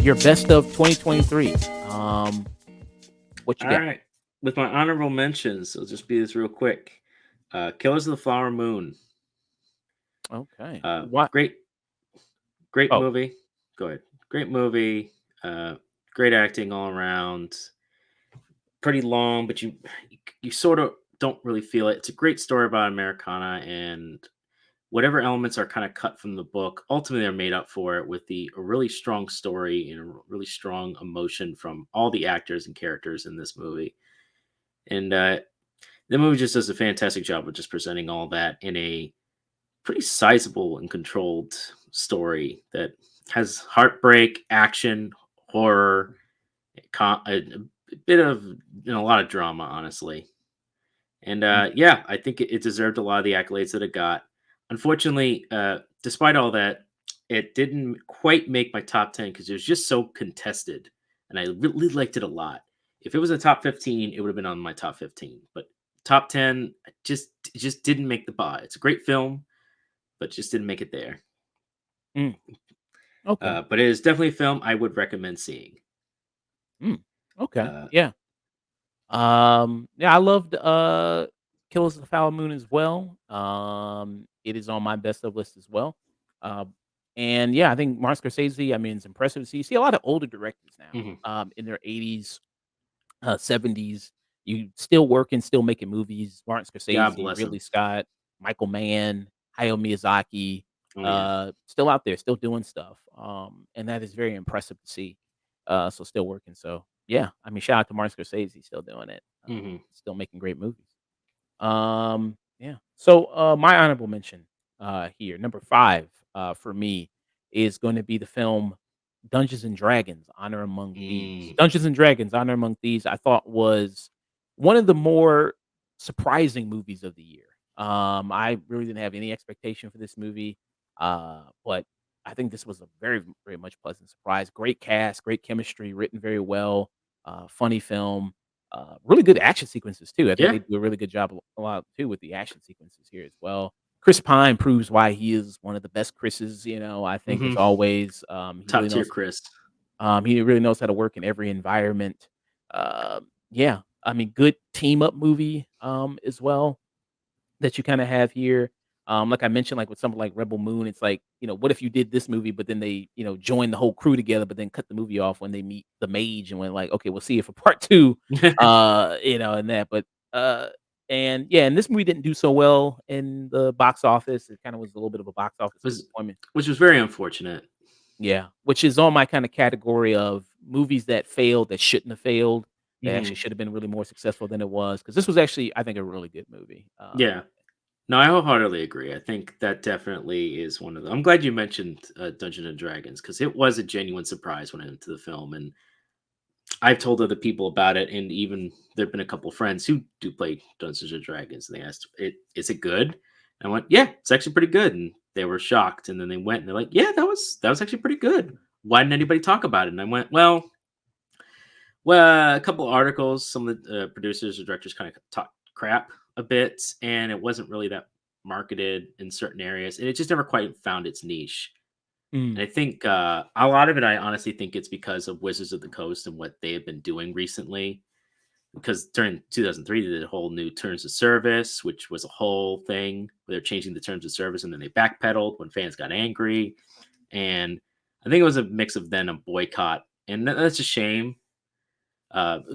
Your best of 2023. What you All got? right. With my honorable mentions, I'll just be this real quick. Killers of the Flower Moon. Okay. What? Great, great Oh, movie. Go ahead. Great movie. Uh, Great acting all around. Pretty long, but you sort of don't really feel it. It's a great story about Americana, and whatever elements are kind of cut from the book, ultimately they're made up for it with a really strong story and a really strong emotion from all the actors and characters in this movie. And the movie just does a fantastic job of just presenting all that in a pretty sizable and controlled story that has heartbreak, action, horror, a bit of a lot of drama, honestly. And mm, yeah, I think it deserved a lot of the accolades that it got. Unfortunately, despite all that, it didn't quite make my top 10 because it was just so contested, and I really liked it a lot. If it was a top 15, it would have been on my top 15. But top 10, it just didn't make the bar. It's a great film, but just didn't make it there. mm, okay. But it is definitely a film I would recommend seeing. Mm, okay. Uh, Yeah. Yeah, I loved Killers of the Flower Moon as well. It is on my best of list as well. Um, and yeah, I think Martin Scorsese, I mean, it's impressive to see. You see a lot of older directors now, mhm. in their 80s, 70s. You still working, still making movies. Martin God Scorsese, bless him. Ridley Scott, Michael Mann, Hayao Miyazaki, Oh yeah. still out there, still doing stuff. And that is very impressive to see. So still working. So yeah, I mean, shout out to Martin Scorsese, still doing it, Hmm. still making great movies. Yeah. So my honorable mention here, number 5, for me is going to be the film Dungeons and Dragons: Honor Among Thieves. Mm. Dungeons and Dragons: Honor Among Thieves, I thought was one of the more surprising movies of the year. I really didn't have any expectation for this movie, but I think this was a very, very much pleasant surprise. Great cast, great chemistry, written very well, funny film. Really good action sequences too. I think Yeah. they do a really good job a lot too with the action sequences here as well. Chris Pine proves why he is one of the best Chris's, I think as Hmm. always. Top tier Chris. He really knows how to work in every environment. Yeah, I mean, good team up movie as well that you kinda have here. Like I mentioned, like with something like Rebel Moon, it's like, what if you did this movie, but then they, join the whole crew together, but then cut the movie off when they meet the mage and went like, "Okay, we'll see you for part 2," and that, but, uh and yeah, and this movie didn't do so well in the box office. It kinda was a little bit of a box office was disappointment. which was very unfortunate. Yeah, which is on my kinda category of movies that failed that shouldn't have failed. They actually Mhm. should have been really more successful than it was because this was actually, I think, a really good movie. Yeah. No, I wholeheartedly agree. I think that definitely is one of the I'm glad you mentioned, Dungeons& and Dragons because it was a genuine surprise when I went into the film, and I've told other people about it, and even there've been a couple of friends who do play Dungeons& and Dragons, and they asked, Is it good?" And I went, "Yeah, it's actually pretty good," and they were shocked, and then they went, and they're like, "Yeah, that was actually pretty good. Why didn't anybody talk about it?" And I went, well, a couple of articles, some of the producers or directors kind of talked crap a bit, and it wasn't really that marketed in certain areas, and it just never quite found its niche. Mm, And I think a lot of it, I honestly think it's because of Wizards of the Coast and what they have been doing recently. Because during 2003, they did a whole new terms of service, which was a whole thing where they're changing the terms of service, and then they backpedaled when fans got angry. And I think it was a mix of then a boycott, and that's a shame.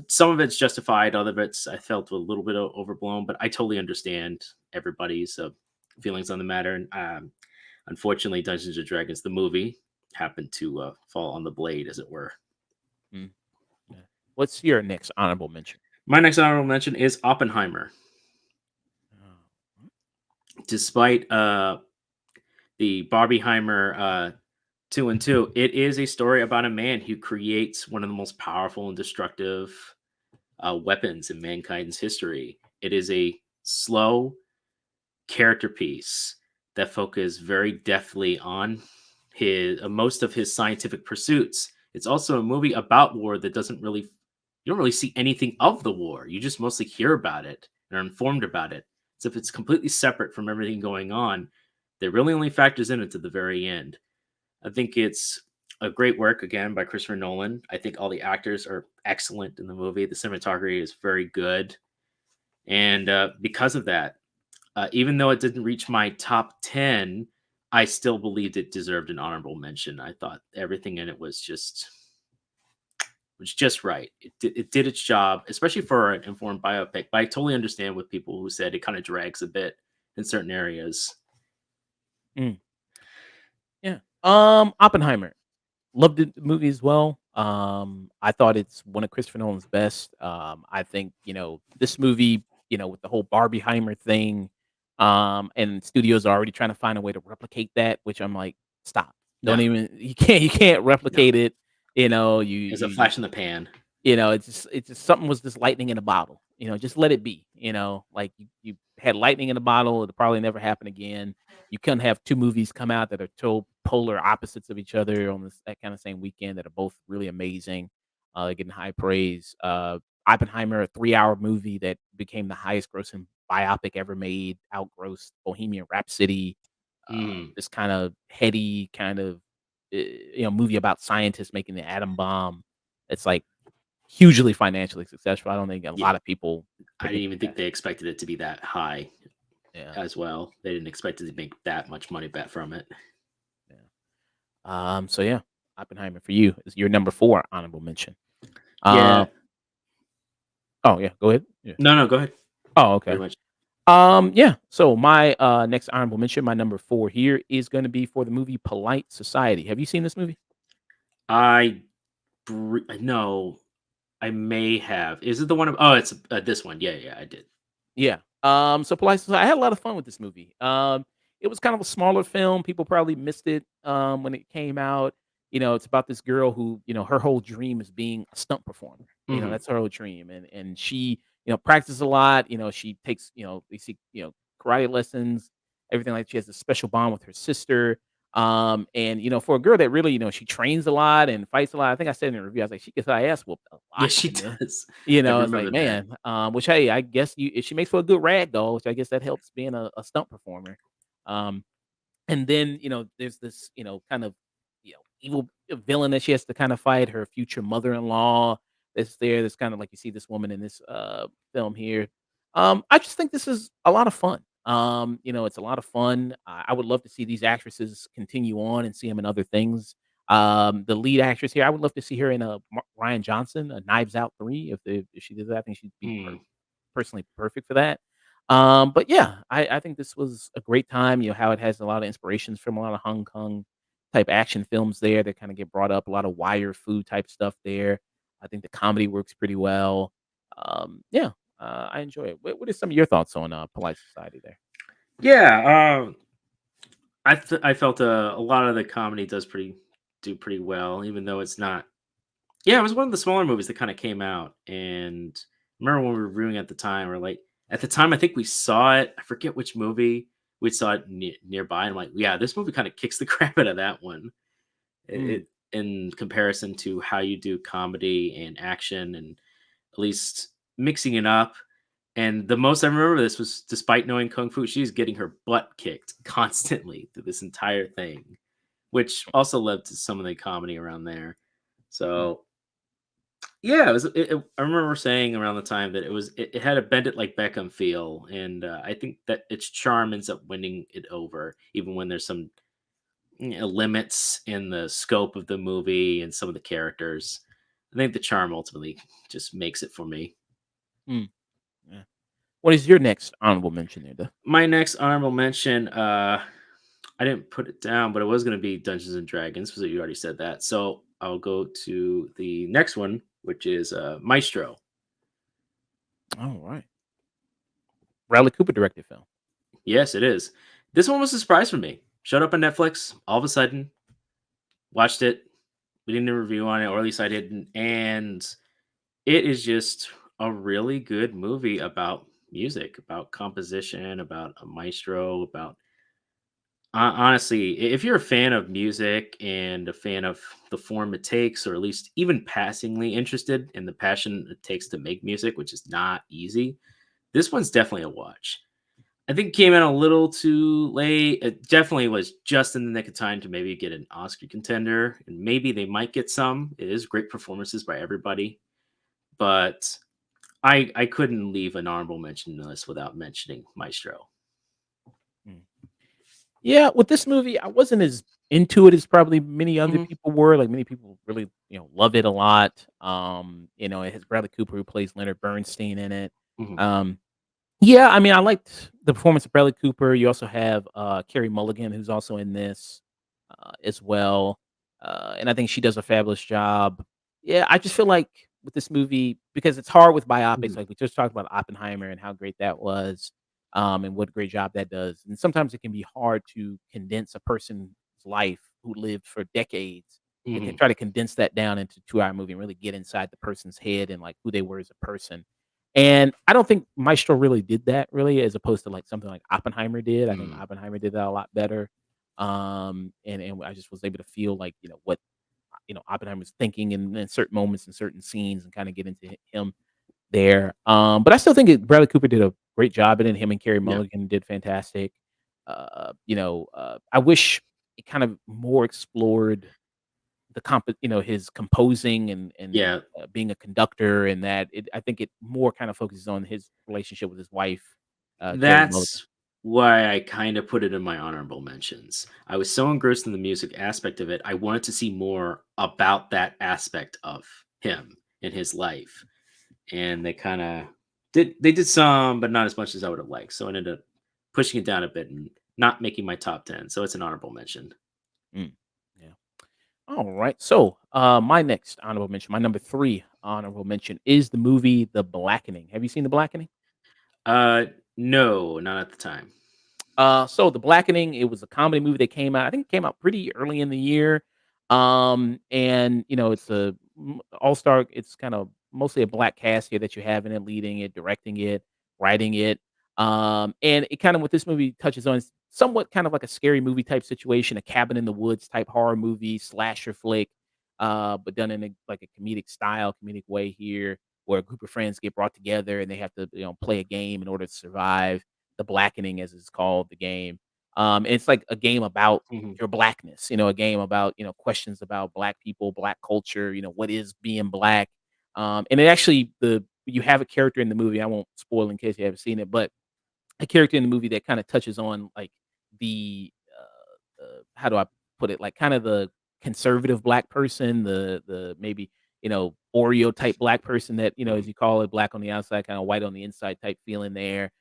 Some of it's justified, other of it's I felt a little bit overblown, but I totally understand everybody's feelings on the matter. And unfortunately, Dungeons and Dragons, the movie, happened to fall on the blade, as it were. mm, yeah. What's your next honorable mention? My next honorable mention is Oppenheimer. Oh, Despite the Barbieheimer 2 and 2, it is a story about a man who creates one of the most powerful and destructive weapons in mankind's history. It is a slow character piece that focuses very deftly on his most of his scientific pursuits. It's also a movie about war that doesn't really you don't really see anything of the war. You just mostly hear about it and are informed about it. So if it's completely separate from everything going on, that really only factors in it to the very end. I think it's a great work again by Christopher Nolan. I think all the actors are excellent in the movie. The cinematography is very good, and because of that, even though it didn't reach my top 10, I still believed it deserved an honorable mention. I thought everything in it was just right. It did its job, especially for an informed biopic. But I totally understand with people who said it kind of drags a bit in certain areas. Mm, yeah. Oppenheimer. Loved the movie as well. I thought it's one of Christopher Nolan's best. I think, this movie, with the whole Barbieheimer thing, and studios are already trying to find a way to replicate that, which I'm like, stop. Don't No, even you can't no, replicate it. You know, it's a flash in the pan. it's just something was just lightning in a bottle, just let it be, like you had lightning in a bottle, it'll probably never happen again. You couldn't have 2 movies come out that are total polar opposites of each other on that kinda same weekend that are both really amazing, getting high praise. Oppenheimer, a 3-hour movie that became the highest grossing biopic ever made, outgrossed Bohemian Rhapsody, Mm, this kind of heady kind of, movie about scientists making the atom bomb. It's like hugely financially successful. I don't think a yeah, lot of people I didn't predicted even think that. they expected it to be that high Yeah, as well. They didn't expect it to make that much money back from it. yeah. So yeah, Oppenheimer for you is your number 4 honorable mention. Yeah. Um, oh yeah, go ahead. Yeah. No, no, go ahead. Oh, okay. Pretty much. Yeah. So my next honorable mention, my number 4 here is going to be for the movie Polite Society. Have you seen this movie? I no, I may have. Is it the one? Oh, it's this one. Yeah, yeah, I did. Yeah. So Polite Society, I had a lot of fun with this movie. It was kind of a smaller film. People probably missed it when it came out. It's about this girl who, her whole dream is being a stunt performer. Hmm. That's her whole dream. And she, practices a lot. She takes, they see, karate lessons, everything like she has a special bond with her sister. And for a girl that really, she trains a lot and fights a lot. I think I said in the review, I was like, she gets her ass whooped a Yeah, lot she in this. does. I It's like, remember that. man, which, hey, I guess if she makes for a good rag doll, which I guess that helps being a stunt performer. Um, and then, there's this, kind of, evil villain that she has to kind of fight, her future mother-in-law that's there. That's kind of like you see this woman in this film here. I just think this is a lot of fun. It's a lot of fun. I would love to see these actresses continue on and see them in other things. The lead actress here, I would love to see her in a Ryan Johnson, a Knives Out 3. If she did that, I think she'd be Hmm. personally perfect for that. But yeah, I think this was a great time. How it has a lot of inspirations from a lot of Hong Kong type action films there that kind of get brought up. A lot of wire food type stuff there. I think the comedy works pretty well. Yeah, I enjoy it. What are some of your thoughts on Polite Society there? Yeah. I felt a lot of the comedy do pretty well, even though it's not. Yeah, it was one of the smaller movies that kind of came out, and I remember when we were reviewing at the time, or like at the time, I think we saw it. I forget which movie we saw it nearby. And I'm like, yeah, this movie kind of kicks the crap out of that one. Mm, It in comparison to how you do comedy and action, and at least mixing it up. And the most I remember this was, despite knowing kung fu, she's getting her butt kicked constantly through this entire thing, which also led to some of the comedy around there. mm, So yeah, I remember saying around the time that it had a Bend It Like Beckham feel, and I think that its charm ends up winning it over, even when there's some limits in the scope of the movie and some of the characters. I think the charm ultimately just makes it for me. mm, yeah. What is your next honorable mention there, though? My next honorable mention, I didn't put it down, but it was going to be Dungeons and Dragons, because you already said that. So I'll go to the next one, which is Maestro. All right, Bradley Cooper directed film. Yes, it is. This one was a surprise for me. Showed up on Netflix all of a sudden, watched it. We didn't do a review on it, or at least I didn't. And it is just a really good movie about music, about composition, about a maestro, about Honestly, if you're a fan of music and a fan of the form it takes, or at least even passingly interested in the passion it takes to make music, which is not easy, this one's definitely a watch. I think it came in a little too late. It definitely was just in the nick of time to maybe get an Oscar contender, and maybe they might get some. It is great performances by everybody, but I couldn't leave an honorable mention list without mentioning Maestro. Mm. Yeah, with this movie, I wasn't as into it as probably many other Mhm, people were. Like many people really, love it a lot. It has Bradley Cooper who plays Leonard Bernstein in it. mhm, Um, yeah, I mean, I liked the performance of Bradley Cooper. You also have Carey Mulligan, who's also in this as well, and I think she does a fabulous job. Yeah, I just feel like with this movie because it's hard with biopics. mhm. Like we just talked about Oppenheimer and how great that was, and what a great job that does. And sometimes it can be hard to condense a person's life who lived for decades and Mhm. try to condense that down into 2 hour movie and really get inside the person's head and like who they were as a person. And I don't think Maestro really did that really as opposed to, like, something like Oppenheimer did. I think Mm. Oppenheimer did that a lot better. And I just was able to feel like, what, Oppenheimer was thinking in certain moments and certain scenes and kinda get into him there. But I still think Bradley Cooper did a great job in it. Him and Carey Yeah. Mulligan did fantastic. I wish it kind of more explored his composing and Yeah. being a conductor and that I think it more kind of focuses on his relationship with his wife, Carey Mulligan. That's why I kinda put it in my honorable mentions. I was so engrossed in the music aspect of it, I wanted to see more about that aspect of him in his life, and they did some, but not as much as I would have liked, so I ended up pushing it down a bit and not making my top 10, so it's an honorable mention. Mm, yeah. All right. So, my next honorable mention, my number 3 honorable mention is the movie The Blackening. Have you seen The Blackening? Uh, no, not at the time. So The Blackening, it was a comedy movie that came out. I think it came out pretty early in the year. And it's all-star. It's kind of mostly a black cast here that you have in it, leading it, directing it, writing it. And it kind of what this movie touches on is somewhat kind of like a scary movie type situation, a cabin in the woods type horror movie, slasher flick, but done in like a comedic style, comedic way here, where a group of friends get brought together and they have to, play a game in order to survive the Blackening, as it's called, the game. And it's like a game about Mhm, your blackness, a game about, questions about black people, black culture, what is being black. And it actually the you have a character in the movie, I won't spoil in case you haven't seen it, but a character in the movie that kinda touches on, like, how do I put it? Like, kind of the conservative black person, the maybe, Oreo type black person that, mhm, as you call it, black on the outside, kinda white on the inside type feeling there.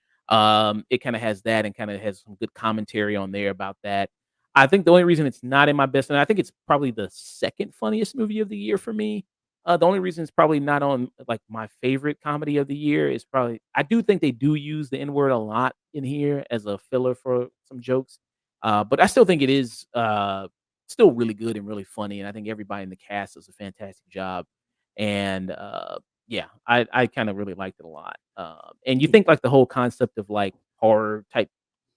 It kinda has that and kinda has some good commentary on there about that. I think the only reason it's not in my best and I think it's probably the 2nd funniest movie of the year for me. The only reason it's probably not on, like, my favorite comedy of the year is probably I do think they do use the N word a lot in here as a filler for some jokes, but I still think it is, still really good and really funny, and I think everybody in the cast does a fantastic job, and, yeah, I kinda really liked it a lot, and you think, okay, like, the whole concept of, like, horror type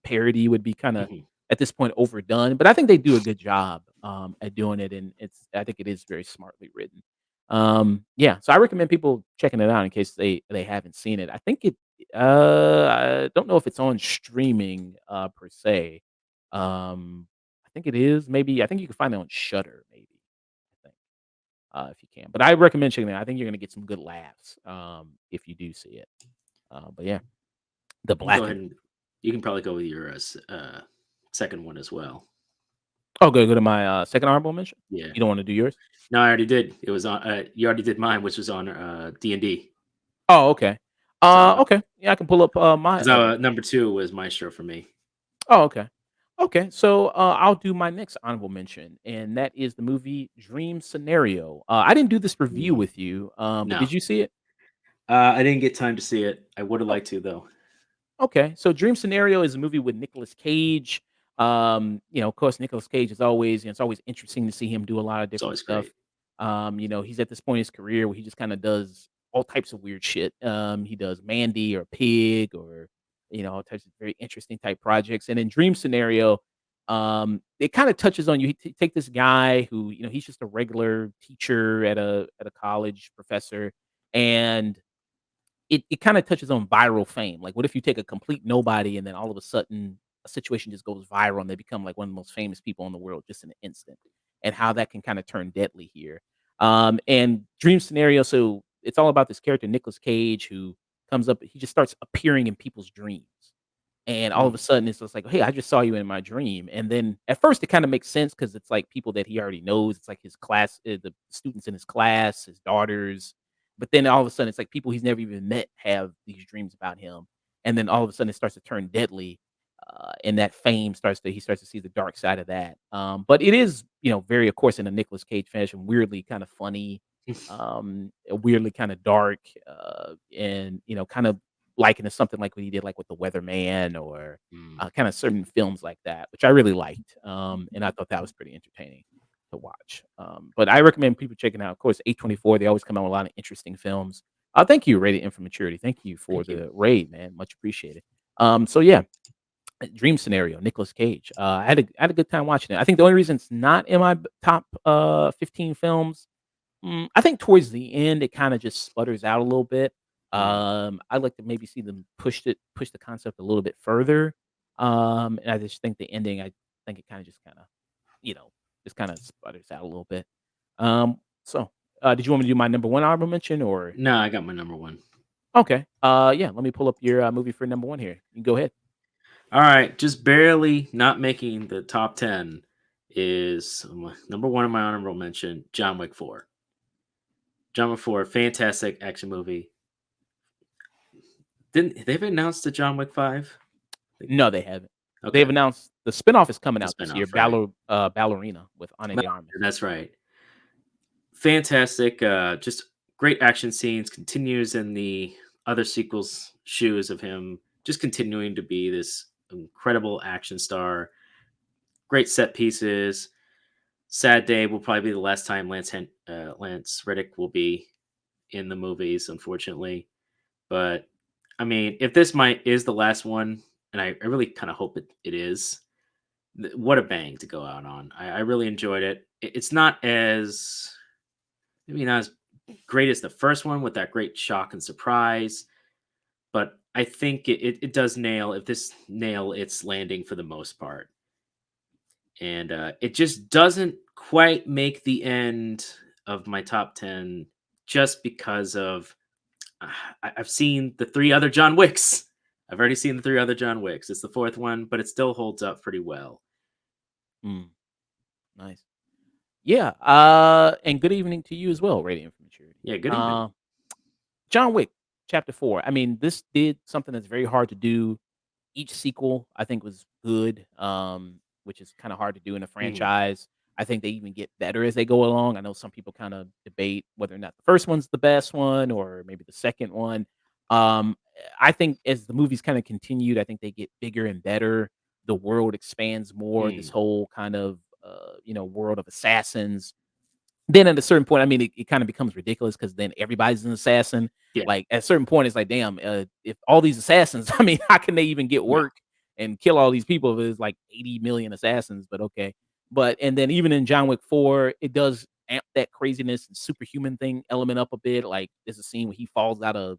parody would be kinda, mhm, at this point, overdone, but I think they do a good job, at doing it, and I think it is very smartly written. Yeah, so I recommend people checking it out in case they haven't seen it. I think I don't know if it's on streaming, per se. I think it is, maybe I think you can find it on Shutter, maybe, I think, if you can. But I recommend checking it out. I think you're gonna get some good laughs, if you do see it. But yeah, The you can go ahead Blackening. and you can probably go with your, second one as well. Oh, go to my, second honorable mention? Yeah. You don't wanna do yours? No, I already did. It was on, you already did mine, which was on, D&D. Oh, okay. So, Okay. Yeah, I can pull up, my 'cause, other number 2 was Maestro for me. Oh, okay. Okay, so, I'll do my next honorable mention, and that is the movie Dream Scenario. I didn't do this review Mhm. with you, but No. did you see it? I didn't get time to see it. I would have Oh, liked to, though. okay. So Dream Scenario is a movie with Nicolas Cage. Of course, Nicolas Cage is always, it's always interesting to see him do a lot of It's different always stuff. great. He's at this point in his career where he just kind of does all types of weird shit. He does Mandy or Pig or all types of very interesting type projects. And in Dream Scenario, It kinda touches on you take this guy who, he's just a regular teacher at a college, professor, and it kinda touches on viral fame. Like, what if you take a complete nobody and then all of a sudden a situation just goes viral and they become like one of the most famous people in the world just in an instant, and how that can kinda turn deadly here. And dream scenario, so it's all about this character, Nicolas Cage, who comes up he just starts appearing in people's dreams. And all of a Mm, sudden, it's just like, "Hey, I just saw you in my dream." And then at first, it kinda makes sense because it's, like, people that he already knows. It's, like, his class the students in his class, his daughters. But then all of a sudden, it's, like, people he's never even met have these dreams about him. And then all of a sudden, it starts to turn deadly, and that fame he starts to see the dark side of that. But it is, very, of course, in a Nicolas Cage fashion, weirdly kinda funny, weirdly kinda dark, and, kind of liken to something like what he did, like, with The Weatherman or, mm. kinda certain films like that, which I really liked, and I thought that was pretty entertaining to watch. But I recommend people checking out, of course, A24, they always come out with a lot of interesting films. Thank you, Rated M for Maturity. Thank you for Thank you. the raid, man, much appreciated. So yeah, Dream Scenario, Nicolas Cage. I had a good time watching it. I think the only reason it's not in my top, 15 films. I think towards the end, it kinda just sputters out a little bit. Mm. I'd like to maybe see them push the concept a little bit further. And I just think the ending, I think it kinda just you know, just kinda sputters out a little bit. So, did you want me to do my number 1 honorable mention or No, I got my number one. okay. Yeah, let me pull up your, movie for number 1 here. You go ahead. All right, just barely not making the top 10 is my number one in my honorable mention, John Wick 4. John Wick 4, fantastic action movie. Didn't they've announced the John Wick 5? Like, No, they haven't. They've okay, announced the spinoff is coming the out this year, spinoff, right? Ballerina with Ana No, de Armas. that's right. Fantastic, just great action scenes, continues in the other sequels' shoes of him, just continuing to be this incredible action star. Great set pieces. Sad day will probably be the last time Lance Reddick will be in the movies, unfortunately. But I mean, if this might is the last one, and I really kind of hope it is. What a bang to go out on! I really enjoyed it. It's not as maybe not as great as the first one with that great shock and surprise, but I think it does nail if this nail its landing for the most part. And it just doesn't quite make the end of my top 10 just because of I've seen the three other John Wicks. I've already seen the three other John Wicks. It's the fourth one, but it still holds up pretty well. Mm, nice. Yeah, and good evening to you as well, Radiant from Maturity. Yeah, good evening. John Wick, Chapter 4. I mean, this did something that's very hard to do. Each sequel, I think, was good, which is kinda hard to do in a Mhm. franchise. I think they even get better as they go along. I know some people kinda debate whether or not the first one's the best one or maybe the second one. I think as the movies kinda continued, I think they get bigger and better. The world expands more, this Mm. whole kind of, world of assassins. Then at a certain point, I mean, it kinda becomes ridiculous because then everybody's an assassin. Yeah. Like, at a certain point, it's like, damn, if all these assassins I mean, how can they even get No. work and kill all these people if there's, like, 80,000,000 assassins, but okay. But and then even in John Wick 4, it does amp that craziness and superhuman thing element up a bit, like, there's a scene where he falls out of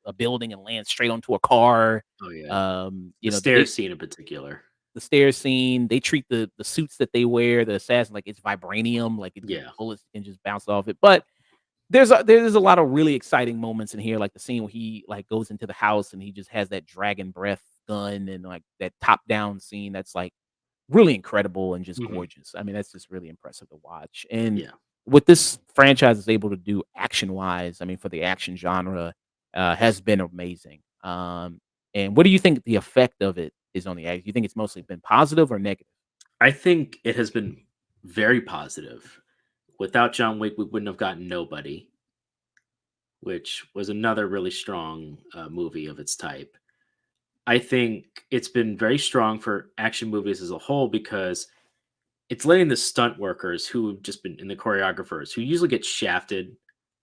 a building and lands straight onto a car. Oh yeah. Um, The you know, they stairs scene in particular. the stairs scene, they treat the suits that they wear, the assassin, like it's vibranium, like the Yeah. bullets can just bounce off it. But there's a lot of really exciting moments in here, like the scene where he like goes into the house and he just has that dragon breath gun and like that top down scene that's like really incredible and just Mhm. gorgeous. I mean, that's just really impressive to watch. And Yeah. what this franchise is able to do action wise, I mean, for the action genre, has been amazing. And what do you think the effect of it is on the action? You think it's mostly been positive or negative? I think it has been very positive. Without John Wick, we wouldn't have gotten Nobody, which was another really strong movie of its type. I think it's been very strong for action movies as a whole because it's letting the stunt workers who have just been and the choreographers who usually get shafted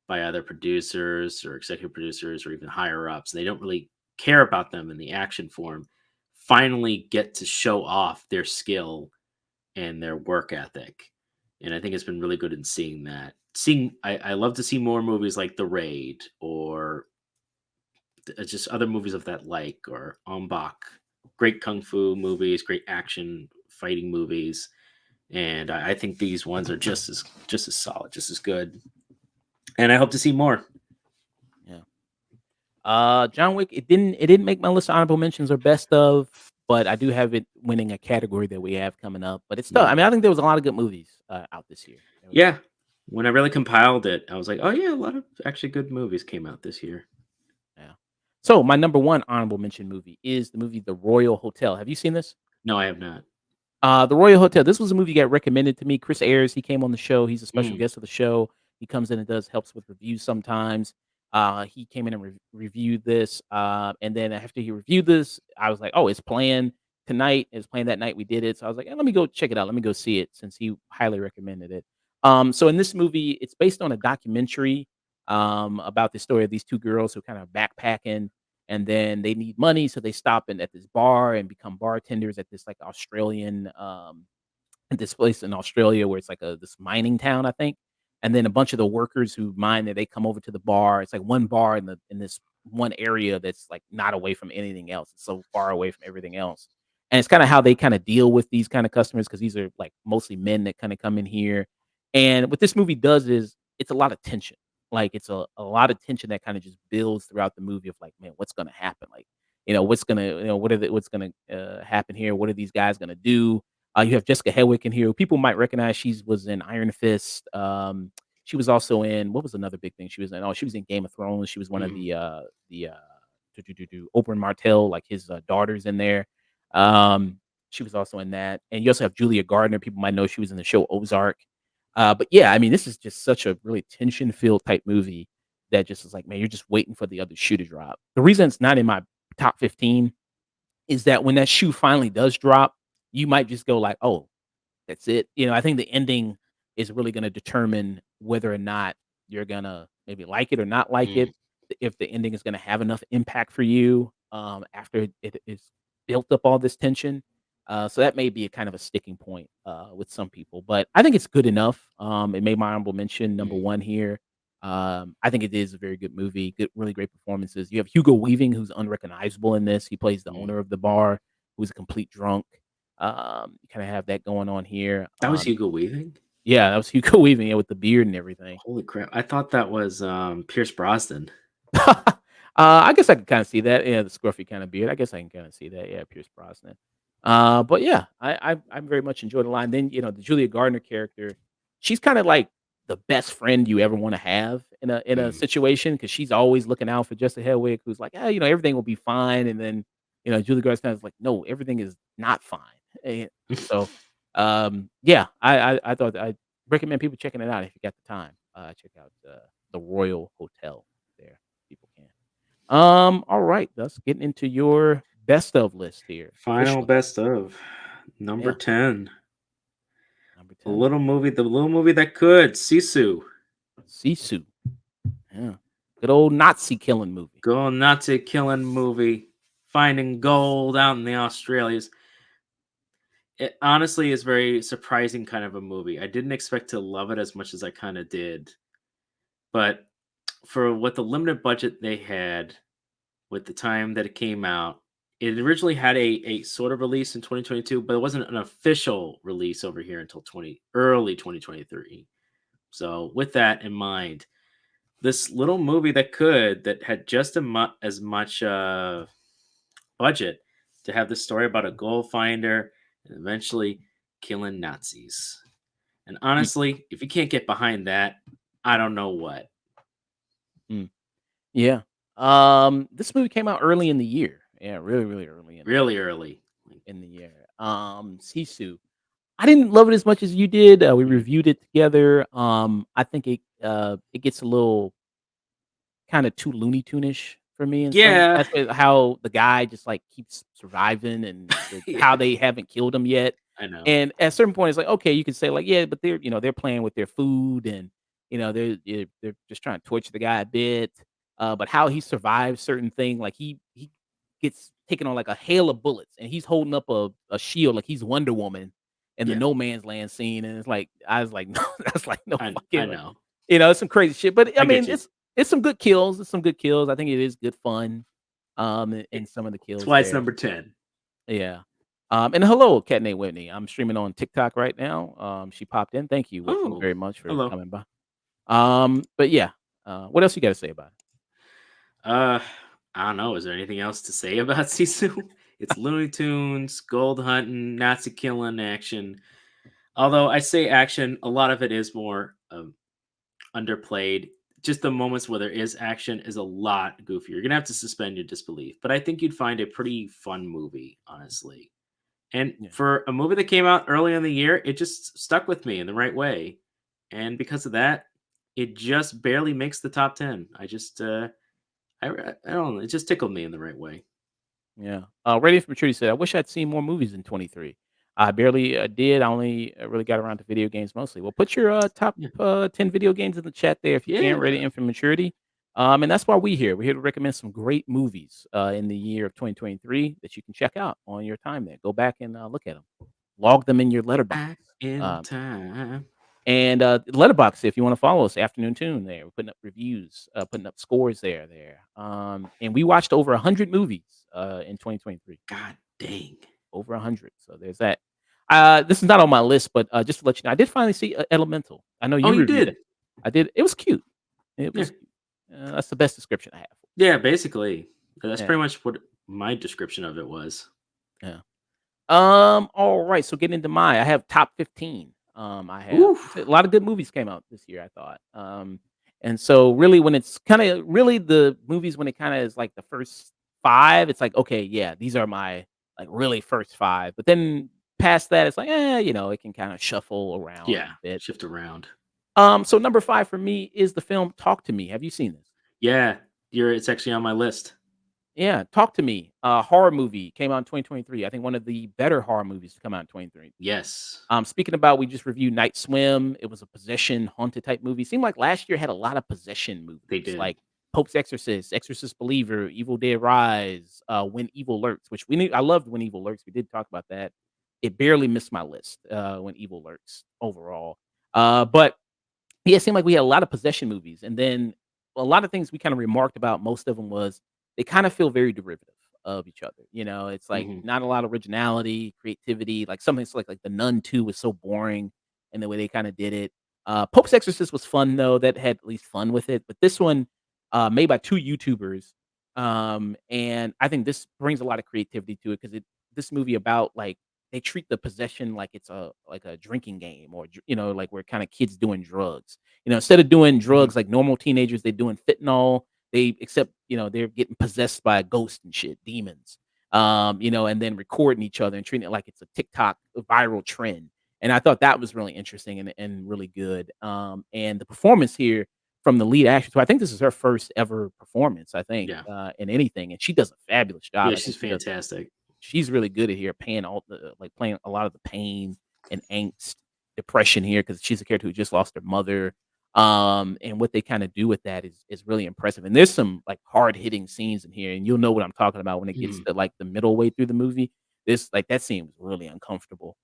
by other producers or executive producers or even higher ups. They don't really care about them in the action form. Finally get to show off their skill and their work ethic. And I think it's been really good in seeing that. Seeing I love to see more movies like The Raid or just other movies of that like or On Bak. Great kung fu movies, great action fighting movies, and I think these ones are just as solid, just as good. And I hope to see more. Yeah. John Wick, it didn't make my list of honorable mentions or best of, but I do have it winning a category that we have coming up. But it's tough. I Mm. mean, I think there was a lot of good movies out this year. There was Yeah, when I really compiled it, I was like, oh yeah, a lot of actually good movies came out this year. yeah. So my number one honorable mention movie is the movie The Royal Hotel. Have you seen this? No, I have not. The Royal Hotel. This was a movie got recommended to me. Chris Ayres, he came on the show. He's a special Mm, guest of the show. He comes in and does helps with reviews sometimes. He came in and reviewed this, and then after he reviewed this, I was like, "Oh, it's playing tonight. It's playing that night we did it." So I was like, "Let me go check it out. Let me go see it," since he highly recommended it. So in this movie, it's based on a documentary about the story of these two girls who kind of backpacking and then they need money, so they stop in at this bar and become bartenders at this like Australian at this place in Australia where it's like a this mining town, I think. And then a bunch of the workers who mine there, they come over to the bar. It's like one bar in this one area that's like not away from anything else. It's so far away from everything else. And it's kind of how they kind of deal with these kind of customers because these are like mostly men that kind of come in here. And what this movie does is it's a lot of tension. Like it's a lot of tension that kind of just builds throughout the movie of like, man, what's gonna happen? Like, what's gonna, what's gonna happen here? What are these guys gonna do? You have Jessica Hedwig in here, who people might recognize. She was in Iron Fist. She was also in what was another big thing she was in? Oh, she was in Game of Thrones. She was one of mm, the Oberyn Martell, like his daughters in there. Um, she was also in that, and you also have Julia Gardner. People might know she was in the show Ozark. But yeah, I mean, this is just such a really tension filled type movie that just is like, man, you're just waiting for the other shoe to drop. The reason it's not in my top 15 is that when that shoe finally does drop, you might just go like, "Oh, that's it." I think the ending is really gonna determine whether or not you're gonna maybe like it or not like mm, it, if the ending is gonna have enough impact for you, after it is built up all this tension. So that may be a kind of a sticking point, with some people, but I think it's good enough. It made my honorable mention number mm, 1 here. I think it is a very good movie, good really great performances. You have Hugo Weaving, who's unrecognizable in this. He plays the mm. owner of the bar, who's a complete drunk. You kinda have that going on here. That was Hugo Weaving. Yeah, that was Hugo Weaving, yeah, with the beard and everything. Holy crap! I thought that was Pierce Brosnan. I guess I can kinda see that, yeah, the scruffy kinda beard. I guess I can kinda see that, yeah, Pierce Brosnan. But yeah, I very much enjoyed the line. Then, the Julia Gardner character, she's kinda like the best friend you ever wanna have in a Mm. situation because she's always looking out for Jessica Hedwig, who's like, everything will be fine," and then, Julia Gardner's kinda like, "No, everything is not fine." Eh, so, yeah, I thought I recommend people checking it out if you got the time. Check out, The Royal Hotel there, people can. All right, thus getting into your best of list here Final officially. best of number Yeah, 10. number 10, The little movie that could. Sisu. Sisu. Yeah, good old Nazi killing movie. Go Nazi killing movie. Finding gold out in the Australias. It honestly is very surprising kind of a movie. I didn't expect to love it as much as I kind of did. But for what the limited budget they had with the time that it came out, it originally had a sort of release in 2022, but it wasn't an official release over here until early 2023. So with that in mind, this little movie that had just as much budget to have this story about a gold finder and eventually killing Nazis. And Mm, honestly, if you can't get behind that, I don't know what. mm. Yeah. This movie came out early in the year. Yeah, really, really early Really early. Like, in the year. Sisu. I didn't love it as much as you did. We mm. reviewed it together. I think it gets a little kinda too Looney Tune-ish for me in some Yeah, aspect, how the guy just, like, keeps surviving and how yeah, they haven't killed him yet, I know. and at a certain point, it's like, okay, you can say, like, "Yeah, but they're playing with their food and, they're just trying to torture the guy a bit," but how he survives certain thing, like, he gets taken on, like, a hail of bullets, and he's holding up a shield like he's Wonder Woman, and the Yeah, no man's land scene, and it's like I was like, "No, that's like no I fucking way." know. It's some crazy shit, but I I get mean, you. it's some good kills. It's some good kills. I think it is good fun, and some of the It's kills why it's there. number 10. Yeah. And hello, Cat Nate Whitney. I'm streaming on TikTok right now. She popped in. Thank you, Whitney, Oh, very much for hello. coming by. But yeah, what else you got to say about it? Uh, I don't know. Is there anything else to say about Sisu? It's Looney Tunes, gold hunting, Nazi killing action. Although I say action, a lot of it is more underplayed. Just the moments where there is action is a lot goofier. You're gonna have to suspend your disbelief, but I think you'd find a pretty fun movie, honestly. And Yeah, for a movie that came out early in the year, it just stuck with me in the right way, and because of that, it just barely makes the top 10. I don't know, it just tickled me in the right way. yeah. Radio from Maturity said, "I wish I'd seen more movies in 23. I barely did. I only really got around to video games mostly." Well, put your top Yeah. 10 video games in the chat there if you can. Yeah. Radio from Maturity. And that's why we here. We're here to recommend some great movies in the year of 2023 that you can check out on your time there. Go back and look at them. Log them in your letterbox. Back in time. And letterbox if you want to follow us, Afternoon Tune there. We're putting up reviews, putting up scores there. And we watched over 100 movies in 2023. God dang. Over 100. So there's that. This is not on my list, but just to let you know, I did finally see Elemental. I know Oh, you you reviewed it. did? I did. It was cute. It Yeah. was cute. That's the best description I have. Yeah, basically. That's Yeah. pretty much what my description of it was. Yeah. All right. So getting into I have top 15. I have Oof. a lot of good movies came out this year, I thought. And so really when it's kind of really the movies when it kind of is like the first five, it's like, okay, yeah, these are my like really first five. But then past that, it's like, it can kind of shuffle around Yeah, a bit. shift around. So number five for me is the film Talk to Me. Have you seen this? Yeah, it's actually on my list. Yeah, Talk to Me. Horror movie came out in 2023. I think one of the better horror movies to come out in 2023. Yes, Speaking about, we just reviewed Night Swim. It was a possession, haunted type movie. Seemed like last year had a lot of possession they movies, did. like Pope's Exorcist, Exorcist Believer, Evil Dead Rise, When Evil Lurks, which we knew. I loved When Evil Lurks. We did talk about that. It barely missed my list. When Evil Lurks overall, but yeah, it seemed like we had a lot of possession movies, and then a lot of things we kind of remarked about. Most of them was they kind of feel very derivative of each other. It's like Mhm. not a lot of originality, creativity. Like something like The Nun 2 was so boring in the way they kind of did it. Pope's Exorcist was fun though; that had at least fun with it. But this one, made by two YouTubers, and I think this brings a lot of creativity to it because this movie about like they treat the possession like it's a drinking game or like where kind of kids doing drugs. Instead of doing Mhm. drugs like normal teenagers, they're doing fentanyl. They except they're getting possessed by a ghost and shit, demons. And then recording each other and treating it like it's a TikTok viral trend. And I thought that was really interesting and really good. And the performance here from the lead actress, who I think this is her first ever performance, I think, Yeah. in anything, and she does a fabulous job. Yeah, I think she's fantastic. she's really good at here paying all the like playing a lot of the pain and angst, depression here because she's a character who just lost her mother. And what they kind of do with that is really impressive. And there's some like hard hitting scenes in here, and you'll know what I'm talking about when it gets Mhm. to like the middle way through the movie. This like that scene was really uncomfortable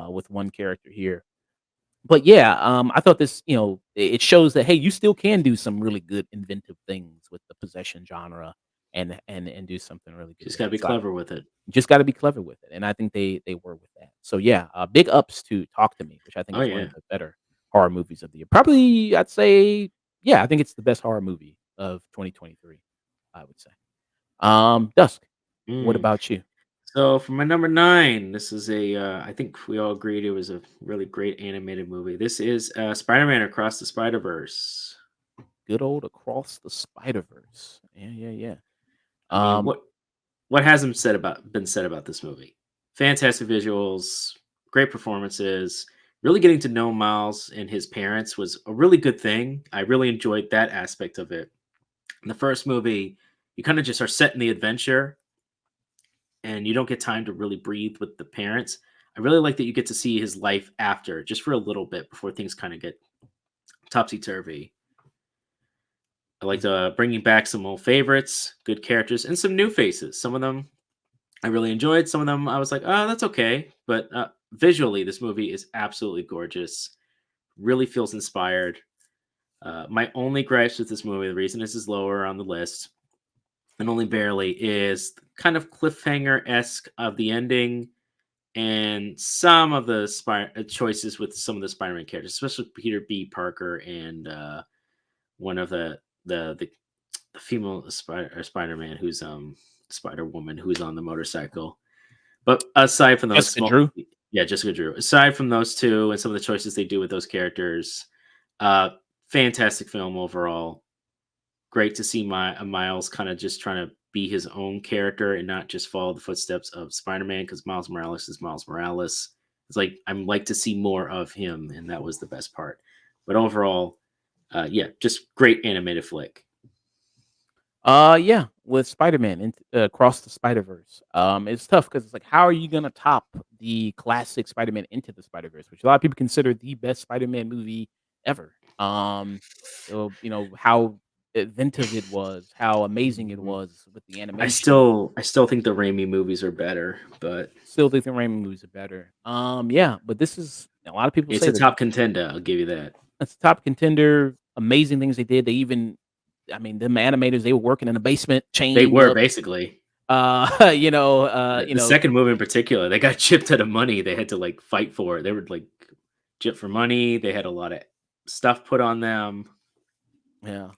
with one character here. But yeah, I thought this, it shows that hey, you still can do some really good inventive things with the possession genre and do something really good Just with gotta it. be So clever with it. just gotta be clever with it, and I think they were with that. So, yeah, big ups to Talk to Me, which I think Oh, is one yeah. of the better horror movies of the year. Probably, I'd say yeah, I think it's the best horror movie of 2023, I would say. Dusk, what Mm. about you? So for my number 9, this is I think we all agreed it was a really great animated movie. This is, Spider-Man Across the Spider-Verse. Good old Across the Spider-Verse. Yeah, yeah, yeah. I mean, Um, what hasn't been said about this movie? Fantastic visuals, great performances. Really getting to know Miles and his parents was a really good thing. I really enjoyed that aspect of it. In the first movie, you kind of just are set in the adventure and you don't get time to really breathe with the parents. I really like that you get to see his life after, just for a little bit before things kind of get topsy turvy. I liked mhm, bringing back some old favorites, good characters, and some new faces. Some of them I really enjoyed. Some of them I was like, "Oh, that's okay." But, visually, this movie is absolutely gorgeous. Really feels inspired. My only gripes with this movie, the reason this is lower on the list, and only barely, is kind of cliffhanger-esque of the ending and some of the choices with some of the Spider-Man characters, especially Peter B. Parker and, one of the the female Spider-Man who's, Spider-Woman who's on the motorcycle. But aside from those Jessica small Drew. yeah, Jessica Drew. Aside from those 2 and some of the choices they do with those characters, uh, fantastic film overall. Great to see Miles kinda just trying to be his own character and not just follow the footsteps of Spider-Man, because Miles Morales is Miles Morales. It's like, I'm like to see more of him, and that was the best part. But overall, yeah, just great animated flick. Yeah, with Spider-Man and Across the Spider-Verse. It's tough because it's like, how are you gonna top the classic Spider-Man Into the Spider-Verse, which a lot of people consider the best Spider-Man movie ever. How inventive it was, how amazing it Mhm. was with the I animation. still I still think the Raimi movies are better, but Still think the Raimi movies are better. Yeah, but this is a lot of people it's say a that top contender, I'll give you that. it's a top contender. Amazing things they did. I mean, them animators, they were working in a basement, They chained were up. basically. You know, The second movie in particular, they got chipped out of money, they had to, like, fight for it. They were, like, chipped for money, they had a lot of stuff put on them. Yeah.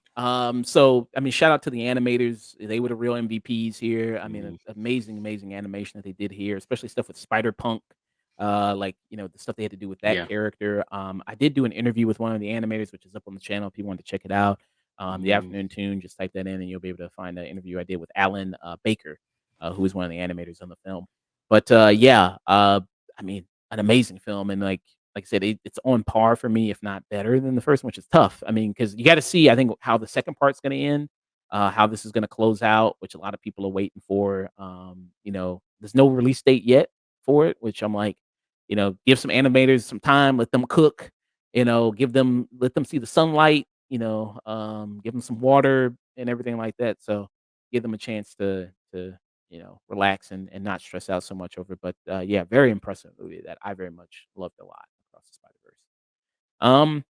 So I mean, shout out to the animators. They were the real MVPs here. I mean, Mhm. amazing, amazing animation that they did here, especially stuff with Spider Punk. Like, the stuff they had to do with that Yeah. character. I did do an interview with one of the animators, which is up on the channel if you wanted to check it out. The Mm, afternoon tune, just type that in and you'll be able to find the interview I did with Alan Baker, who was one of the animators on the film. But yeah, I mean, an amazing film, and like I said, it's on par for me, if not better than the first one, which is tough. I mean, because you got to see, I think, how the second part's going to end, how this is going to close out, which a lot of people are waiting for. There's no release date yet for it, which I'm like, give some animators some time, let them cook, let them see the sunlight, give them some water and everything like that. So give them a chance to relax and not stress out so much over it. But yeah, very impressive movie that I very much loved a lot, Across the Spider Verse. Um,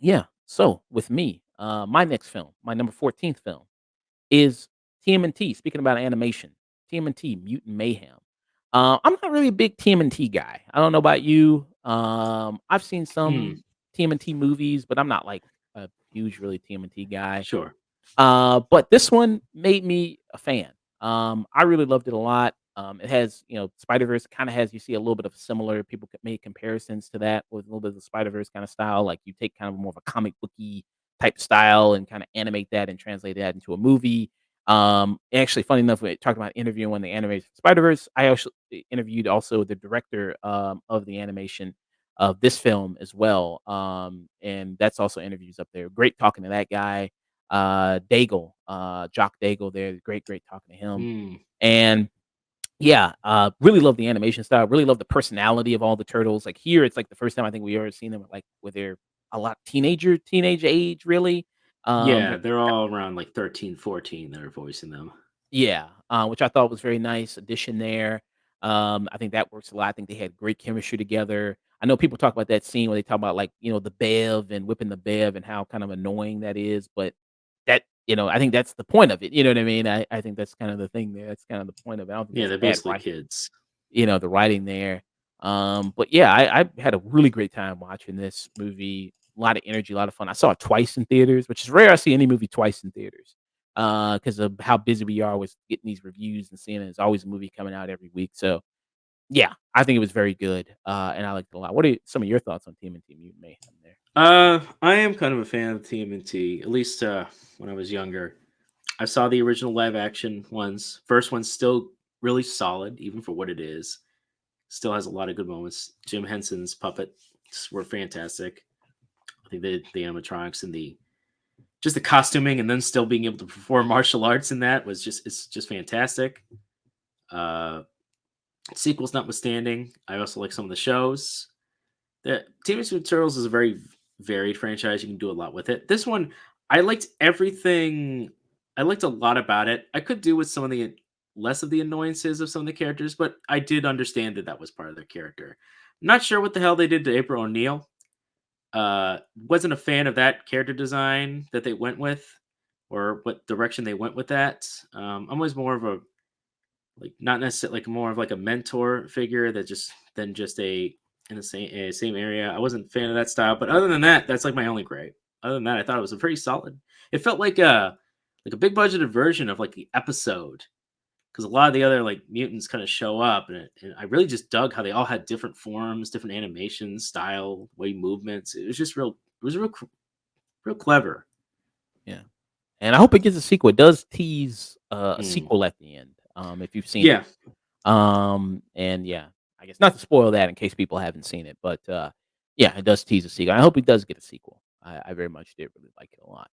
yeah. So with me, my next film, my number 14th film, is TMNT. Speaking about animation, TMNT Mutant Mayhem. I'm not really a big TMNT guy. I don't know about you. I've seen mm, some TMNT movies, but I'm not like a huge, really TMNT guy. sure. But this one made me a fan. I really loved it a lot. It has, Spider-Verse kind of has, you see a little bit of similar, people made comparisons to that with a little bit of the Spider-Verse kind of style. Like you take kind of more of a comic booky type style and kind of animate that and translate that into a movie. Actually, funny enough, we talked about interviewing the animators for Spider-Verse. I actually interviewed also the director of the animation of this film as well. And that's also interviews up there. Great talking to that guy. Daigle, Jock Daigle there, great, great talking to him. Mm, And yeah, really love the animation style, really love the personality of all the turtles. Like here, it's like the first time I think we ever seen them like where they're a lot teenage age, really. yeah, Which they're all around, like, 13, 14 that are voicing them. Yeah, which I thought was very nice addition there. I think that works a lot. I think they had great chemistry together. I know people talk about that scene where they talk about like, the Bev and whipping the Bev and how kind of annoying that is, but I think that's the point of it. You know what I mean? I think that's kind of the thing there. That's kind of the point of it. I don't think Yeah, that's they're bad basically writing, kids. the writing there. But yeah, I had a really great time watching this movie. A lot of energy, a lot of fun. I saw it twice in theaters, which is rare. I see any movie twice in theaters because of how busy we are with getting these reviews and seeing it. There's always a movie coming out every week. So yeah, I think it was very good, and I liked it a lot. What are some of your thoughts on Team and Team Mutant Mayhem there? I am kind of a fan of TMNT, at least, when I was younger. I saw the original live action ones. First one's still really solid, even for what it is. Still has a lot of good moments. Jim Henson's puppets were fantastic. I think the animatronics and the just the costuming and then still being able to perform martial arts in that was just fantastic. Uh, Sequels notwithstanding, I also like some of the shows. The Teenage Mutant Turtles is a very varied franchise. You can do a lot with it. This one, I liked everything. I liked a lot about it. I could do with some of the less of the annoyances of some of the characters, but I did understand that that was part of their character. Not sure what the hell they did to April O'Neil. Wasn't a fan of that character design that they went with, or what direction they went with that. I'm always more of a like not necessarily like more of like a mentor figure that just than just in the same area. I wasn't a fan of that style, but other than that, that's like my only gripe. Other than that, I thought it was a pretty solid. It felt like a big budgeted version of like the episode because a lot of the other like mutants kind of show up, and I really just dug how they all had different forms, different animations, style, way movements. It was just real. It was real clever. Yeah. And I hope it gets a sequel. It does tease, a Mm. sequel at the end, if you've seen it. Yeah. And yeah, I guess not to spoil that in case people haven't seen it, but, yeah, it does tease a sequel. I hope it does get a sequel. I very much did really like it a lot.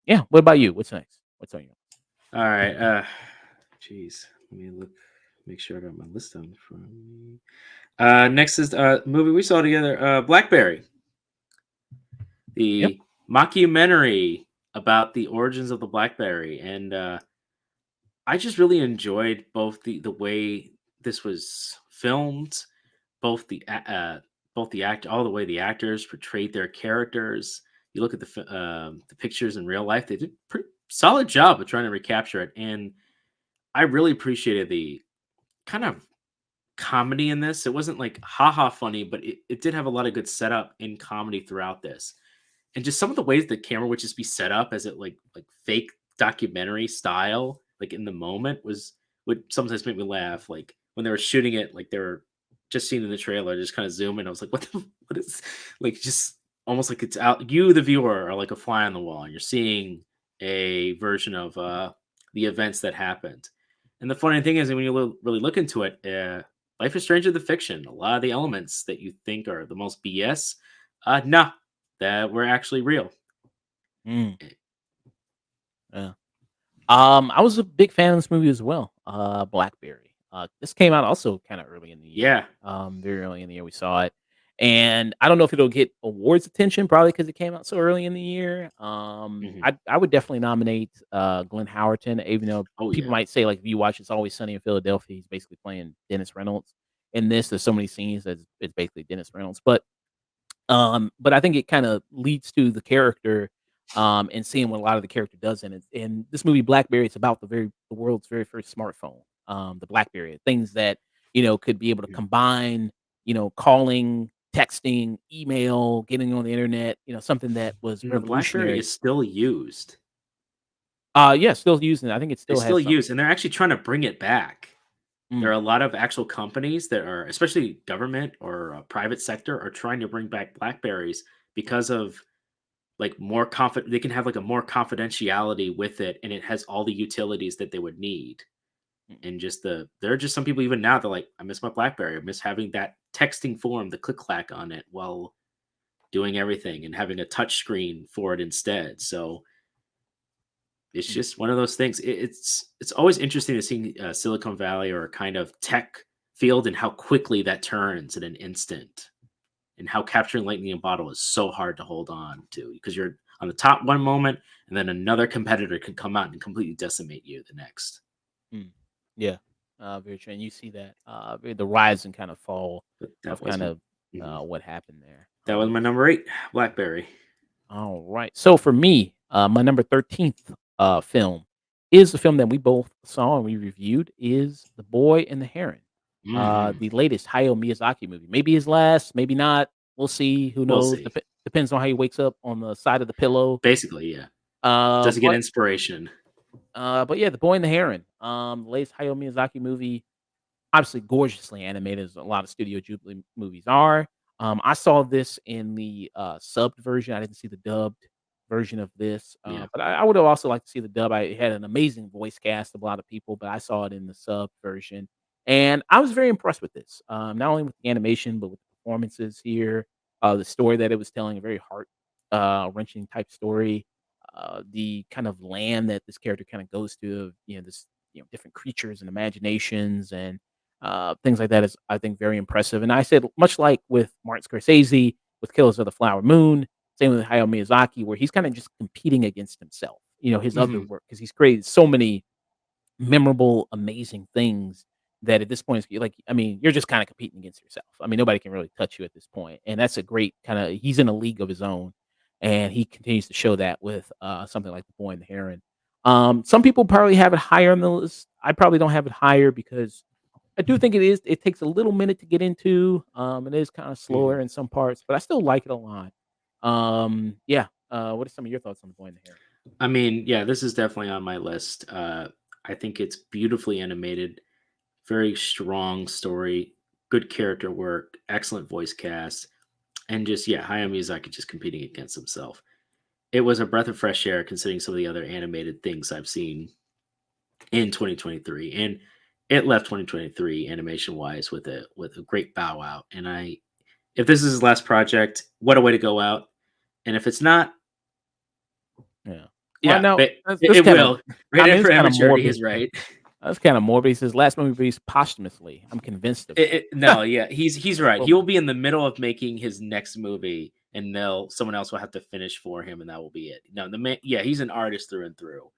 Yeah, what about you? What's next? What's on your All right. Jeez. Let me look. Make sure I got my list on for me. Next is movie we saw together. Blackberry, Yep. the mockumentary about the origins of the BlackBerry, and I just really enjoyed both the way this was filmed, both both the act, all the way the actors portrayed their characters. You look at the pictures in real life; they did a pretty solid job of trying to recapture it, and I really appreciated the kind of comedy in this. It wasn't like haha funny, but it did have a lot of good setup in comedy throughout this. And just some of the ways the camera would just be set up as it like fake documentary style, like in the moment would sometimes make me laugh. Like when they were shooting it, like they were just seen in the trailer, just kind of zoom in. I was like, what is like just almost like it's out you, the viewer, are like a fly on the wall and you're seeing a version of the events that happened. And the funny thing is when you really look into it, life is stranger than fiction. A lot of the elements that you think are the most BS, no, that were actually real. Mm, yeah. I was a big fan of this movie as well, Blackberry. This came out also kinda early in the year, Yeah. very early in the year we saw it, and I don't know if it'll get awards attention probably because it came out so early in the year. Mhm. I would definitely nominate, Glenn Howerton, even though Oh, people yeah. might say, like, if you watch It's Always Sunny in Philadelphia, he's basically playing Dennis Reynolds. In this, there's so many scenes that it's basically Dennis Reynolds, but I think it kinda leads to the character, and seeing what a lot of the character does in it. In this movie, BlackBerry, it's about the world's very first smartphone, the BlackBerry, things that, could be able to Mhm. combine, calling, texting, email, getting on the internet, something that was And the BlackBerry revolutionary. is still used. Yeah, still using it. I think it It's still still has some. used, and they're actually trying to bring it back. There are Mm, a lot of actual companies that are especially government or, private sector are trying to bring back BlackBerries because of, like, more confident. They can have, like, a more confidentiality with it, and it has all the utilities that they would need. mm, And just there are just some people even now, they're like, "I miss my BlackBerry. I miss having that texting form, the click clack on it while doing everything and having a touch screen for it instead." So it's mm, just one of those things. It's always interesting to see Silicon Valley or a kind of tech field and how quickly that turns in an instant, and how capturing lightning in a bottle is so hard to hold on to because you're on the top one moment and then another competitor can come out and completely decimate you the next. mm. Yeah, very true, and you see that, the rise and kind of fall But of that was kind my of, mhm. what happened there. That was my number 8, BlackBerry. All right. So for me, my number 13th film is the film that we both saw and we reviewed is The Boy and the Heron. Mhm. The latest Hayao Miyazaki movie. Maybe his last, maybe not. We'll see. Who We'll knows? see. Depends on how he wakes up on the side of the pillow. Basically, yeah. Uh, Does he get but inspiration? but yeah, The Boy and the Heron. The latest Hayao Miyazaki movie. Obviously gorgeously animated as a lot of Studio Ghibli movies are. I saw this in the, subbed version. I didn't see the dubbed version of this, Yeah. but I would have also liked to see the dub. It had an amazing voice cast of a lot of people, but I saw it in the sub version, and I was very impressed with this. Not only with the animation, but with the performances here, the story that it was telling, a very heart, wrenching type story. The kind of land that this character kind of goes to, this, different creatures and imaginations and things like that is, I think, very impressive. And I said, much like with Martin Scorsese with Killers of the Flower Moon, same with Hayao Miyazaki, where he's kind of just competing against himself, his other Mhm. work, because he's created so many memorable, amazing things that at this point, it's like, I mean, you're just kinda competing against yourself. I mean, nobody can really touch you at this point, and that's a great kinda he's in a league of his own, and he continues to show that with, something like The Boy and the Heron. Some people probably have it higher on the list. I probably don't have it higher because I do think it takes a little minute to get into, it is kinda Mhm. slower in some parts, but I still like it a lot. Yeah, what are some of your thoughts on The Boy and the Heron? I mean, yeah, this is definitely on my list. I think it's beautifully animated, very strong story, good character work, excellent voice cast, and just yeah, Hayao Miyazaki just competing against himself. It was a breath of fresh air considering some of the other animated things I've seen in 2023, and it left 2023 animation wise with a great bow out. And I, if this is his last project, what a way to go out. And if it's not, Yeah. Well, yeah, now but that's it kinda will. I Rated mean, for it's kinda Immaturity morbid. is right. That's kinda morbid. He says last movie released posthumously. I'm convinced of It that. no, yeah, he's right. He Oh, will be in the middle of making his next movie, and they'll someone else will have to finish for him, and that will be it. No, the man, yeah, he's an artist through and through.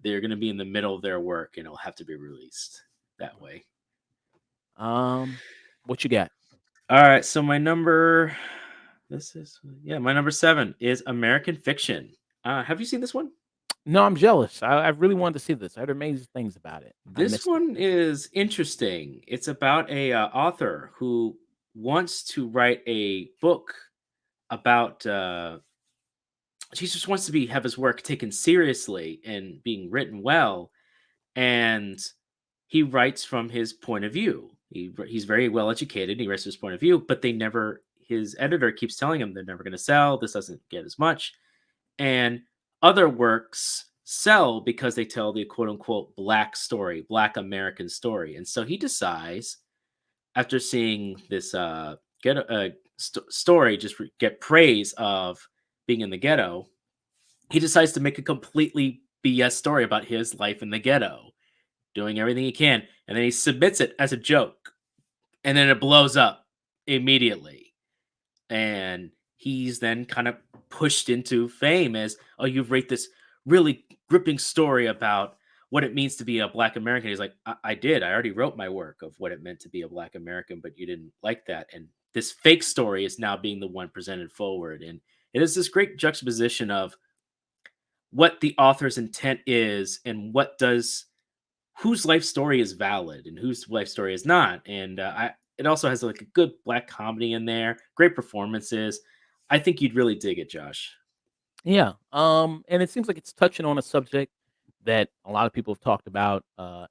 They're gonna be in the middle of their work, and it'll have to be released that way. um, what you got? All right, so my number, this is yeah, my number 7 is American Fiction. Have you seen this one? No, I'm jealous. I really wanted to see this. I heard amazing things about it. I This missed it. one is interesting. It's about a author who wants to write a book about she just wants to be have his work taken seriously and being written well, and he writes from his point of view. He's very well educated. He writes from his point of view, but they never. His editor keeps telling him they're never going to sell. This doesn't get as much, and other works sell because they tell the quote unquote black story, black American story, and so he decides after seeing this story just get praise of being in the ghetto, he decides to make a completely BS story about his life in the ghetto, doing everything he can, and then he submits it as a joke, and then it blows up immediately. And he's then kind of pushed into fame as, oh, you've written this really gripping story about what it means to be a black American. He's like, I did. I already wrote my work of what it meant to be a black American, but you didn't like that. And this fake story is now being the one presented forward. And it is this great juxtaposition of what the author's intent is and what does whose life story is valid and whose life story is not. And it also has like a good black comedy in there, great performances. I think you'd really dig it, Josh. Yeah, and it seems like it's touching on a subject that a lot of people have talked about,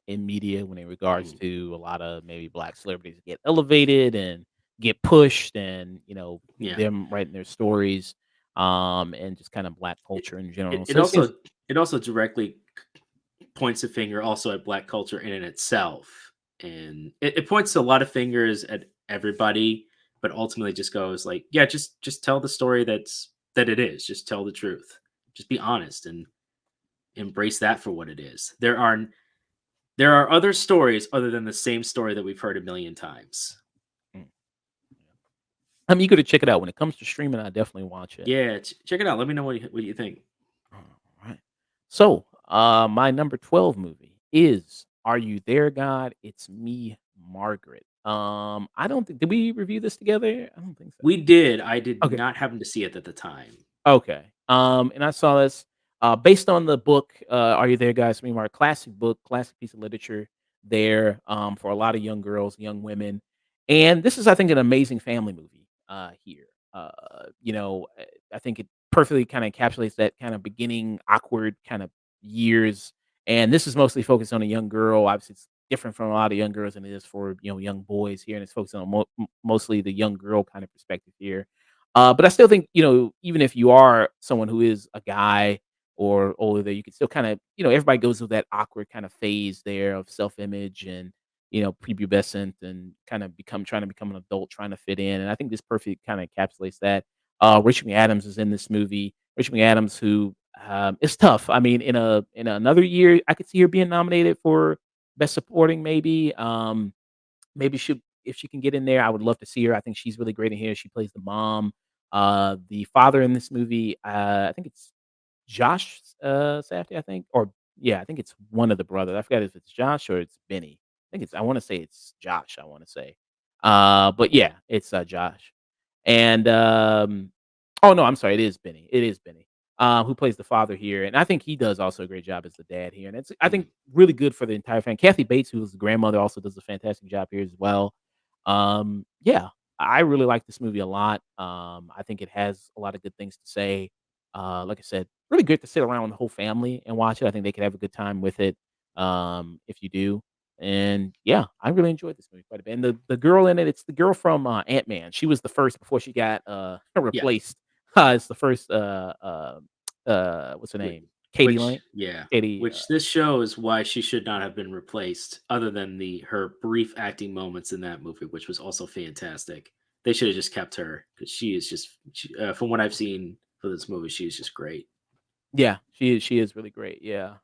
in media when in regards Mm, to a lot of maybe black celebrities get elevated and get pushed and, yeah. them writing their stories, and just kind of black It, culture in it, general. it So it seems also it also directly points a finger also at black culture in and itself, and it points a lot of fingers at everybody, but ultimately just goes like, yeah, just tell the story that it is. Just tell the truth. Just be honest and embrace that for what it is. There are other stories other than the same story that we've heard a million times. mm, I'm eager to check it out. When it comes to streaming, I definitely watch it. Yeah, check it out. Let me know what you think. Alright. So, my number 12 movie is Are You There, God? It's Me, Margaret. I don't think did we review this together? I don't think so. We did. I did Okay. not happen to see it at the time. Okay. And I saw this based on the book, Are You There, Guys? Meanwhile, classic book, classic piece of literature there for a lot of young girls, young women. And this is, I think, an amazing family movie here. I think it perfectly kind of encapsulates that kind of beginning awkward kind of years. And this is mostly focused on a young girl. Obviously, it's different from a lot of young girls than it is for young boys here, and it's focused on mostly the young girl kind of perspective here. But I still think, even if you are someone who is a guy or older, that you can still kind of, everybody goes through that awkward kind of phase there of self-image and, prepubescent and kind of trying to become an adult, trying to fit in. And I think this perfect kind of encapsulates that. Richard McAdams is in this movie. Richard McAdams, who it's tough. I mean, in another year, I could see her being nominated for best supporting, maybe. Maybe she if she can get in there, I would love to see her. I think she's really great in here. She plays the mom. The father in this movie, I think it's Josh Safdie, I think, or Yeah, I think it's one of the brothers. I forgot if it's Josh or it's Benny. I wanna say it's Josh, I wanna say. But yeah, it's, Josh. And, oh, no, I'm sorry, it is Benny. It is Benny, who plays the father here, and I think he does also a great job as the dad here, and it's, I think, Mhm, really good for the entire family. Kathy Bates, who is the grandmother, also does a fantastic job here as well. Yeah, I really like this movie a lot. I think it has a lot of good things to say. Like I said, really good to sit around with the whole family and watch it. I think they could have a good time with it, if you do. And yeah, I really enjoyed this movie quite a bit. And the girl in it, it's the girl from Ant-Man. She was the first before she got yeah, replaced. It's the first what's her whi name? Katie which Lang. yeah, Katie which this shows why she should not have been replaced other than her brief acting moments in that movie, which was also fantastic. They should have just kept her because she is just from what I've seen for this movie, she is just great. Yeah, she is really great, yeah.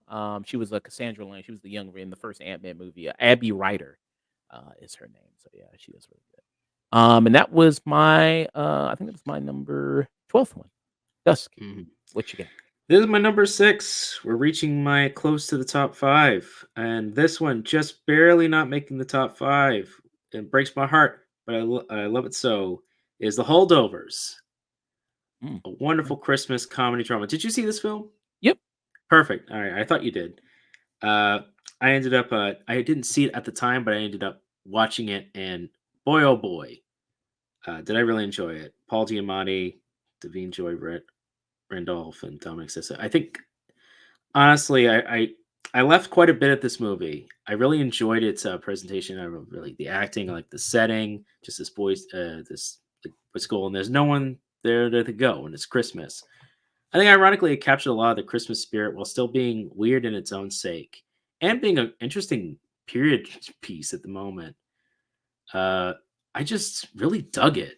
She was, Cassandra Lang, she was the younger in the first Ant-Man movie. Abby Ryder, is her name, so yeah, she is really good. And that was my, I think that was my number 12th one. Dusk, Mhm. what you got? This is my number 6. We're reaching my close to the top 5, and this one just barely not making the top 5. It breaks my heart, but I love it so, is The Holdovers, Mm, a okay. wonderful Christmas comedy drama. Did you see this film? Yep. Perfect. Alright, I thought you did. Uh, I ended up, I didn't see it at the time, but I ended up watching it, and boy, oh boy, did I really enjoy it. Paul Giamatti, Davine Joy Randolph, and Dominic Sessa. I think honestly, I left quite a bit at this movie. I really enjoyed its, presentation. I really the acting, I like the setting, just this boys, this like, school, and there's no one there to go, and it's Christmas. I think ironically, it captured a lot of the Christmas spirit while still being weird in its own sake, and being an interesting period piece at the moment. Uh, I just really dug it.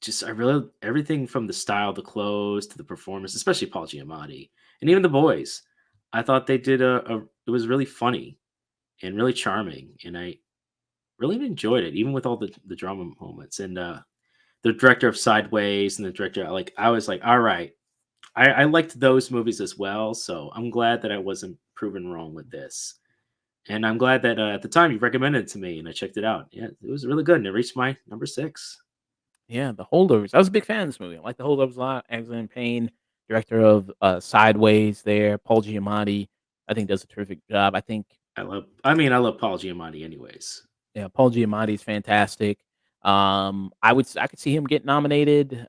Just I really everything from the style, the clothes to the performance, especially Paul Giamatti and even the boys. I thought they did a it was really funny and really charming, and I really enjoyed it, even with all the drama moments. And the director of Sideways and the director, like I was like, all right, I liked those movies as well, so I'm glad that I wasn't proven wrong with this. And I'm glad that at the time you recommended it to me, and I checked it out. Yeah, it was really good, and it reached my number 6. Yeah, The Holdovers. I was a big fan of this movie. I like The Holdovers a lot. Alexander Payne, director of, Sideways there. Paul Giamatti, I think does a terrific job. I think I love Paul Giamatti anyways. Yeah, Paul Giamatti's fantastic. I could see him get nominated,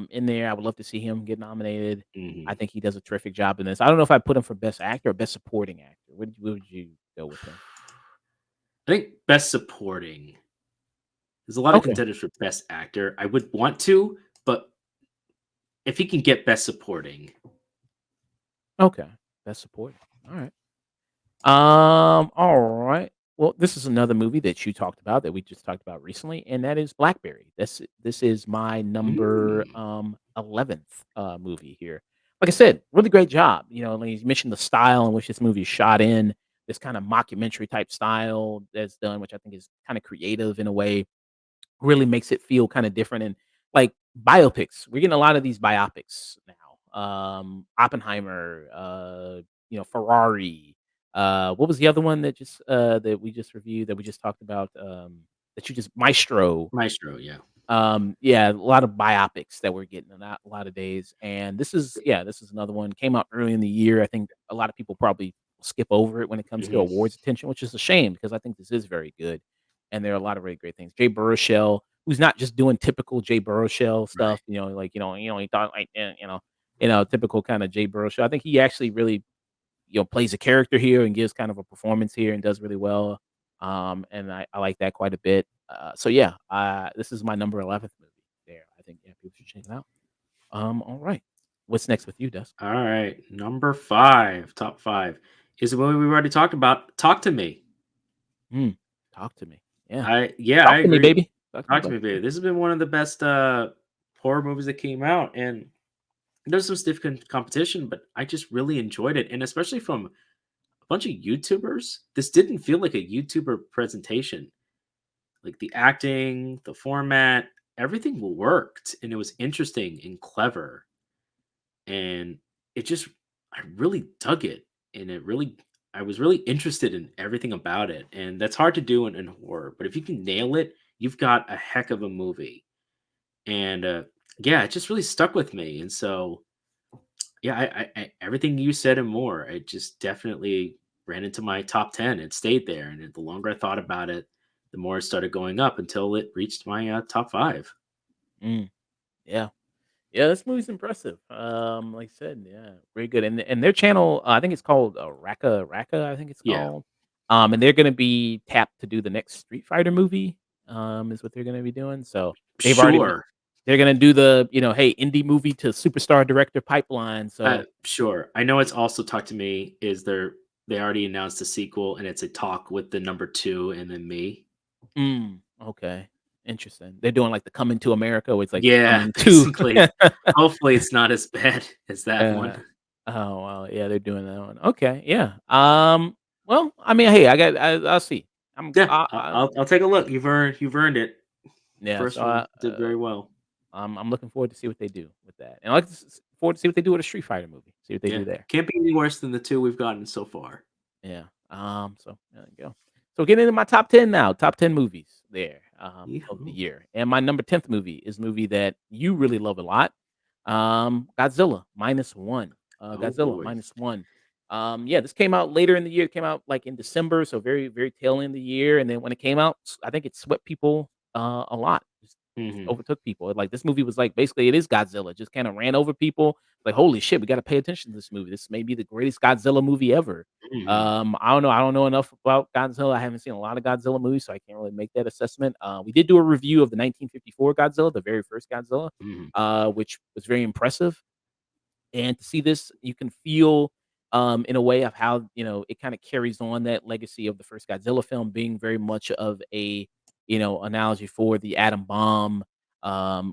in there. I would love to see him get nominated. I Mhm. think he does a terrific job in this. I don't know if I'd put him for best actor or best supporting actor. What would you go with him? I think best supporting. There's a lot of Okay, contenders for best actor. I would want to, but if he can get best supporting, okay, best supporting. Alright. Alright. Well, this is another movie that you talked about that we just talked about recently, and that is Blackberry. This is my number, mm, 11th, movie here. Like I said, really great job. Like you mentioned the style in which this movie is shot in, this kind of mockumentary type style that's done, which I think is kind of creative in a way. Really makes it feel kinda different and, like, biopics, we're getting a lot of these biopics now. Oppenheimer, Ferrari, what was the other one that we just reviewed, that we just talked about, that you just Maestro. Maestro, yeah. Yeah, a lot of biopics that we're getting a lot of days, and this is another one, came out early in the year. I think a lot of people probably skip over it when it comes to Mhm, awards attention, which is a shame because I think this is very good, and there are a lot of really great things. Jay Baruchel, who's not just doing typical Jay Baruchel right. stuff, like, he thought like, typical kinda Jay Baruchel. I think he actually really, plays a character here and gives kind of a performance here and does really well. And I like that quite a bit. So yeah, this is my number 11th movie there. I think, yeah, people should check it out. All right. What's next with you, Dust? All right, number 5, top 5 is a movie we've already talked about, Talk to Me. Mm, talk to me. Yeah. I Talk to me, agree. baby. Talk to me Talk to about Me, it. baby. This has been one of the best, horror movies that came out, and there's some stiff competition, but I just really enjoyed it, and especially from a bunch of YouTubers. This didn't feel like a YouTuber presentation. Like, the acting, the format, everything worked, and it was interesting and clever, and it just I really dug it, and I was really interested in everything about it, and that's hard to do in horror. But if you can nail it, you've got a heck of a movie. And yeah, it just really stuck with me. And so yeah, everything you said and more, it just definitely ran into my top 10. It stayed there, and the longer I thought about it, the more it started going up until it reached my top five. Mm, yeah. Yeah, this movie's impressive. Like I said, yeah, very good. And their channel, I think it's called Raka Raka. I think it's Yeah, called. And they're gonna be tapped to do the next Street Fighter movie. Is what they're gonna be doing. So they've already sure. they're gonna do the hey indie movie to superstar director pipeline. So Sure. I know it's also talked to me. They already announced a sequel, and it's a talk with the number two and then me. okay, interesting. They're doing like the Coming to America, where it's like the Yeah, Coming to. basically. Hopefully, it's not as bad as that Uh, one. oh, wow, yeah, they're doing that one. Okay, yeah. Well, I mean, hey, I'll see. Yeah, I'll take a look. You've earned it. Yeah, First one did very well. I'm looking forward to see what they do with that, and I like to forward to see what they do with a Street Fighter movie. See what they Yeah, do there. can't be any worse than the two we've gotten so far. Yeah. So there you go. So getting into my top 10 now. Top 10 movies there of the Yeehaw. year, and my number 10th movie is a movie that you really love a lot. Godzilla minus one. Oh Godzilla boy. minus one. Yeah, this came out later in the year. It came out like in December, so very tail end of the year. And then when it came out, I think it swept people a lot. Just Hmm. overtook people. Like this movie was like basically it is Godzilla. Just kind of ran over people. Like holy shit, we got to pay attention to this movie. This may be the greatest Godzilla movie ever. Hmm. I don't know. I don't know enough about Godzilla. I haven't seen a lot of Godzilla movies, so I can't really make that assessment. We did do a review of the 1954 Godzilla, the very first Godzilla, Hmm. which was very impressive. And to see this, you can feel, in a way of how, it kinda carries on that legacy of the first Godzilla film being very much of a, analogy for the atom bomb,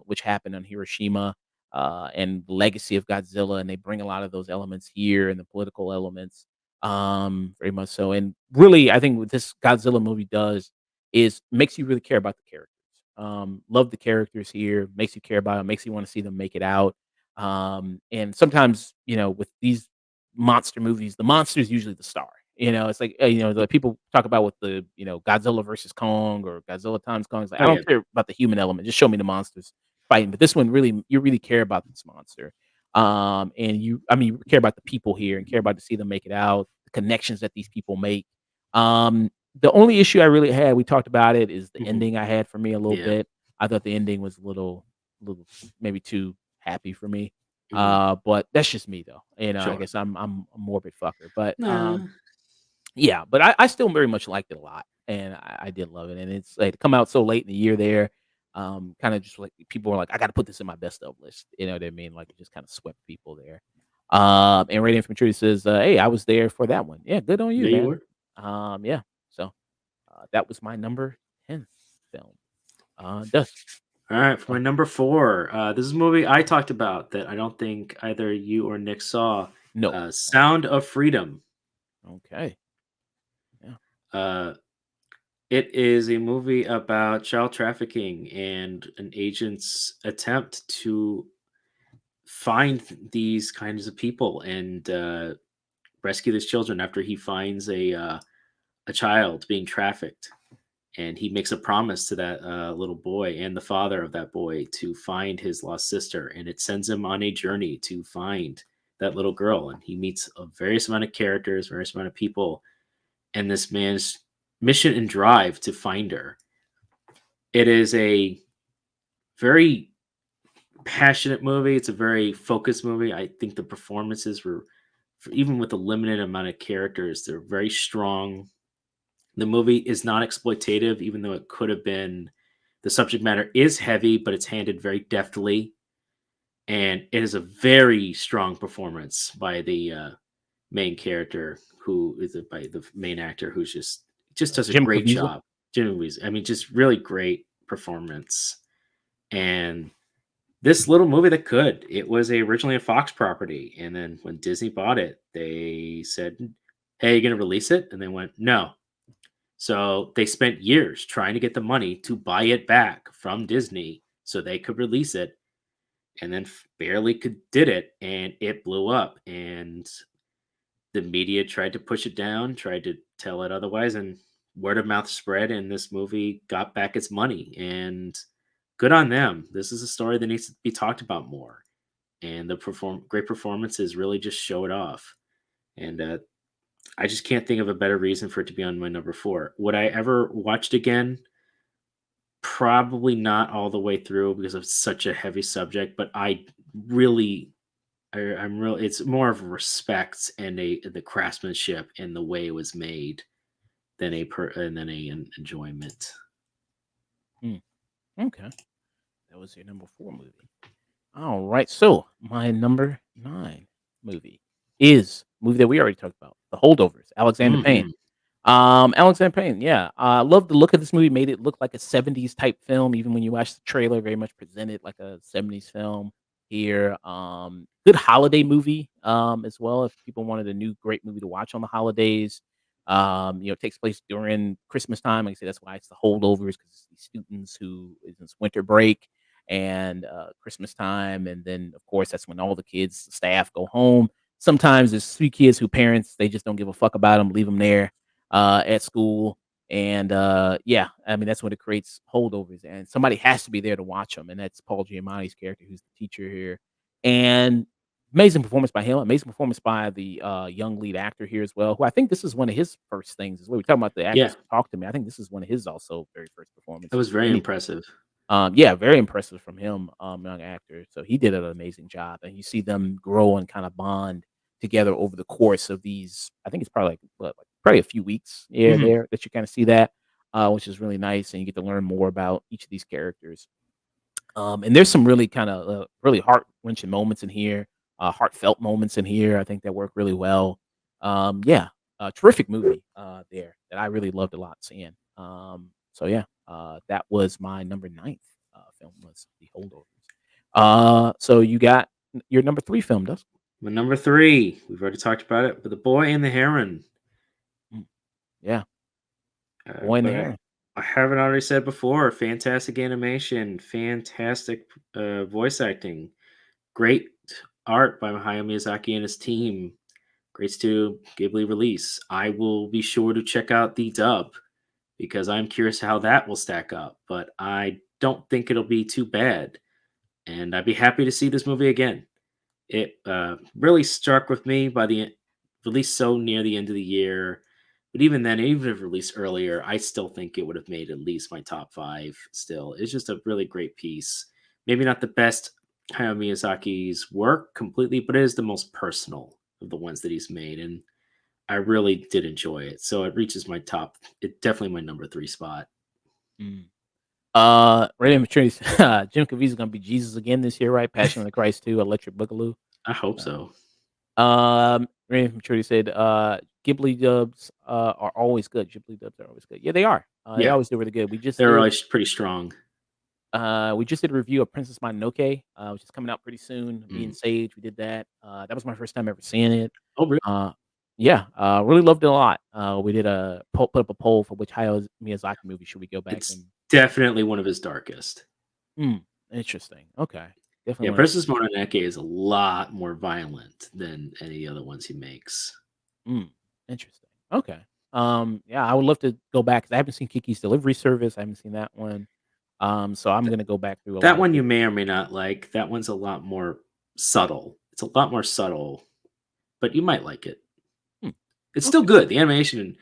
which happened on Hiroshima, and the legacy of Godzilla, and they bring a lot of those elements here and the political elements, very much so. And really, I think what this Godzilla movie does is makes you really care about the characters. Love the characters here, makes you care about 'em, makes you wanna see them make it out. And sometimes, with these monster movies, the monster is usually the star. It's like, the people talk about with the, Godzilla versus Kong or Godzilla times Kong. It's like, Oh I yeah. don't care about the human element. Just show me the monsters fighting. But this one really, you really care about this monster. And you care about the people here and care about to see them make it out, the connections that these people make. The only issue I really had, we talked about it, is the Hmm. ending I had for me a little Yeah. bit. I thought the ending was a little maybe too happy for me. Hmm. But that's just me though. I Sure. guess I'm a morbid fucker. But Nah. yeah, but I still very much liked it a lot, and I did love it. And it's like to come out so late in the year there. Kind of just like people were like, I got to put this in my best of list. You know what I mean? Like it just kind of swept people there. And Radiant from Truth says, "Hey, I was there for that one. Yeah, good on you, Yeah, you man. were. Yeah. So that was my number 10 film. Dusk. All right, for Oh, my number four, this is a movie I talked about that I don't think either you or Nick saw. no. Sound of Freedom. Okay. Yeah. Uh, it is a movie about child trafficking and an agent's attempt to find these kinds of people and rescue these children after he finds a child being trafficked. And he makes a promise to that little boy and the father of that boy to find his lost sister, and it sends him on a journey to find that little girl. And he meets a various amount of characters, various amount of people, and this man's mission and drive to find her. It is a very passionate movie. It's a very focused movie. I think the performances were, even with the limited amount of characters, they're very strong. The movie is not exploitative, even though it could have been. The subject matter is heavy, but it's handled very deftly, and it is a very strong performance by the main character, who is by the main actor, who's just does a Jim great Caviezel. job. Jimmy Wees, I mean, just really great performance. And this little movie that could, it was originally a Fox property, and then when Disney bought it, they said, "Hey, you gonna release it?" And they went, "No." So they spent years trying to get the money to buy it back from Disney so they could release it, and then barely could did it, and it blew up. And the media tried to push it down, tried to tell it otherwise, and word of mouth spread, and this movie got back its money. And good on them. This is a story that needs to be talked about more. And the great performances really just show it off. And I just can't think of a better reason for it to be on my number four. Would I ever watch it again? Probably not all the way through because of such a heavy subject, but really I'm real it's more of respect and the craftsmanship and the way it was made than an enjoyment. Mm, okay. That was your number 4 movie. All right. So my number 9 movie is a movie that we already talked about, The Holdovers, Alexander Payne. Mhm. Alexander Payne, yeah. I love the look of this movie, made it look like a '70s type film, even when you watch the trailer, very much presented like a '70s film here. Good holiday movie, as well, if people wanted a new great movie to watch on the holidays. It takes place during Christmas time. Like I say, that's why it's The Holdovers, because it's these students who is in winter break and Christmas time, and then, of course, that's when all the kids, the staff go home. Sometimes there's 3 kids who parents, they just don't give a fuck about them, leave them there at school. And yeah, I mean that's when it creates holdovers, and somebody has to be there to watch them, and that's Paul Giamatti's character, who's the teacher here. And amazing performance by him, amazing performance by the young lead actor here as well, who I think this is one of his first things. As well, we're talking about the Yeah, actors who talk to me. I think this is one of his also very first that performances was for very anything. impressive. Yeah, very impressive from him, young actor. So he did an amazing job, and you see them grow and kind of bond together over the course of these. I think it's probably like what, like probably a few weeks, yeah, Mhm. there that you kind of see that, which is really nice, and you get to learn more about each of these characters. And there's some really kind of really heart wrenching moments in here, heartfelt moments in here. I think that work really well. Yeah, terrific movie there that I really loved a lot seeing. So yeah, that was my number ninth film was The Holdovers. So you got your number 3 film, Dusk. My number three, we've already talked about it, but The Boy and the Heron. Mm, yeah, Boy and the But Heron. I haven't already said before, fantastic animation, fantastic voice acting, great art by Hayao Miyazaki and his team. Great Studio Ghibli release. I will be sure to check out the dub because I'm curious how that will stack up, but I don't think it'll be too bad. And I'd be happy to see this movie again. It really struck with me by released so near the end of the year. But even then, even if released earlier, I still think it would have made at least my top five still. It's just a really great piece. Maybe not the best Hayao Miyazaki's work completely, but it is the most personal of the ones that he's made. And I really did enjoy it. So it reaches my top. It definitely my number three spot. Mm. Rated Maturity. Jim Caviezel gonna be Jesus again this year, right? Passion of the Christ 2, Electric Boogaloo. I hope Uh, so. Rated Maturity said, Ghibli dubs are always good. Ghibli dubs are always good. Yeah, they are. They Yeah, always do really good. they're really pretty strong. We just did a review of Princess Mononoke, which is coming out pretty soon. Me and Mm. Sage, we did that. That was my first time ever seeing it. Oh, really? Uh, yeah, really loved it a lot. We did put up a poll for which Hayao Miyazaki movie should we go back It's and definitely one of his darkest. mm, interesting. Okay, definitely Yeah, want Princess Mononoke is a lot more violent than any other ones he makes. to. Interesting. Okay. Yeah, I would love to go back 'cause I haven't seen Kiki's Delivery Service. I haven't seen that one. So I'm Th gonna go back through a that lot of one his. you may or may not like. That one's a lot more subtle. It's a lot more subtle, but you might like it. Hmm, It's still okay. good. The animation and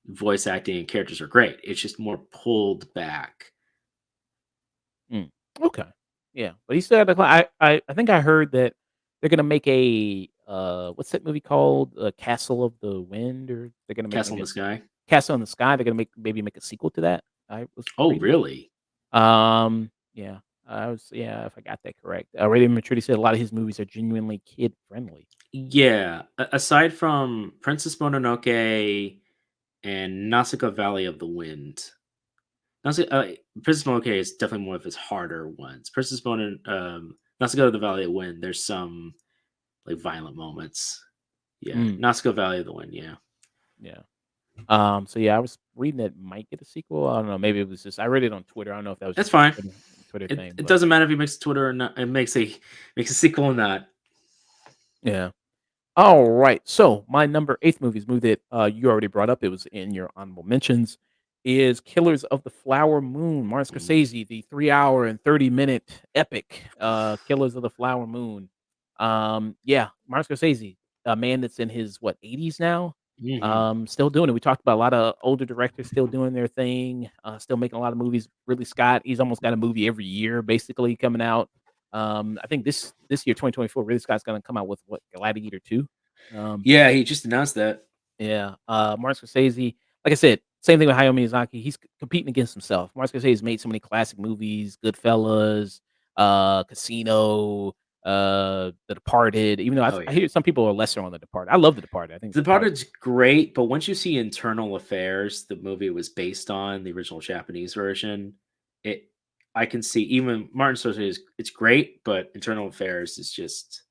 voice acting and characters are great. It's just more pulled back. Mm, okay. Yeah, but he said I think I heard that they're gonna make a, what's that movie called? Castle of the Wind, or they're gonna make Castle maybe in a the Sky? Castle in the Sky, they're gonna make a sequel to that, I was Oh, reading. really? Yeah, yeah, if I got that correct. Radio Maturity said a lot of his movies are genuinely kid friendly. Yeah. Aside from Princess Mononoke and Nausicaa Valley of the Wind, Princess Mononoke is definitely one of his harder ones. Nausicaa of the Valley of the Wind, there's some like violent moments. Yeah, Mm, Nausicaa Valley of the Wind. Yeah, yeah. So yeah, I was reading that might get a sequel. I don't know, maybe it was just I read it on Twitter. I don't know if that was that's just a fine. Twitter It thing, it but doesn't matter if he makes Twitter or not. It makes a sequel or not. yeah. All right. So my number 8th movie is a movie that, you already brought up, it was in your honorable mentions, is Killers of the Flower Moon, Martin Mm. Scorsese, the 3 hour and 30-minute epic, Killers of the Flower Moon. Yeah, Martin Scorsese, a man that's in his, what, 80s now? Mhm. Still doing it. We talked about a lot of older directors still doing their thing, still making a lot of movies. Ridley Scott, he's almost got a movie every year basically coming out. I think this year, 2024, Ridley Scott's gonna come out with what, Gladiator 2? Um, Yeah, he just announced that. yeah, Martin Scorsese, like I said, same thing with Hayao Miyazaki, he's competing against himself. Martin Scorsese's made so many classic movies, Goodfellas, Casino, The Departed, even though Oh, I yeah. hear some people are lesser on The Departed. I love The Departed, I think The The Departed. Departed's great, but once you see Internal Affairs, the movie was based on, the original Japanese version, it I can see even Martin Scorsese is it's great, but Internal Affairs is just,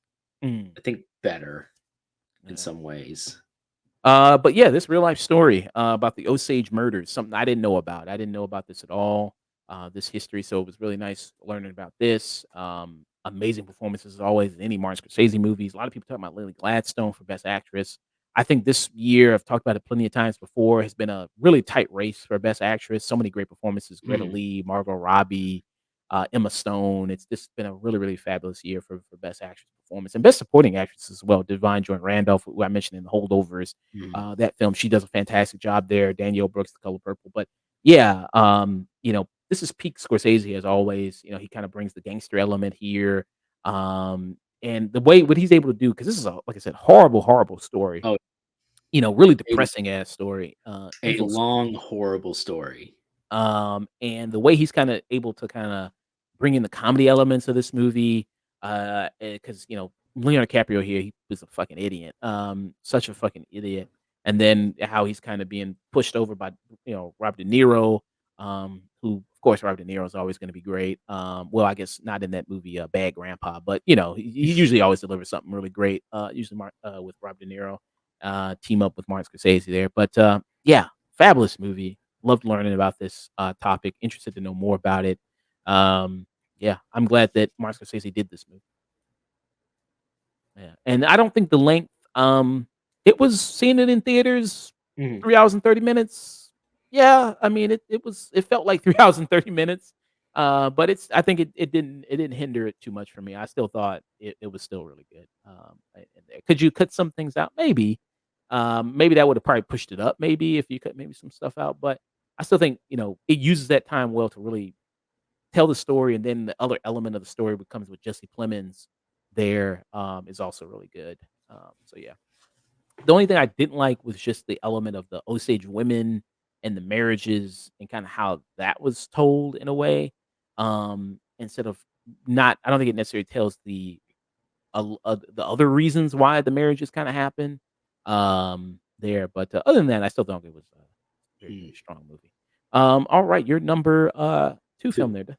Mm, I think, better in yeah. some ways. But yeah, this real life story about the Osage murders, something I didn't know about. I didn't know about this at all. This history, so it was really nice learning about this. Amazing performances as always in any Martin Scorsese movies. A lot of people talk about Lily Gladstone for Best Actress. I think this year, I've talked about it plenty of times before, has been a really tight race for Best Actress. So many great performances: Greta Mhm. Lee, Margot Robbie, Emma Stone. It's just been a really, really fabulous year for Best Actress performance and Best Supporting Actress as well. Divine Joy Randolph, who I mentioned in The Holdovers, Mhm. that film, she does a fantastic job there. Danielle Brooks, The Color Purple. But yeah, this is peak Scorsese as always. He kind of brings the gangster element here. And the way what he's able to do, because this is a, like I said, horrible, horrible story. Oh, Really a depressing ass story. a Evil story. long, horrible story. And the way he's kinda able to kinda bring in the comedy elements of this movie, because Leonardo DiCaprio here, he was a fucking idiot, such a fucking idiot, and then how he's kinda being pushed over by, Robert De Niro, who, of course, Robert De Niro is always gonna be great. Well, I guess not in that movie, Bad Grandpa, but, he usually always delivers something really great, usually with Robert De Niro, team up with Martin Scorsese there, but, yeah, fabulous movie. Loved learning about this, topic, interested to know more about it. Yeah, I'm glad that Martin Scorsese did this movie. Yeah, and I don't think the length, it was seeing it in theaters, Mhm. 3 hours and 30 minutes. Yeah, I mean, it felt like 3 hours and 30 minutes, but I think it didn't hinder it too much for me. I still thought it was still really good, in there. Could you cut some things out? Maybe. Maybe that would have probably pushed it up maybe if you cut maybe some stuff out, but I still think, it uses that time well to really tell the story, and then the other element of the story becomes with Jesse Plemons there, is also really good. So yeah. The only thing I didn't like was just the element of the Osage women and the marriages and kinda how that was told in a way, instead of not I don't think it necessarily tells the other reasons why the marriages kinda happen, there, but, other than that, I still think it was a very, very Mhm. strong movie. Alright, your number, 2 film 2. there.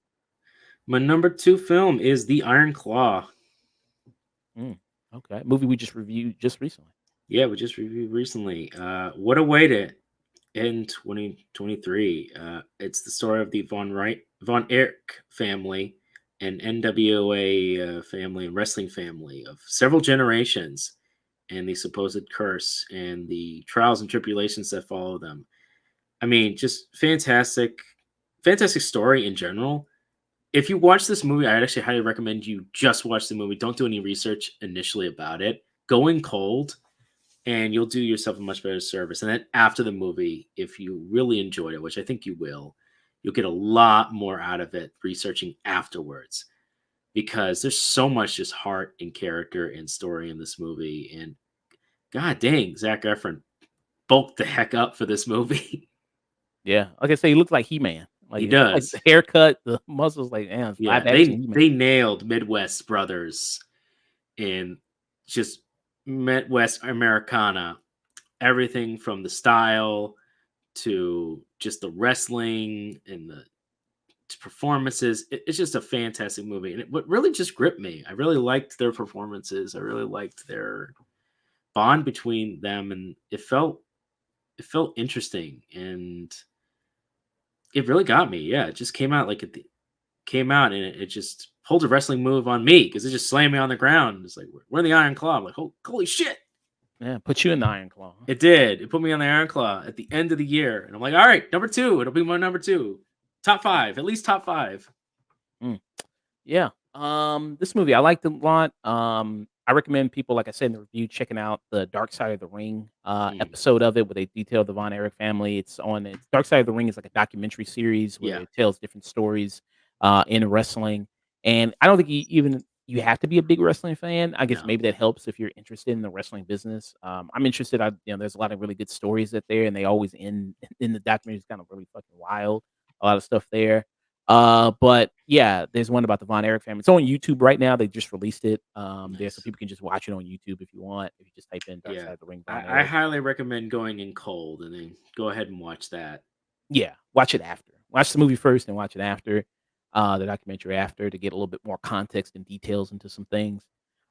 My number 2 film is The Iron Claw. Mm, okay. Movie we just reviewed just recently. Yeah, we just reviewed recently. What a way to end 2023. It's the story of the Von Erich family, an NWA family and wrestling family of several generations, and the supposed curse and the trials and tribulations that follow them. I mean, just fantastic, fantastic story in general. If you watch this movie, I'd actually highly recommend you just watch the movie. Don't do any research initially about it. Go in cold and you'll do yourself a much better service. And then after the movie, if you really enjoyed it, which I think you will, you'll get a lot more out of it researching afterwards because there's so much just heart and character and story in this movie. And god dang, Zach Efron bulked the heck up for this movie. Yeah, like I say, he looks like He-Man. He Like does. the haircut, the muscles, like, man, it's Yeah, live action He-Man. they nailed Midwest brothers in just Midwest Americana. Everything from the style to just the wrestling and the performances. It's just a fantastic movie, and what really just gripped me. I really liked their performances. I really liked their bond between them, and it felt interesting, and it really got me. Yeah, it just came out like came out, and it just pulled a wrestling move on me because it just slammed me on the ground. It's like we're in the Iron Claw. I'm like, holy shit! Yeah, put you in the Iron Claw. It did. It put me on the Iron Claw at the end of the year, and I'm like, all right, number two. It'll be my number two, top five, at least top five. Mm. Yeah. This movie I liked a lot. I recommend people, like I said in the review, checking out the Dark Side of the Ring Mm, episode of it, where they detail the Von Erich family. It's Dark Side of the Ring is like a documentary series where yeah, it tells different stories in wrestling. And I don't think you have to be a big wrestling fan. I guess no, maybe that helps if you're interested in the wrestling business. I'm interested. There's a lot of really good stories that there, and they always end in the documentary is kind of really fucking wild. A lot of stuff there. But yeah, there's one about the Von Erich family. It's on YouTube right now. They just released it. There, so nice. people can just watch it on YouTube if you want. If you just type in Dark Yeah, Side of the Ring Von I Erich. highly recommend going in cold and then go ahead and watch that. Yeah, watch it after. Watch the movie first and watch it after, the documentary after to get a little bit more context and details into some things.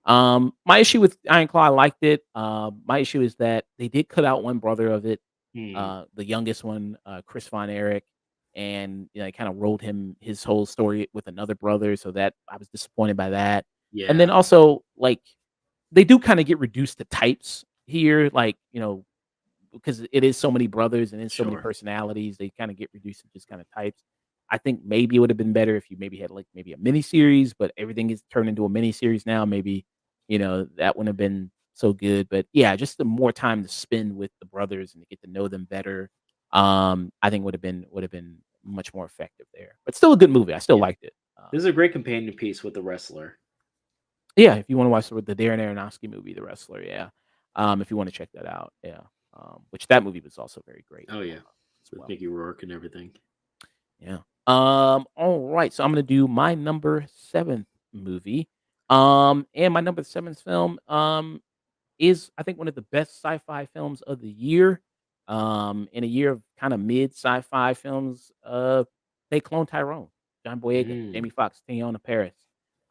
My issue with Iron Claw, I liked it. My issue is that they did cut out one brother of it, Hmm. the youngest one, Chris Von Erich, and they kind of rolled his whole story with another brother, so that I was disappointed by that. And then Yeah, also, like, they do kind of get reduced to types here, like because it is so many brothers and then so many sure. personalities, they kinda get reduced to just kinda types. I think maybe it would have been better if you maybe had, like, maybe a mini series, but everything is turned into a mini series now. Maybe, that wouldn't have been so good, but yeah, just the more time to spend with the brothers and to get to know them better, I think would have been much more effective there. But still a good movie. I still Yeah, liked it. this is a great companion piece with the wrestler. Yeah, if you wanna watch the Darren Aronofsky movie, The Wrestler, yeah. If you wanna check that out, yeah. Which that movie was also very great, Oh yeah, as with well. Mickey Rourke and everything. Yeah. All right. So I'm gonna do my number seventh movie. And my number seventh film is I think one of the best sci-fi films of the year. In a year of kind of mid sci-fi films, they clone Tyrone, John Boyega, Mm, Jamie Foxx, Teyonah Paris.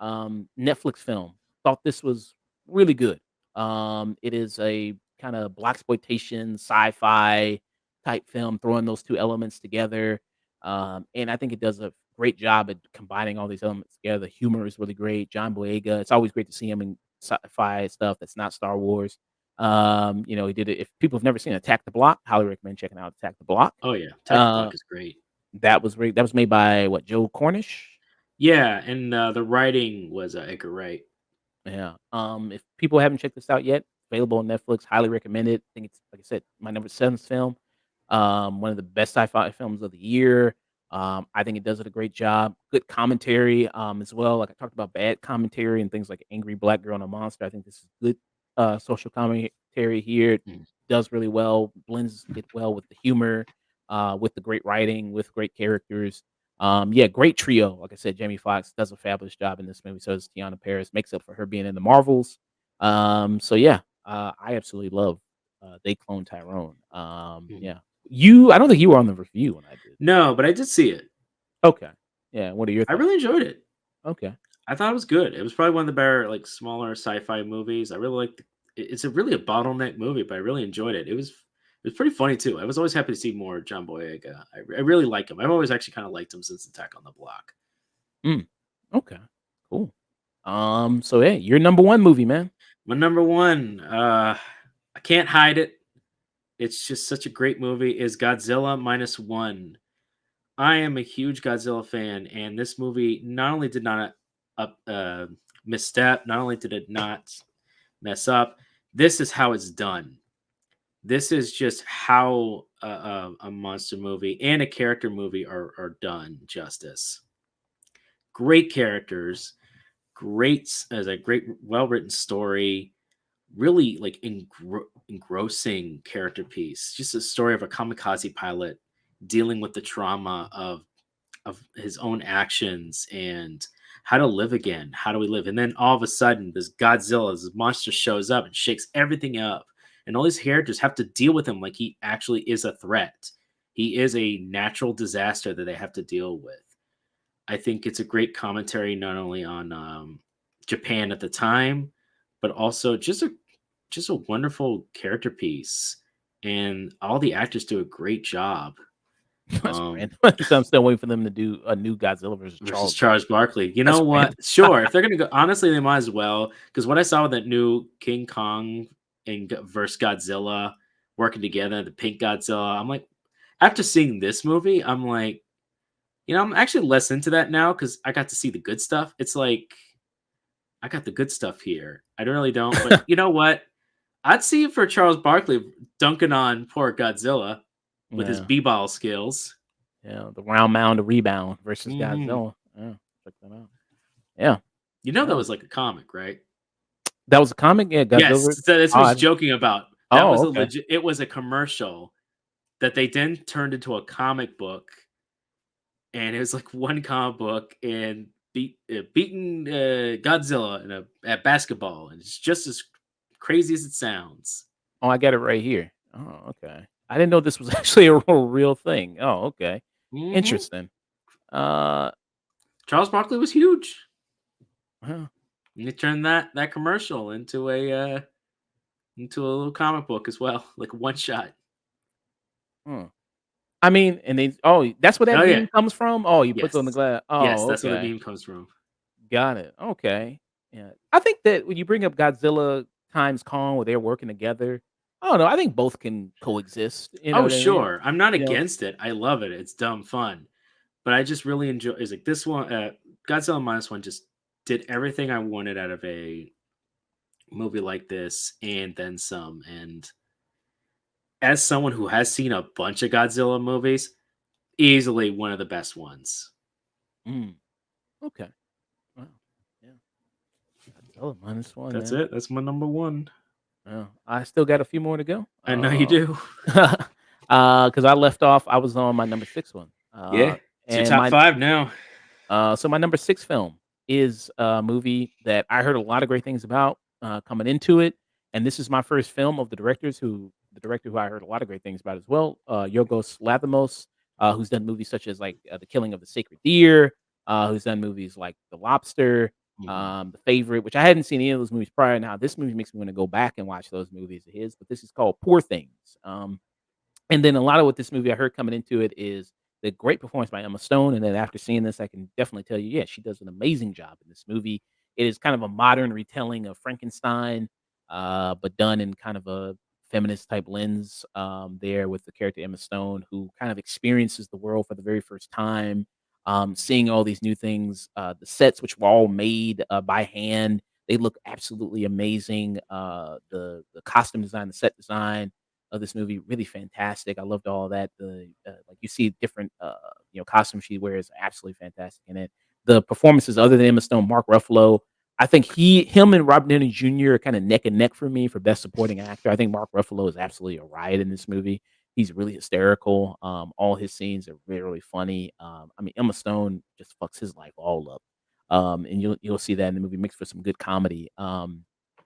Netflix film. Thought this was really good. It is a kind of black exploitation sci-fi type film, throwing those two elements together. And I think it does a great job at combining all these elements together. The humor is really great. John Boyega. It's always great to see him in sci-fi stuff that's not Star Wars. He did it. If people have never seen Attack the Block, highly recommend checking out Attack the Block. oh yeah, Attack the Uh, Block is great. that was great. That was made by what, Joe Cornish? Yeah, and the writing was Edgar Wright. Yeah. If people haven't checked this out yet, available on Netflix. Highly recommend it. I think it's like I said, my number seven film. One of the best sci-fi films of the year. I think it does it a great job. Good commentary, as well. Like I talked about bad commentary and things like Angry Black Girl and a Monster. I think this is good social commentary here. It Mm, does really well, blends it well with the humor, with the great writing, with great characters. Yeah, great trio. Like I said, Jamie Foxx does a fabulous job in this movie. So does Tiana Paris. Makes up for her being in the Marvels. So yeah, I absolutely love They Clone Tyrone. mm. Yeah. I don't think you were on the review when I did. No, but I did see it. Okay. Yeah. What are your I thoughts? really enjoyed it. Okay. I thought it was good. It was probably one of the better, like, smaller sci-fi movies. I really liked it's a really a bottleneck movie, but I really enjoyed it. It was pretty funny too. I was always happy to see more John Boyega. I really like him. I've always actually kind of liked him since Attack on the Block. Mm, okay. Cool. So yeah, your number one movie, man. My number one, I can't hide it. It's just such a great movie. Is Godzilla minus one. I am a huge Godzilla fan, and this movie not only did not up misstep, not only did it not mess up. This is how it's done. This is just how a monster movie and a character movie are done justice. Great characters, as a great, well written story, really like engrossing character piece. Just a story of a kamikaze pilot dealing with the trauma of his own actions and how to live again. How do we live? And then all of a sudden, this Godzilla, this monster shows up and shakes everything up. And all these characters have to deal with him like he actually is a threat. He is a natural disaster that they have to deal with. I think it's a great commentary not only on Japan at the time, but also just a wonderful character piece. And all the actors do a great job. That's Um, random. So I'm still waiting for them to do a new Godzilla versus Versus Charles Charles Barkley. Barkley. You know That's what? random. Sure, if they're gonna go honestly, they might as well, because what I saw with that new King Kong versus Godzilla working together, the pink Godzilla. I'm like, after seeing this movie, I'm like, I'm actually less into that now because I got to see the good stuff. It's like I got the good stuff here. I really don't, but you know what? I'd see it for Charles Barkley dunking on poor Godzilla with his Yeah, b-ball skills. yeah, the round mound to rebound versus Hmm. Godzilla. Yeah, check that out. Yeah, You know that yeah. was like a comic, right? That was a comic? Yeah, Yes, Godzilla. so that's what I was Odd. joking about. That Oh, was a okay. legit. It was a commercial that they then turned into a comic book, and it was like one comic book and beating Godzilla in at basketball, and it's just as crazy as it sounds. Oh, I got it right here. Oh, okay. I didn't know this was actually a real thing. Oh, okay. Hmm. Interesting. Uh, Charles Barkley was huge, huh, and they turned that commercial into a little comic book as well, like a one shot. hmm. I mean, and they that's where that Oh yeah, meme comes from? Oh, you put on the yes, glass. yes, Oh, that's where the okay. meme comes from. Got it. Okay. Yeah. I think that when you bring up Godzilla times Kong where they're working together, I don't know. I think both can coexist. You know Oh what I mean? sure, I'm not You know? against it. I love it. It's dumb fun. But I just really enjoy it's like this one, Godzilla Minus One just did everything I wanted out of a movie like this and then some. And as someone who has seen a bunch of Godzilla movies, easily one of the best ones. Mm, okay. Wow. Yeah. Godzilla -1, That's man. it. That's my number one. Yeah. I still got a few more to go. I know you do. Because I left off, I was on my number 6 one. Yeah. It's your And top my five now. So my number 6 film is a movie that I heard a lot of great things about, coming into it, and this is my first film of the director who I heard a lot of great things about as well, Yorgos Lanthimos, who's done movies such as, like, The Killing of the Sacred Deer, who's done movies like The Lobster, Mhm. The Favorite, which I hadn't seen any of those movies prior. Now this movie makes me wanna go back and watch those movies of his, but this is called Poor Things. And then a lot of what this movie I heard coming into it is the great performance by Emma Stone, and then after seeing this, I can definitely tell you, yeah, she does an amazing job in this movie. It is kind of a modern retelling of Frankenstein, but done in kind of a feminist type lens, there with the character Emma Stone, who kind of experiences the world for the very first time, seeing all these new things. The sets, which were all made by hand, they look absolutely amazing. The costume design, the set design of this movie, really fantastic. I loved all that. Like you see different costumes she wears, absolutely fantastic in it. The performances other than Emma Stone, Mark Ruffalo, I think him and Robert Downey Jr. are kind of neck and neck for me for best supporting actor. I think Mark Ruffalo is absolutely a riot in this movie. He's really hysterical. All his scenes are really, really funny. I mean, Emma Stone just fucks his life all up. And you'll see that in the movie, mixed with some good comedy.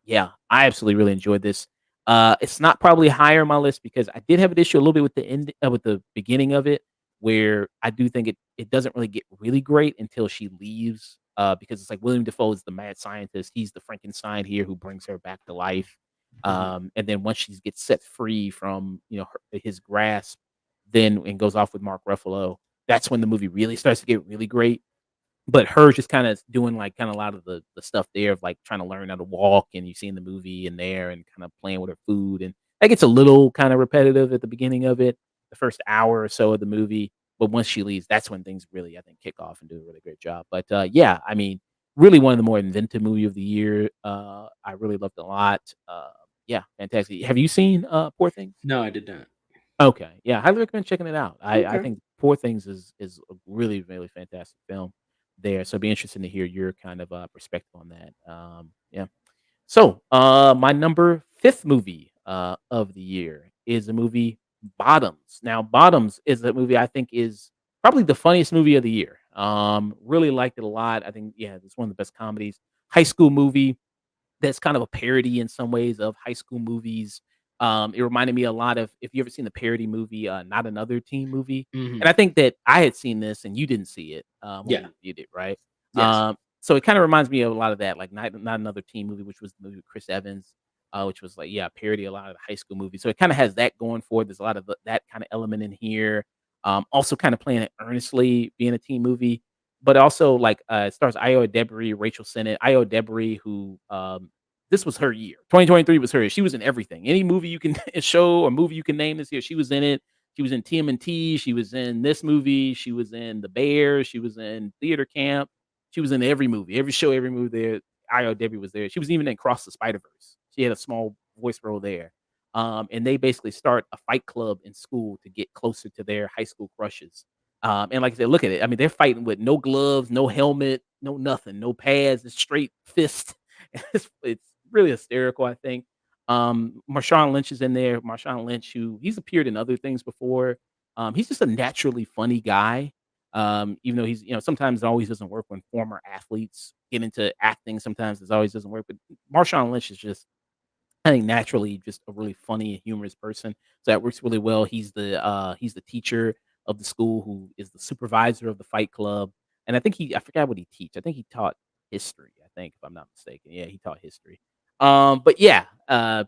Yeah, I absolutely really enjoyed this. It's not probably higher on my list because I did have an issue a little bit with the end with the beginning of it, where I do think it doesn't really get really great until she leaves, because it's like William Dafoe is the mad scientist. He's the Frankenstein here who brings her back to life. Mhm. And then once she gets set free from, his grasp, then and goes off with Mark Ruffalo, that's when the movie really starts to get really great. But her just kinda doing, like, kinda a lot of the stuff there of, like, trying to learn how to walk, and you see in the movie and there and kinda playing with her food, and that gets a little kinda repetitive at the beginning of it, the first hour or so of the movie, but once she leaves, that's when things really, I think, kick off and do a really great job. But, yeah, I mean, really one of the more inventive movie of the year. I really loved it a lot. Yeah, fantastic. Have you seen, Poor Things? No, I did not. Okay, yeah, highly recommend checking it out. I Okay. think Poor Things is a really, really fantastic film there, so it'd be interesting to hear your kind of, perspective on that. Yeah. So, my number 5th movie, of the year is the movie Bottoms. Now, Bottoms is a movie I think is probably the funniest movie of the year. Really liked it a lot. I think, yeah, it's one of the best comedies. High school movie that's kind of a parody in some ways of high school movies. It reminded me a lot of if you ever seen the parody movie, Not Another Teen Movie, and Mhm. I think that I had seen this and you didn't see it, when Yeah. we reviewed it, right? Yes. So it kinda reminds me of a lot of that, like Not Another Teen Movie, which was the movie with Chris Evans, which was like, yeah, parody a lot of the high school movies. So it kinda has that going for it. There's a lot of that kinda element in here. Also kinda playing it earnestly, being a teen movie, but also like, it stars Io Debris, Rachel Sennett. Io Debris, who, this was her year. 2023 was her year. She was in everything. Any movie you can show or movie you can name this year, she was in it. She was in TMNT. She was in this movie. She was in The Bear. She was in Theater Camp. She was in every movie, every show, every movie there. IO Debbie was there. She was even in Cross the Spider Verse. She had a small voice role there. And they basically start a fight club in school to get closer to their high school crushes. And like I said, look at it. I mean, they're fighting with no gloves, no helmet, no nothing, no pads, it's straight fist. It's really hysterical, I think. Marshawn Lynch is in there. Marshawn Lynch, who he's appeared in other things before. He's just a naturally funny guy. Even though he's, sometimes it always doesn't work when former athletes get into acting. Sometimes it always doesn't work. But Marshawn Lynch is just, I think, naturally just a really funny and humorous person. So that works really well. He's the teacher of the school who is the supervisor of the fight club. And I forgot what he teach. I think he taught history, I think, if I'm not mistaken. Yeah, he taught history. But yeah, I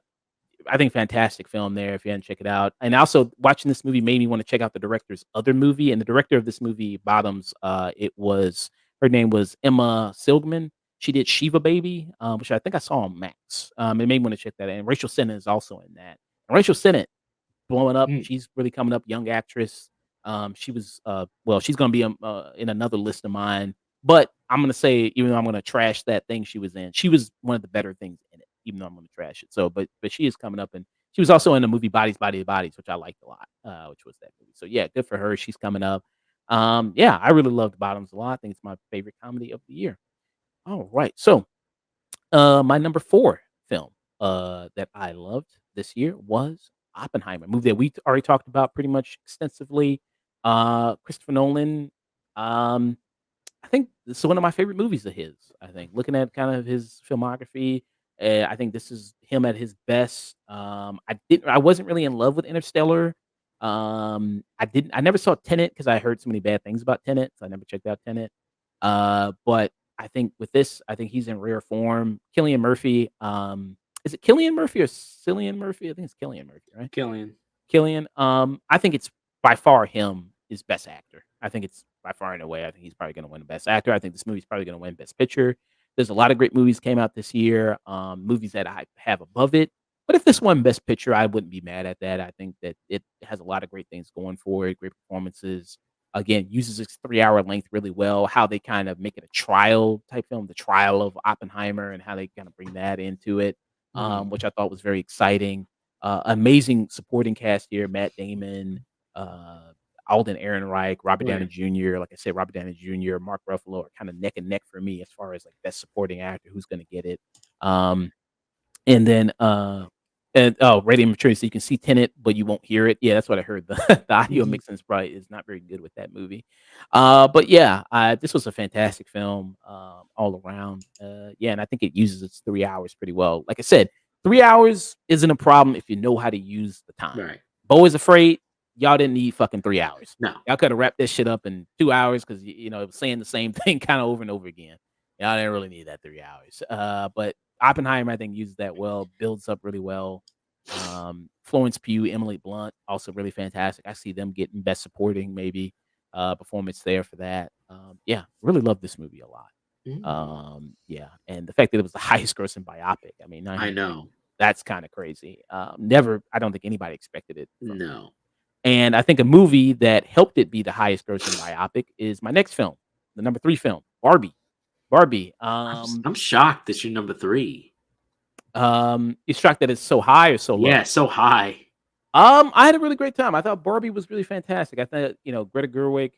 think fantastic film there if you hadn't check it out. And also watching this movie made me want to check out the director's other movie. And the director of this movie, Bottoms, her name was Emma Silgman. She did Shiva Baby, which I think I saw on Max. It made me want to check that out. And Rachel Sennett is also in that. And Rachel Sennett blowing up. Mm, She's really coming up, young actress. She was well, she's gonna be in another list of mine. But I'm gonna say, even though I'm gonna trash that thing she was in, she was one of the better things in it, even though I'm gonna trash it. So, but she is coming up, and she was also in the movie Bodies, Bodies, Bodies, which I liked a lot, which was that movie. So yeah, good for her. She's coming up. Yeah, I really loved Bottoms a lot. I think it's my favorite comedy of the year. All right. So my number 4 film, that I loved this year was Oppenheimer, a movie that we already talked about pretty much extensively. Christopher Nolan, um, I think this is one of my favorite movies of his. I think looking at kind of his filmography, I think this is him at his best. I wasn't really in love with Interstellar. I never saw Tenet because I heard so many bad things about Tenet, so I never checked out Tenet. But I think with this, I think he's in rare form. Killian Murphy, is it Killian Murphy or Cillian Murphy? I think it's Killian Murphy, right? Killian. Killian. I think it's by far him is best actor. I think it's by far and away. I think he's probably going to win best actor. I think this movie's probably going to win best picture. There's a lot of great movies came out this year. Movies that I have above it. But if this won best picture, I wouldn't be mad at that. I think that it has a lot of great things going for it. Great performances. Again, uses its 3 hour length really well. How they kind of make it a trial type film, the trial of Oppenheimer, and how they kind of bring that into it, Mm, which I thought was very exciting. Amazing supporting cast here: Matt Damon, uh, Alden Ehrenreich, Robert Downey right. Jr. Like I said, Robert Downey Jr., Mark Ruffalo are kind of neck and neck for me as far as like best supporting actor, who's going to get it. Um, and then, rating maturity, so you can see Tenet, but you won't hear it. Yeah, that's what I heard. The the audio Mhm. mixing is probably is not very good with that movie. But yeah, this was a fantastic film, all around. Yeah, and I think it uses its 3 hours pretty well. Like I said, 3 hours isn't a problem if you know how to use the time. Right. Beau is Afraid, y'all didn't need fucking 3 hours. No. Y'all coulda wrapped this shit up in 2 hours 'cause, it was saying the same thing kinda over and over again. Y'all didn't really need that 3 hours. But Oppenheimer, I think, uses that well, builds up really well. Florence Pugh, Emily Blunt, also really fantastic. I see them getting best supporting maybe, performance there for that. Yeah, really love this movie a lot. Mm. Yeah, and the fact that it was the highest grossing biopic, I mean, I 900 million, know. that's kinda crazy. Never I don't think anybody expected it from it. No. And I think a movie that helped it be the highest grossing biopic is my next film, the number 3 film, Barbie. Barbie, I'm shocked that you're number 3. you're shocked that it's so high or so Yeah, low? so high. I had a really great time. I thought Barbie was really fantastic. I thought, Greta Gerwig,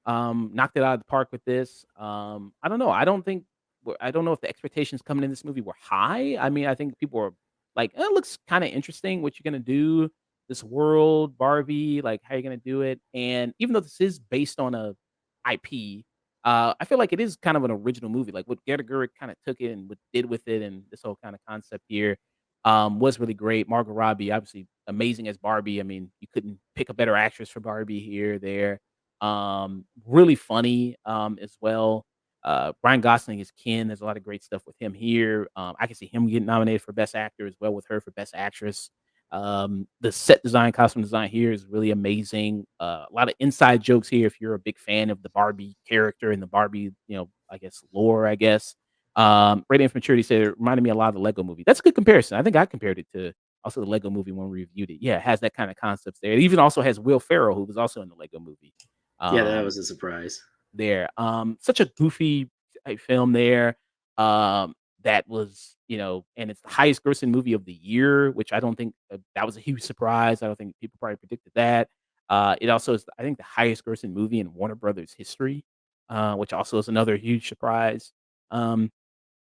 knocked it out of the park with this. I don't know. I don't know if the expectations coming in this movie were high. I mean, I think people were like, "It looks kind of interesting. What you're gonna do? This world, Barbie? Like, how you gonna do it?" And even though this is based on a IP, I feel like it is kind of an original movie. Like what Greta Gerwig kind of took it and what did with it, and this whole kind of concept here was really great. Margot Robbie, obviously amazing as Barbie. I mean, you couldn't pick a better actress for Barbie here, there. Really funny as well. Ryan Gosling is Ken. There's a lot of great stuff with him here. I can see him getting nominated for Best Actor as well with her for Best Actress. The set design, costume design here is really amazing. A lot of inside jokes here if you're a big fan of the Barbie character and the Barbie, I guess lore, I guess. Radiant from Maturity said it reminded me a lot of the Lego Movie. That's a good comparison. I think I compared it to also the Lego Movie when we reviewed it. Yeah, it has that kind of concepts there. It even also has Will Ferrell, who was also in the Lego Movie. Yeah, that Um, was a surprise. there. Such a goofy type film there. That was, and it's the highest grossing movie of the year, which I don't think that was a huge surprise. I don't think people probably predicted that. It also is, I think, the highest grossing movie in Warner Brothers history, which also is another huge surprise. Um,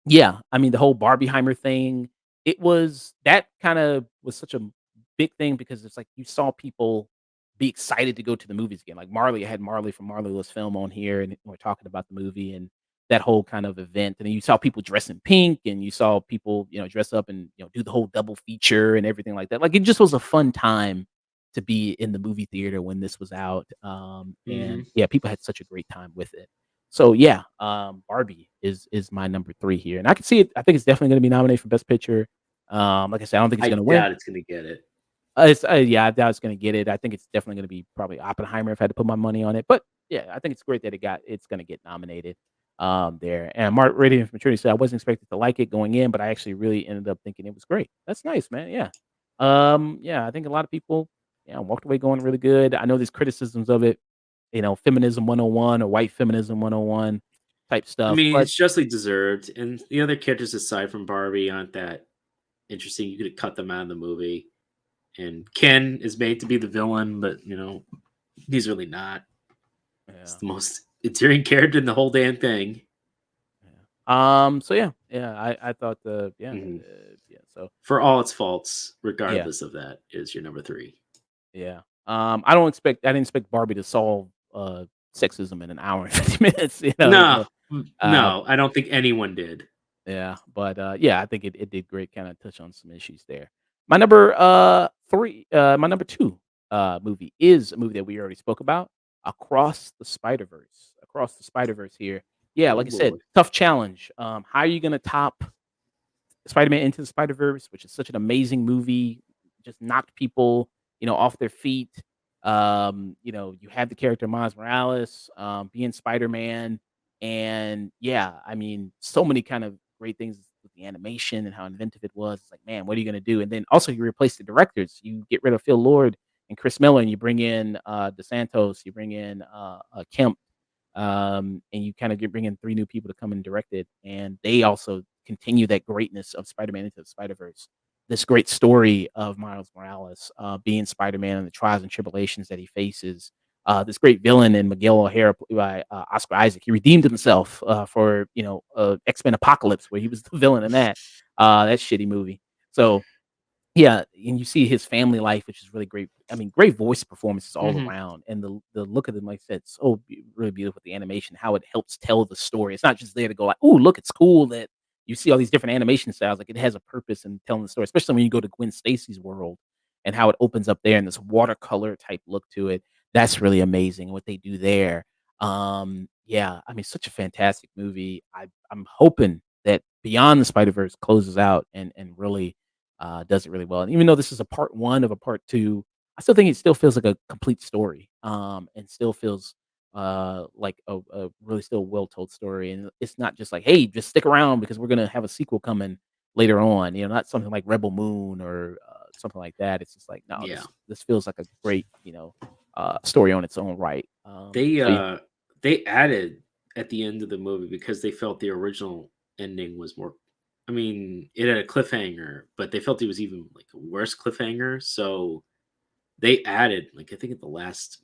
yeah, I mean, the whole Barbieheimer thing, it was that kinda was such a big thing because it's like you saw people be excited to go to the movies again, like Marley. I had Marley from Marley List Film on here, and we're talking about the movie and that whole kind of event, and then you saw people dress in pink, and you saw people, dress up and, do the whole double feature and everything like that. Like, it just was a fun time to be in the movie theater when this was out, and, Mhm. yeah, people had such a great time with it. So yeah, Barbie is my number 3 here, and I can see it. I think it's definitely gonna be nominated for Best Picture. Like I said, I don't think it's I gonna win. doubt it's gonna get it. Yeah, I doubt it's gonna get it. I think it's definitely gonna be probably Oppenheimer if I had to put my money on it. But yeah, I think it's great that it's gonna get nominated, there. And Mark Radiant from Maturity said, "I wasn't expected to like it going in, but I actually really ended up thinking it was great." That's nice, man. Yeah. Yeah, I think a lot of people, walked away going really good. I know there's criticisms of it, feminism 101 or white feminism 101 type I stuff, mean, but it's justly deserved, and the other characters aside from Barbie aren't that interesting. You could cut them out of the movie. And Ken is made to be the villain, but he's really not. He's yeah. the most endearing character in the whole damn thing. So yeah, I thought Mhm. yeah, so For all its faults, yeah, regardless of that, is your number three. yeah. I didn't expect Barbie to solve sexism in an hour and 50 minutes, No, so, uh, no, I don't think anyone did. yeah, but yeah, I think it did great, kind of touch on some issues there. My number my number 2 movie is a movie that we already spoke about, Across the Spider-Verse. Across the Spider-Verse here. Yeah, Oh like I said, boy. tough challenge. How are you gonna top Spider-Man Into the Spider-Verse, which is such an amazing movie, just knocked people, off their feet. You have the character Miles Morales, being Spider-Man, and yeah, I mean, so many kind of great things with the animation and how inventive it was. It's like, man, what are you gonna do? And then also you replace the directors. You get rid of Phil Lord and Chris Miller, and you bring in DeSantos, you bring in Kemp, and you kind of bring in 3 new people to come and direct it, and they also continue that greatness of Spider-Man Into the Spider-Verse. This great story of Miles Morales, being Spider-Man and the trials and tribulations that he faces. This great villain in Miguel O'Hara played by Oscar Isaac. He redeemed himself for X-Men Apocalypse, where he was the villain in that shitty movie. So yeah, and you see his family life, which is really great. I mean, great voice performances all Hmm. around, and the look of them, like I said, so really beautiful. The animation, how it helps tell the story. It's not just there to go like, "Oh, look, it's cool that you see all these different animation styles." Like it has a purpose in telling the story, especially when you go to Gwen Stacy's world and how it opens up there and this watercolor type look to it. That's really amazing what they do there. Yeah, I mean, such a fantastic movie. I'm hoping that Beyond the Spider Verse closes out and really does it really well. And even though this is a part 1 of a part 2, I still think it still feels like a complete story, and still feels, like a really still well-told story, and it's not just like, "Hey, just stick around because we're gonna have a sequel coming later on," not something like Rebel Moon or, something like that. It's just like, no, Yeah, this feels like a great, story on its own right. they So yeah. uh they added at the end of the movie because they felt the original ending was more. I mean, it had a cliffhanger, but they felt it was even like a worse cliffhanger. So they added, like I think, in the last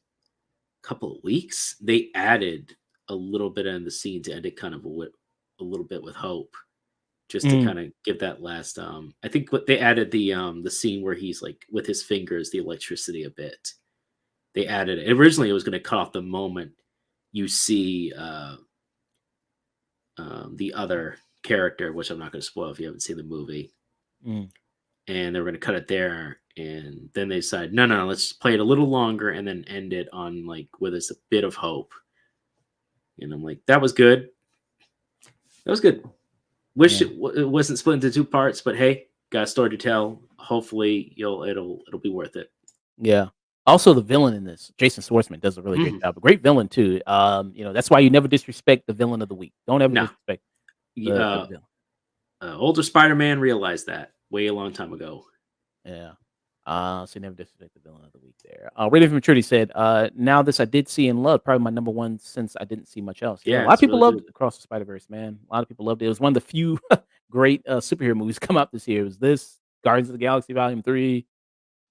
couple of weeks, they added a little bit in the scene to end it kind of a little bit with hope, just to Mm, kind of give that last. I think what they added the scene where he's like with his fingers, the electricity a bit. They added it. Originally, it was going to cut off the moment you see the other character, which I'm not going to spoil if you haven't seen the movie, mm, and they were going to cut it there. And then they decided, no, no, let's play it a little longer and then end it on like with us a bit of hope. And I'm like, that was good. That was good. Wish yeah, it wasn't split into two parts, but hey, got a story to tell. Hopefully, it'll be worth it. yeah. Also, the villain in this, Jason Schwartzman, does a really great Mhm. job. A great villain too. That's why you never disrespect the villain of the week. Don't ever No, disrespect. Y The villain. older Spider-Man realized that way a long time ago. Yeah. So you never disrespect the villain of the week there. Rated from Maturity said, now this I did see and love, probably my number one since I didn't see much else. Yeah, a Yeah, lot of it's people really good. loved Across the Spider-Verse, man. A lot of people loved it. It was one of the few great superhero movies come out this year. It was this, Guardians of the Galaxy Volume 3,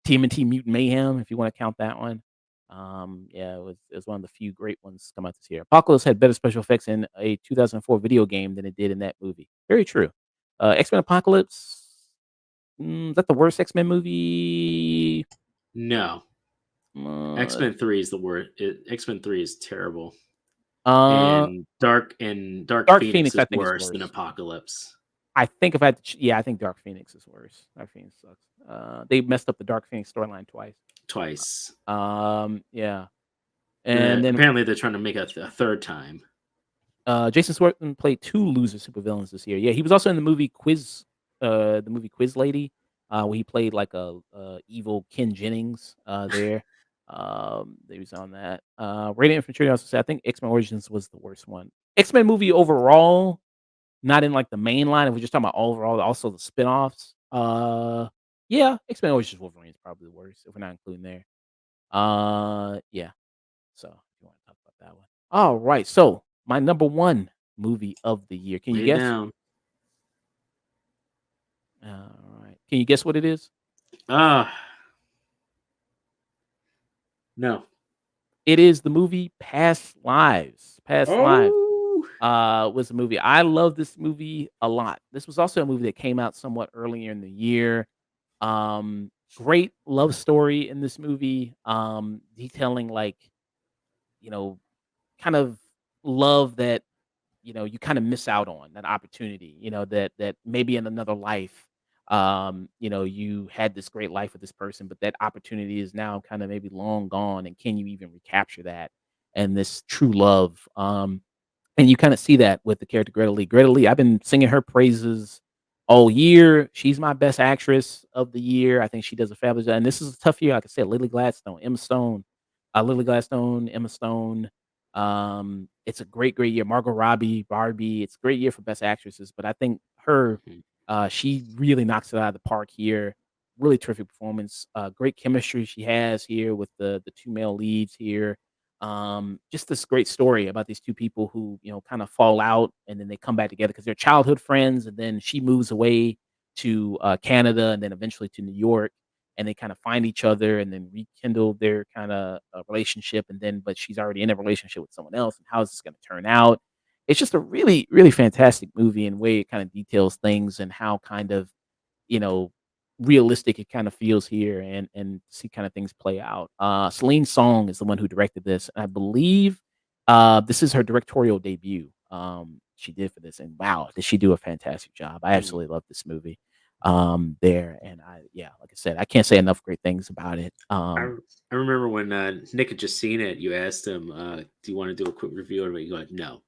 TMNT Mutant Mayhem, if you want to count that one. Yeah, it was one of the few great ones come out this year. Apocalypse had better special effects in a 2004 video game than it did in that movie. Very true. X-Men Apocalypse, is that the worst X-Men movie? No, Uh, X-Men 3 is the worst. X-Men 3 is terrible, uh, and Dark Dark Phoenix Phoenix, is I think, is worse than worse. Apocalypse. I think if I had to yeah, I think Dark Phoenix is worse. Dark Phoenix sucks. They messed up the Dark Phoenix storyline twice. Twice. Yeah, and then Apparently, they're trying to make a third time. Jason Schwartzman played 2 loser supervillains this year. Yeah, he was also in the movie Quiz Lady, where he played like a evil Ken Jennings, there. He was on that. Radiant Infantry also said, I think X-Men Origins was the worst one. X-Men movie overall, not in like the main line, if we're just talking about overall, also the spinoffs. Yeah, X-Men Origins Wolverine is probably the worst if we're not including there. Yeah. So, if you wanna talk about that one. Alright, so my number 1 movie of the year. Can you Lay it guess? down. Alright. Can you guess what it is? Ah, no. It is the movie Past Lives. Past Lives, Oh, was the movie. I love this movie a lot. This was also a movie that came out somewhat earlier in the year. Great love story in this movie, detailing, like, you know, kind of love that you kind of miss out on that opportunity, that maybe in another life, you had this great life with this person, but that opportunity is now kind of maybe long gone. And can you even recapture that and this true love? And you kinda see that with the character Greta Lee. Greta Lee, I've been singing her praises all year. She's my best actress of the year. I think she does a fabulous job, and this is a tough year, like I said, Lily Gladstone, Emma Stone. It's a great, great year. Margot Robbie, Barbie. It's a great year for best actresses, but I think her, mhm, she really knocks it out of the park here. Really terrific performance. Great chemistry she has here with the 2 male leads here. Just this great story about these 2 people who, kind of fall out and then they come back together because 'cause they're childhood friends, and then she moves away to, Canada and then eventually to New York, and they kinda find each other and then rekindle their kinda, relationship, and then but she's already in a relationship with someone else, and how is this gonna turn out? It's just a really, really fantastic movie and way it kinda details things and how kind of you know, realistic it kind of feels here and see kind of things play out. Celine Song is the one who directed this. I believe this is her directorial debut. She did for this, and wow, did she do a fantastic job. I mhm. absolutely love this movie. There and yeah, like I said, I can't say enough great things about it. I remember when Nick had just seen it. You asked him, "Do you want to do a quick review?" Or you go, "No."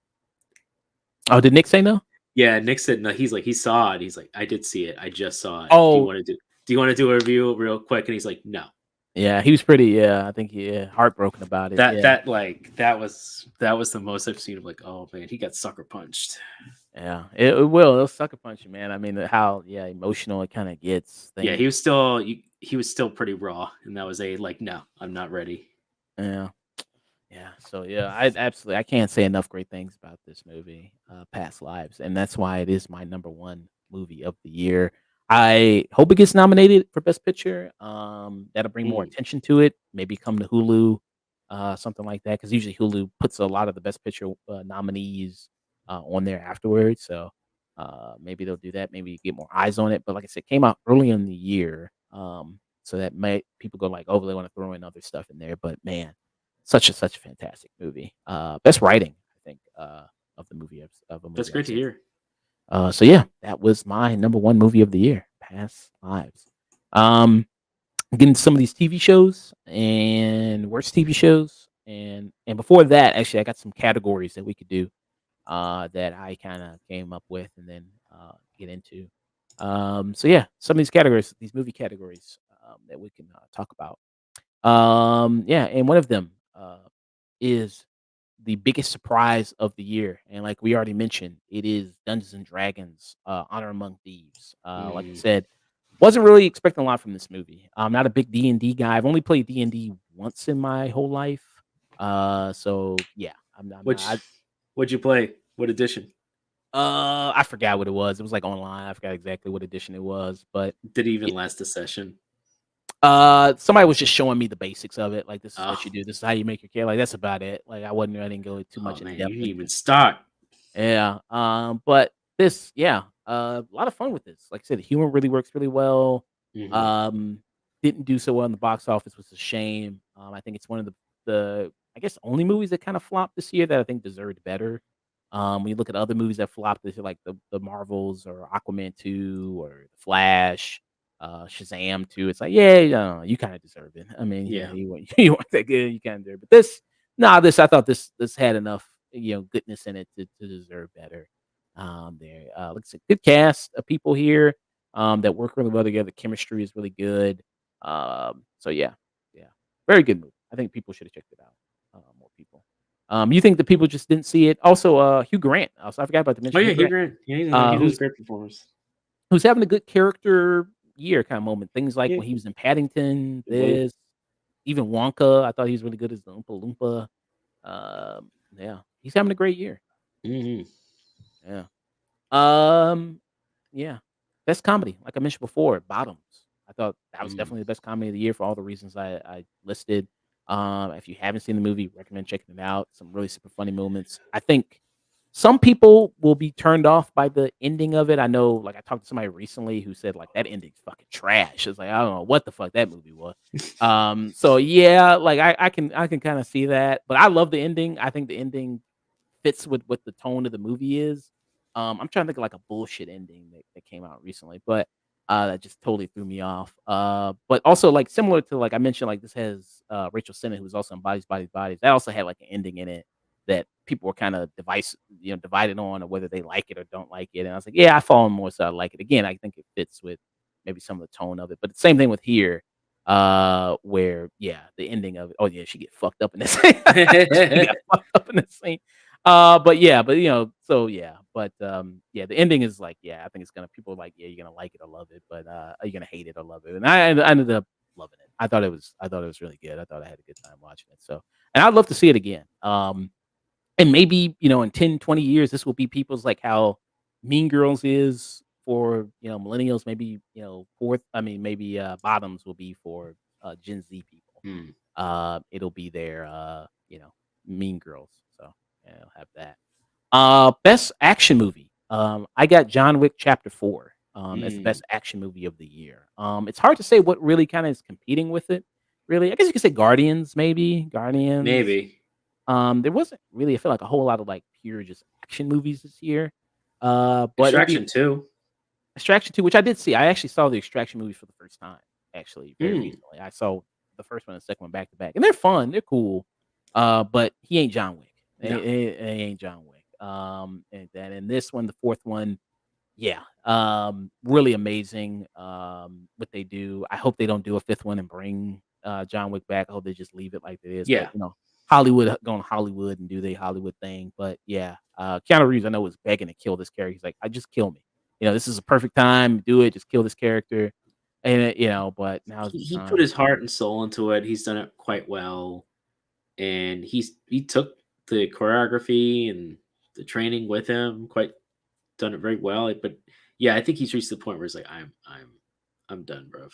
Oh, did Nick say no? Yeah, Nick said no. He's like, he saw it. He's like, "I did see it. I just saw it. Do you Oh, want to do? Do you want to do a review real quick?" And he's like, "No." yeah, he was pretty. Yeah, I think he heartbroken about it. Yeah. That was the most I've seen of like, oh man, he got sucker punched. Yeah, it will. It'll sucker punch you, man. I mean, how emotional it kind of gets. Yeah, Things. he was still pretty raw, and that was a like, no, I'm not ready. Yeah, yeah. So yeah, I can't say enough great things about this movie, Past Lives, and that's why it is my number one movie of the year. I hope it gets nominated for Best Picture. That'll bring more Mm, attention to it. Maybe come to Hulu, something like that, because usually Hulu puts a lot of the Best Picture nominees on there afterwards. So maybe they'll do that. Maybe get more eyes on it. But like I said, it came out early in the year, so that may people go like, oh, they want to throw in other stuff in there. But man, such a fantastic movie. Best writing, I think, of the movie of a that's movie I've great to seen. hear. So yeah, that was my number one movie of the year, Past Lives. Um, Getting some of these TV shows and worst TV shows, and before that, actually, I got some categories that we could do that I kind of came up with and then get into. So yeah, some of these categories, these movie categories that we can talk about. Yeah, and one of them is the biggest surprise of the year, and like we already mentioned, it is Dungeons& and Dragons, Honor Among Thieves. Like I Mm. said, wasn't really expecting a lot from this movie. I'm not a big D&D guy. I've only played D&D once in my whole life. So yeah, I'm not Which what'd you play? What edition? I forgot what it was. It was, like, online. I forgot exactly what edition it was, but Did it even yeah, last a session? somebody was just showing me the basics of it, like, "This is what you Oh, do. This is how you make your character." Like, that's about it. Like, I didn't go too oh much in man, you depth didn't into even it. start. Yeah, but this yeah, a lot of fun with this. Like I said, the humor really works really well. Hmm. Um, didn't do so well in the box office, was a shame. I think it's one of the I guess only movies that kind of flopped this year that I think deserved better. When you look at other movies that flopped this year, like the Marvels or Aquaman 2 or The Flash, Shazam 2, it's like, yeah, you kind of deserve it. I mean, Yeah. you weren't that good, you kind of deserve it. But this, nah, this I thought this had enough goodness in it to deserve better. There, like I said, good cast of people here that work really well together. Chemistry is really good. So yeah, yeah, very good movie. I think people should have checked it out. More people. You think the people just didn't see it? Also, Hugh Grant. Also, I forgot about to Oh mention yeah, Hugh Hugh Grant, Grant. Yeah, he was a who's great performance. having a good character year kind of moment. Things like Yeah, when he was in Paddington, both. this, even Wonka. I thought he was really good as the Oompa Loompa. Yeah, he's having a great year. Hmm. Yeah. Um, yeah. Best comedy, like I mentioned before, Bottoms. I thought that was Mm. definitely the best comedy of the year for all the reasons I listed. If you haven't seen the movie, recommend checking it out. Some really super funny moments. I think some people will be turned off by the ending of it. I know, like I talked to somebody recently who said like that ending's fucking trash. It's like I don't know what the fuck that movie was. So yeah, like I can kind of see that, but I love the ending. I think the ending fits with what the tone of the movie is. I'm trying to think of like a bullshit ending that came out recently, but that just totally threw me off. But also like similar to like I mentioned, like this has Rachel Sennett, who's also in Bodies, Bodies, Bodies. That also had like an ending in it that people were kind of divided on or whether they like it or don't like it. And I was like, yeah, I fall on more so I like it. Again, I think it fits with maybe some of the tone of it. But the same thing with here, where yeah, the ending of it. Oh yeah, she get fucked up in this. She got fucked up in this scene. But yeah, but so yeah, but yeah, the ending is like, yeah, I think it's gonna people are like, yeah, you're gonna like it or love it, but are you gonna hate it or love it? And I ended up loving it. I thought it was really good. I thought I had a good time watching it. So, and I'd love to see it again. And maybe in 10, 20 years, this will be people's like how Mean Girls is for millennials. Maybe fourth. I mean, maybe Bottoms will be for Gen Z people. Mm. It'll be their Mean Girls. So yeah, I'll have that. Best action movie. I got John Wick Chapter 4 as the Mm. best action movie of the year. It's hard to say what really kind of is competing with it. Really, I guess you could say Guardians, maybe Guardians. Maybe. There wasn't really, I feel like a whole lot of like pure just action movies this year. But it'll be Extraction 2. Extraction 2, which I did see. I actually saw the Extraction movie for the first time, actually, very Mm. recently. I saw the first one and the second one back to back, and they're fun, they're cool. But he ain't John Wick. No. He ain't John Wick. And this one, the fourth one, yeah, really amazing, what they do. I hope they don't do a fifth one and bring, John Wick back. I hope they just leave it like it is, but, Yeah. Hollywood going Hollywood and do they Hollywood thing, but yeah, Keanu Reeves, I know, was begging to kill this character. He's like, "I just kill me. This is a perfect time, do it, just kill this character." And, but now's the He put time. his heart and soul into it. He's done it quite well, and he took the choreography and the training with him. Quite done it very well. But yeah, I think he's reached the point where he's like, I'm done, bro.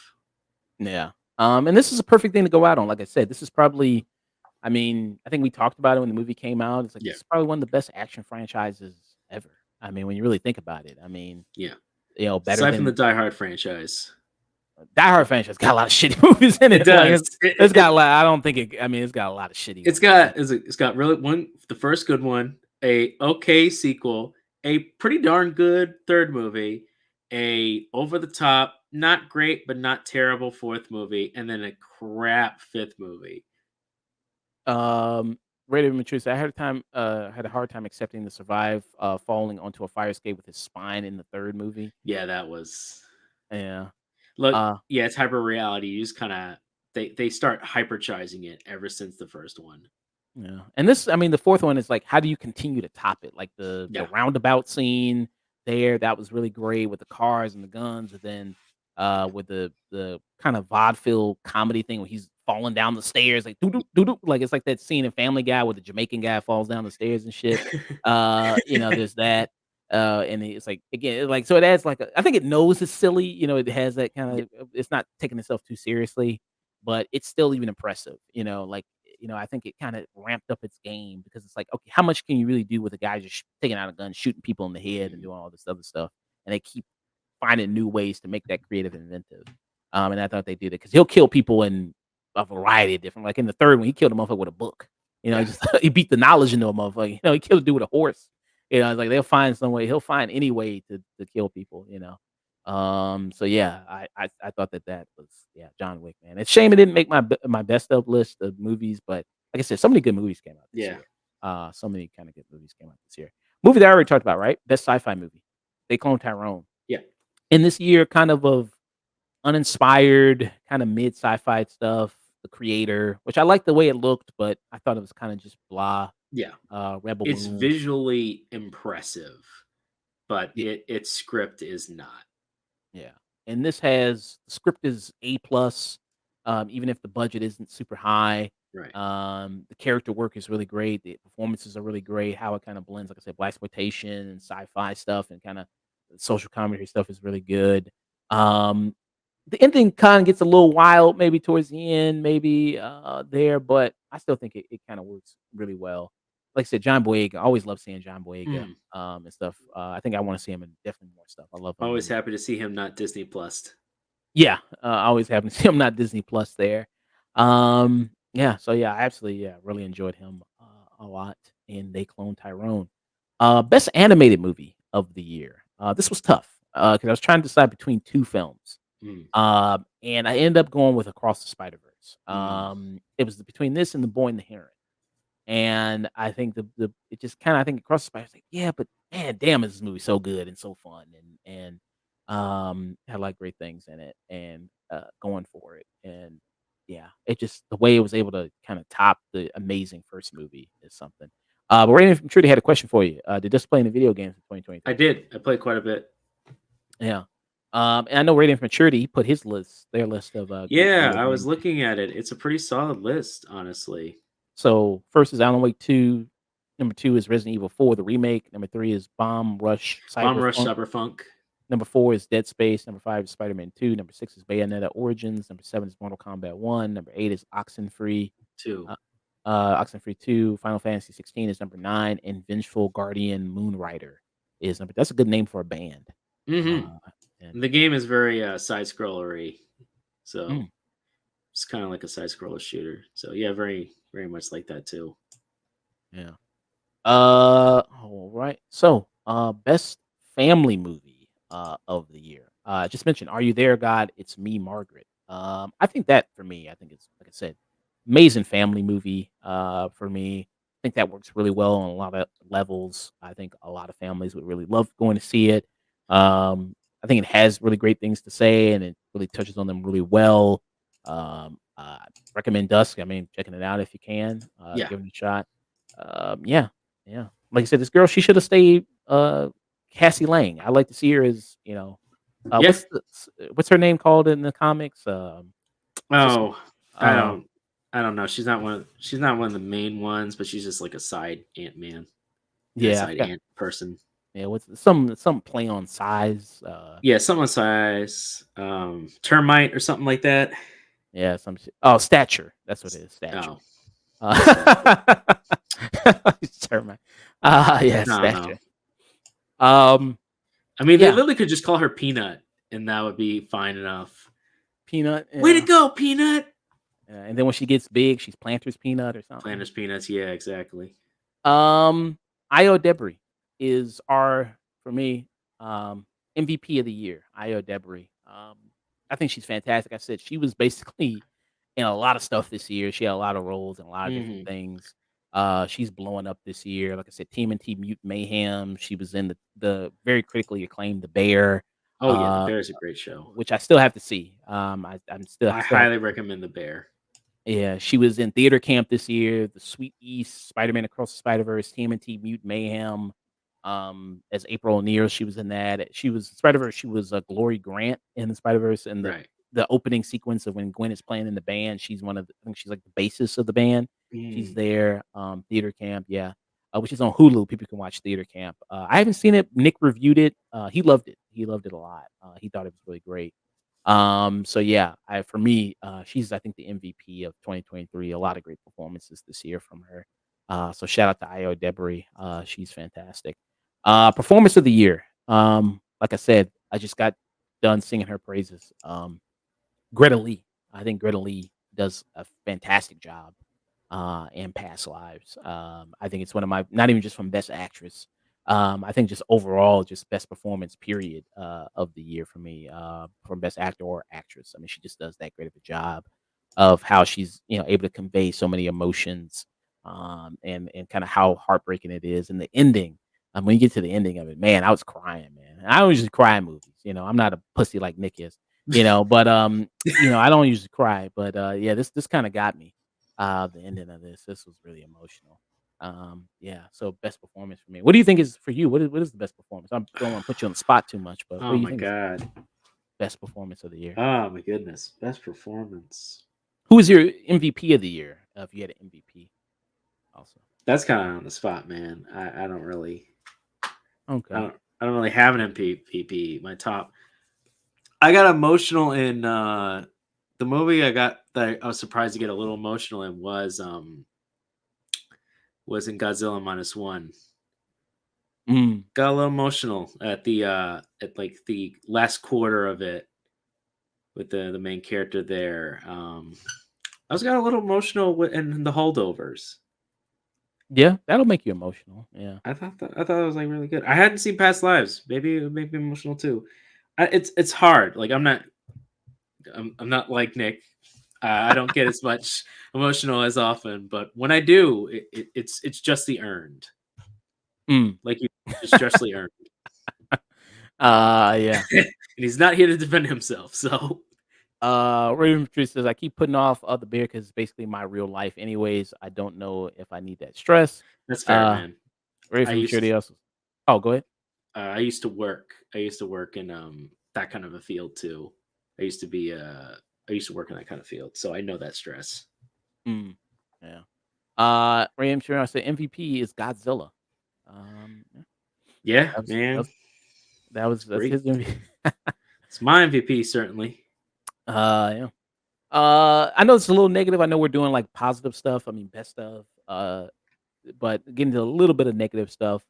Yeah. And this is a perfect thing to go out on. Like I said, this is probably I mean, I think we talked about it when the movie came out. It's like Yeah, this is probably one of the best action franchises ever. I mean, when you really think about it. I mean, yeah. better Aside from the than Die Hard franchise, Die Hard franchise got a lot of shitty movies in it it. Like does. it's got a lot. I don't think it. I mean, it's got a lot of shitty ones. It's got really one the first good one, a okay sequel, a pretty darn good third movie, a over the top, not great but not terrible fourth movie, and then a crap fifth movie. Rated Matrice, had a hard time accepting to survive falling onto a fire escape with his spine in the third movie. Yeah, that was Yeah. look. Uh, Yeah, it's hyper reality. You just kind of they start hyperchizing it ever since the first one. Yeah, and this I mean, the 4th one is, like, how do you continue to top it? Like, the Yeah. roundabout scene there, that was really great with the cars and the guns, and then, with the kind of vaudeville comedy thing where he's falling down the stairs, like, doo-doo, doo-doo, like, it's like that scene in Family Guy where the Jamaican guy falls down the stairs and shit. There's that, and it's like, again, like, so it adds, like, I think it knows it's silly, it has that Yeah. kinda it's not taking itself too seriously, but it's still even impressive, like, I think it kinda ramped up its game because it's like, okay, how much can you really do with a guy just taking out a gun, shooting people in the head, and Mhm. doing all this other stuff? And they keep finding new ways to make that creative and inventive. And I thought they did it because 'cause he'll kill people in a variety of different like, in the 3rd one, he killed a motherfucker with a book. He Yeah. just he beat the knowledge into a motherfucker. He killed a dude with a horse. It's like they'll find some way he'll find any way to kill people. So yeah, I thought that was yeah, John Wick, man. It's a shame it didn't make my best of list of movies, but like I said, so many good movies came out this Yeah. year. So many kinda good movies came out this year. Movie that I already talked about, right? Best sci-fi movie. They Clone Tyrone. Yeah. In this year kind of uninspired, kinda mid sci-fi stuff, The Creator, which I liked the way it looked, but I thought it was kinda just blah. Yeah. Rebel It's Moon. visually impressive, but Yeah, its script is not. yeah. And this has the script is A plus, even if the budget isn't super high. Right. The character work is really great, the performances are really great, how it kinda blends, like I said, blaxploitation and sci-fi stuff and kinda social commentary stuff is really good. Um The ending kinda gets a little wild maybe towards the end, maybe, there, but I still think it kinda works really well. Like I said, John Boyega, I always love seeing John Boyega, Mhm. and stuff. I think I wanna see him in definitely more stuff. I love him Always in happy to see him not Disney Plus. yeah, I always happen to see him not Disney Plus there. Yeah, so yeah, I absolutely, yeah, really enjoyed him, a lot in They Clone Tyrone. Best animated movie of the year. This was tough, because I was trying to decide between 2 films. Mm. And I ended up going with Across the Spider-Verse. Mm. It was between this and The Boy and the Heron. And I think the it just kinda I think Across the Spider like, yeah, but man, damn, is this movie so good and so fun and had, like, great things in it and, going for it. And, yeah, it just the way it was able to kinda top the amazing first movie is something. But Raiden from Trudy had a question for you. Did this play in the video games in I 2023? did. I played quite a bit. Yeah. And I know Radiant Maturity, he put his list their list of, great Yeah, video I was games. looking at it. It's a pretty solid list, honestly. So, first is Alan Wake 2, number 2 is Resident Evil 4, the remake, number 3 is Bomb Rush Bomb Rush Cyberpunk, Cyberpunk number 4 is Dead Space, number 5 is Spider-Man 2, number 6 is Bayonetta Origins, number 7 is Mortal Kombat 1, number 8 is Oxenfree, 2. uh, Oxenfree 2, Final Fantasy 16 is number 9, and Vengeful Guardian Moonrider is number that's a good name for a band. Mhm. Uh, and The game is very, side scrollery, mm, so it's kinda like a side scroller shooter. So, yeah, very, very much like that too. yeah. All right. So, best family movie of the year. I just mentioned Are You There, God? It's Me, Margaret. I think that for me, I think it's like I said, amazing family movie for me. I think that works really well on a lot of levels. I think a lot of families would really love going to see it. I think it has really great things to say and it really touches on them really well. Recommend Dusk. I mean, checking it out if you can, Yeah. give it a shot. Yeah, yeah. Like I said, this girl, she should have stayed, Cassie Lang. I like to see her as, Yeah. what's her name called in the comics? Just, Oh, I um, don't I don't know. She's not one of the main ones, but she's just like a side Ant-Man, a yeah, I side forgot. ant person. Yeah, what's some play on size, Yeah, someone size, termite or something like that. yeah, some shit. Oh, Stature. That's what it is, Stature. Oh, Stature. Uh, Termite. Yeah, I don't know. Stature. Um, I mean, they yeah, literally could just call her Peanut, and that would be fine enough. Peanut, Way to yeah. go, Peanut! And then when she gets big, she's Planter's Peanut or something. Planters, peanuts. Yeah, exactly. Um, Io Debris is our for me, MVP of the year, Io Debris. I think she's fantastic. I said she was basically in a lot of stuff this year. She had a lot of roles and a lot of different Hmm. things. She's blowing up this year. Like I said, TMNT Mute Mayhem. She was in the very critically acclaimed The Bear, Oh yeah, The uh, Bear is a great show. which I still have to see. I I still have highly to see. recommend The Bear. Yeah, she was in theater camp this year, The Sweet East, Spider-Man Across the Spider-Verse, TMNT Mutant Mayhem. As April O'Neil, she was in that. She was Spider-Verse, she was Glory Grant in the Spider-Verse, and Right. the opening sequence of when Gwen is playing in the band, she's one of the, I think she's like the bassist of the band. She's Mm. there. Theater camp, yeah. Which is on Hulu. People can watch Theater Camp. I haven't seen it. Nick reviewed it. He loved it. He loved it a lot. He thought it was really great. So yeah, for me, she's I think the MVP of 2023. A lot of great performances this year from her. So shout out to Io Debris. She's fantastic. Performance of the year. Like I said, I just got done singing her praises. Greta Lee. I think Greta Lee does a fantastic job in Past Lives. I think it's one of my not even just from Best Actress. I think just overall, just best performance period of the year for me from Best Actor or Actress. I mean, she just does that great of a job of how she's able to convey so many emotions and kind of how heartbreaking it is. And the ending, when you get to the ending of it, man, I was crying, man. I don't usually cry in movies. I'm not a pussy like Nick is, but I don't usually cry, but yeah, this kind of got me. The ending of this was really emotional. Yeah, so best performance for me. What do you think is for you? What is the best performance? I don't want to put you on the spot too much, but what Oh do you my think is god. best performance of the year? Oh my goodness. Best performance. Who is your MVP of the year? If you had an MVP, also. That's kind of on the spot, man. I don't really I Okay. don't I don't really have an MVP. My top. I got emotional in the movie I got that I was surprised to get a little emotional in was in Godzilla minus one. Mm, Got a little emotional at the at like the last quarter of it with the main character there. I was got a little emotional in the holdovers. yeah, that'll make you emotional. Yeah. I thought it was like really good. I hadn't seen Past Lives. Maybe it would make me emotional too. It's hard. Like I'm not like Nick. I don't get as much emotional as often, but when I do, it's justly earned. Mm. Like you, it's justly earned. Yeah. And he's not here to defend himself. So Raven Patrice says I keep putting off other beer because it's basically my real life. Anyways, I don't know if I need that stress. that's fair, Uh, man. I Raven used Maturity also. Oh, go ahead. I used to work. I used to work in that kind of a field too. I used to be I used to work in that kind of field, so I know that stress. Mm, yeah. Ram Sure said MVP is Godzilla. Yeah, Yeah, that was that man, was that was it's that's great. his MVP. It's my MVP certainly. Yeah. I know it's a little negative. I know we're doing like positive stuff. I mean, best stuff. But getting to a little bit of negative stuff.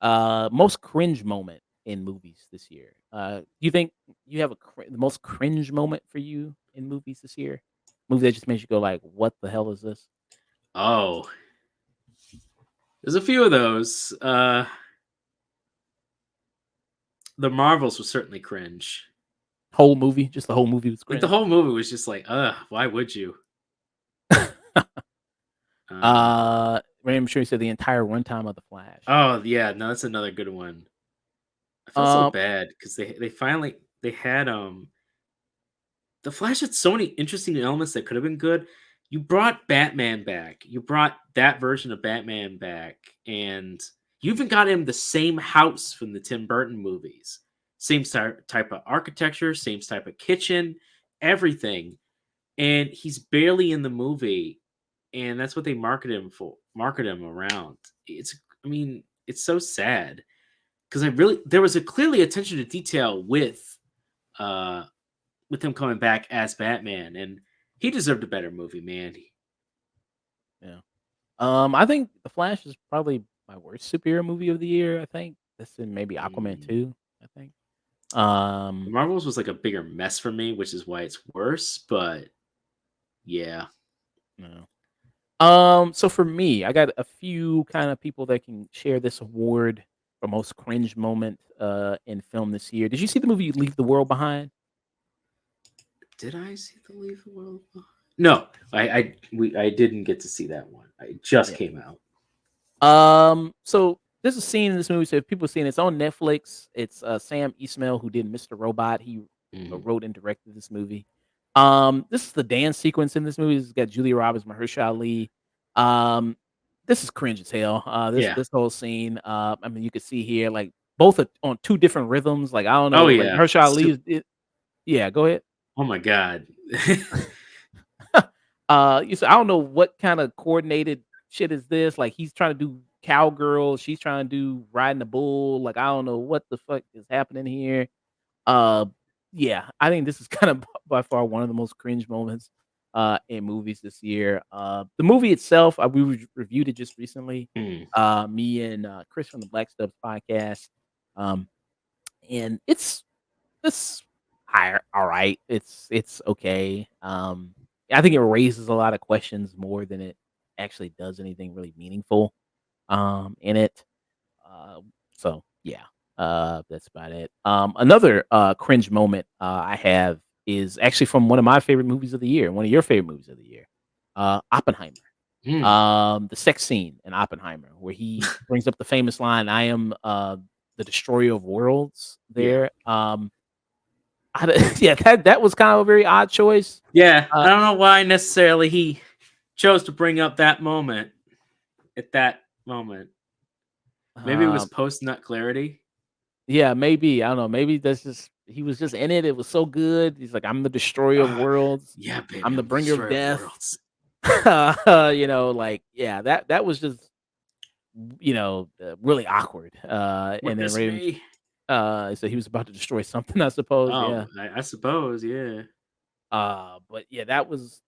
Most cringe moment in movies this year. Do you think you have the most cringe moment for you in movies this year? Movie that just makes you go like, "What the hell is this?" Oh, there's a few of those. The Marvels was certainly cringe. Whole movie, just the whole movie was Like the cringe. whole movie was just like, why would you? Uh, I'm sure you said the entire runtime of The Flash. oh yeah, no, that's another good one. I felt so Um, bad because they finally they had the Flash had so many interesting elements that could have been good. You brought Batman back. You brought that version of Batman back, and you even got him the same house from the Tim Burton movies. Same type of architecture, same type of kitchen, everything. And he's barely in the movie, and that's what they market him around. I mean, it's so sad because there was a clearly attention to detail uh with him coming back as Batman, and he deserved a better movie, man. yeah. I think The Flash is probably my worst superhero movie of the year. I think this and maybe Aquaman Mm. 2. I think. The Um, Marvels was like a bigger mess for me, which is why it's worse. But yeah, no. So for me, I got a few kind of people that can share this award for most cringe moment in film this year. Did you see the movie Leave the World Behind? did I see the Leave the World? No, I didn't get to see that one. It just Yeah. came out. So there's a scene in this movie. So if people seen it, it's on Netflix. It's Sam Esmail who did Mr. Robot. He Mhm. wrote and directed this movie. This is the dance sequence in this movie. It's got Julia Roberts, Mahershala Ali. Um, this is cringe as hell. This Yeah. this whole scene. I mean, you could see here like both are on two different rhythms. Like I don't Oh, know, like yeah. Mahershala Ali is. Yeah, go ahead. Oh my god. You said I don't know what kind of coordinated shit is this. Like he's trying to do cowgirl, she's trying to do riding a bull. Like I don't know what the fuck is happening here. Uh, yeah, I think this is kind of by far one of the most cringe moments in movies this year. The movie itself, reviewed it just recently. Mm. Me and Chris from the Black Stuff podcast, um, and it's all right. It's okay. I think it raises a lot of questions more than it actually does anything really meaningful in it. Uh, so yeah, that's about it. Another cringe moment I have is actually from one of my favorite movies of the year, one of your favorite movies of the year, Oppenheimer. Mm. The sex scene in Oppenheimer, where he brings up the famous line, "I am the destroyer of worlds." Yeah. There, yeah, that was kind of a very odd choice. Yeah, Uh, I don't know why necessarily he chose to bring up that moment at that moment. Maybe it was um, post nut clarity. yeah, maybe I don't know. Maybe that's just he was just in it. It was so good. He's like, "I'm the destroyer of worlds. Yeah, baby, I'm the I'm the bringer of destroyer of death." worlds. Like yeah, that was just really awkward. And then Witness Raven, me. so he was about to destroy something, I suppose. Oh, Yeah. I suppose, yeah. But that was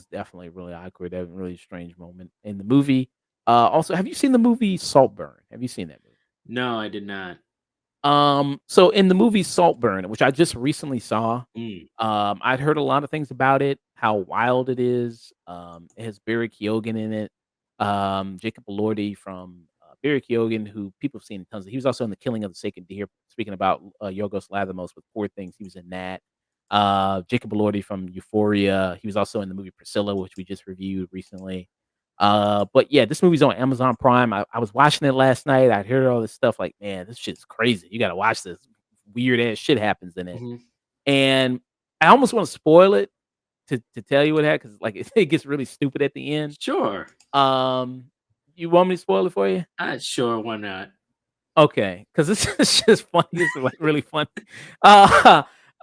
definitely really awkward. A really strange moment in the movie. Also, have you seen the movie Saltburn? Have you seen that movie? No, I did not. So in the movie Saltburn, which I just recently saw, Mm, I'd heard a lot of things about it, how wild it is. It has Barry Keoghan in it. Jacob Elordi from Barry Keoghan, who people have seen tons of. He was also in The Killing of the Sacred Deer. Speaking about Yorgos Lanthimos with Poor Things, he was in that. Jacob Elordi from Euphoria. He was also in the movie Priscilla, which we just reviewed recently. But yeah, this movie's on Amazon Prime. I was watching it last night. I heard all this stuff like, man, this shit's crazy. You got to watch this. Weird ass shit happens in it, mhm. and I almost want to spoil it to tell you what happened because like it gets really stupid at the end. Sure. Um, you want me to spoil it for you? Sure, why not? Okay, because it's just funny. It's like really funny.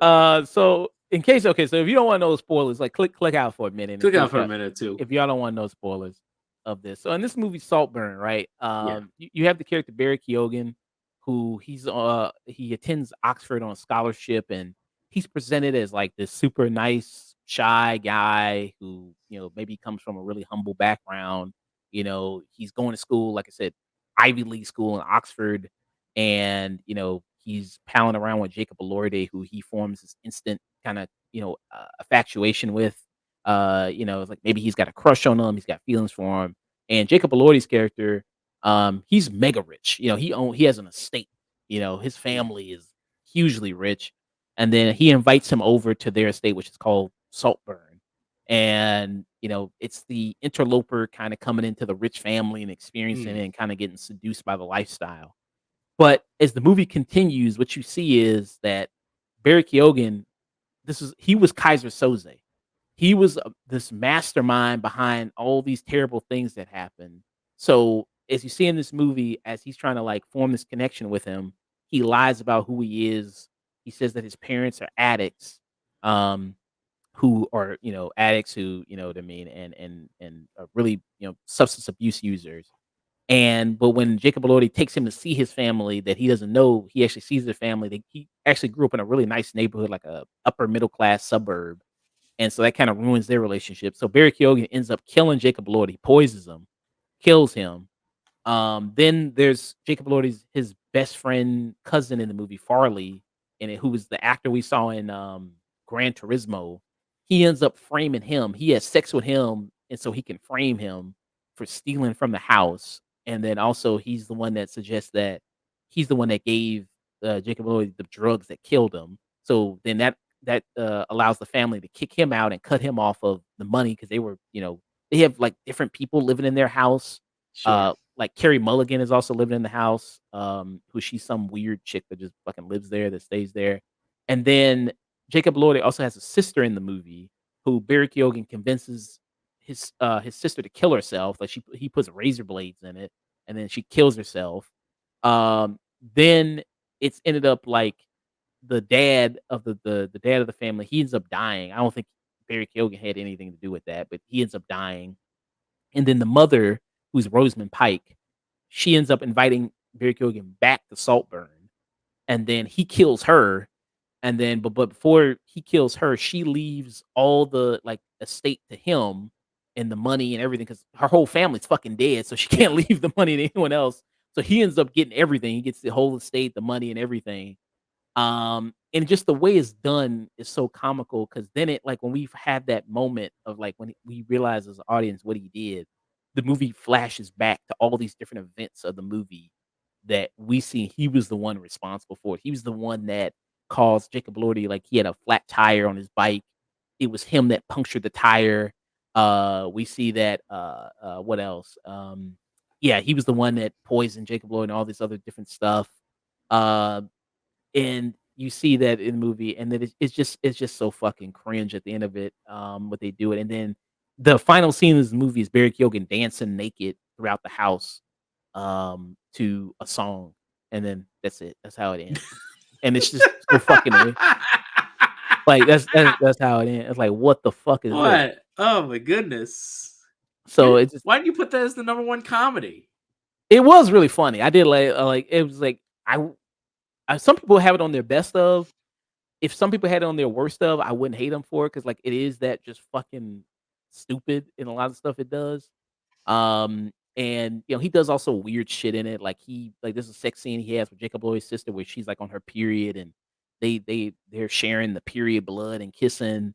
Uh, so in case, okay, so if you don't want to know spoilers, like click out for a minute in Click case out for a minute too. if y'all don't want to know spoilers of this. So in this movie Saltburn, right? Yeah. You have the character Barry Keoghan, who he attends Oxford on a scholarship, and he's presented as like this super nice, shy guy who maybe comes from a really humble background. He's going to school, like I said, Ivy League school in Oxford, and he's palling around with Jacob Elordi, who he forms this instant kind of infatuation with. It's like maybe he's got a crush on him, he's got feelings for him. And Jacob Elordi's character, he's mega rich. He has an estate. His Mm, family is hugely rich, and then he invites him over to their estate, which is called Saltburn. And it's the interloper kind of coming into the rich family and experiencing mm, it and kind of getting seduced by the lifestyle. But as the movie continues, what you see is that Barry Keoghan, he was Kaiser Soze. He was this mastermind behind all these terrible things that happen. So as you see in this movie, as he's trying to like form this connection with him, he lies about who he is. He says that his parents are addicts, um, who are addicts who what I mean, and are really substance abuse users. And but when Jacob Elordi takes him to see his family that he doesn't know, he actually sees their family. He actually grew up in a really nice neighborhood, like a upper middle class suburb, and so that kind of ruins their relationship. So Barry Keoghan ends up killing Jacob Elordi, poisons him, kills him. Then there's Jacob Elordi's his best friend cousin in the movie Farley, in it, who was the actor we saw in Gran Turismo. He ends up framing him. He has sex with him, and so he can frame him for stealing from the house. And then also he's the one that suggests that he's the one that gave Jacob Elordi the drugs that killed him. So then that allows the family to kick him out and cut him off of the money because they have like different people living in their house. sure. Like Carrie Mulligan is also living in the house, who she's some weird chick that just fucking lives there, that stays there. And then Jacob Elordi also has a sister in the movie who Barry Keoghan convinces his sister to kill herself. Like he puts razor blades in it, and then she kills herself. Then it's ended up like the dad of the dad of the family, he ends up dying. I don't think Barry Keoghan had anything to do with that, but he ends up dying. And then the mother, who's Rosamund Pike, she ends up inviting Barry Keoghan back to Saltburn, and then he kills her. And then, but before he kills her, she leaves all the like estate to him and the money and everything because her whole family's fucking dead, so she can't leave the money to anyone else. So he ends up getting everything. He gets the whole estate, the money, and everything. And just the way it's done is so comical because then it like when we've had that moment of like when we realize as an audience what he did, the movie flashes back to all these different events of the movie that we see he was the one responsible for it. He was the one that caused Jacob Elordi like he had a flat tire on his bike. It was him that punctured the tire. We see that what else? Yeah, he was the one that poisoned Jacob Elordi and all this other different stuff. Uh and you see that in the movie, and then it's just so fucking cringe at the end of it, what they do it, and then the final scene of this movie is Barry Keoghan dancing naked throughout the house, to a song, and then that's it. That's how it ends, and it's just so fucking weird. Like that's how it ends. It's like, what the fuck is this? What? Oh my goodness. You So didn't, it's just why didn't you put that as the number one comedy? it was really funny. I did like it was like some people have it on their best of. If some people had it on their worst of, I wouldn't hate them for it because like, it is that just fucking stupid in a lot of stuff it does. And, he does also weird shit in it, like, there's a sex scene he has with Jacob Elordi's sister where she's, like, on her period, and they're sharing the period blood and kissing,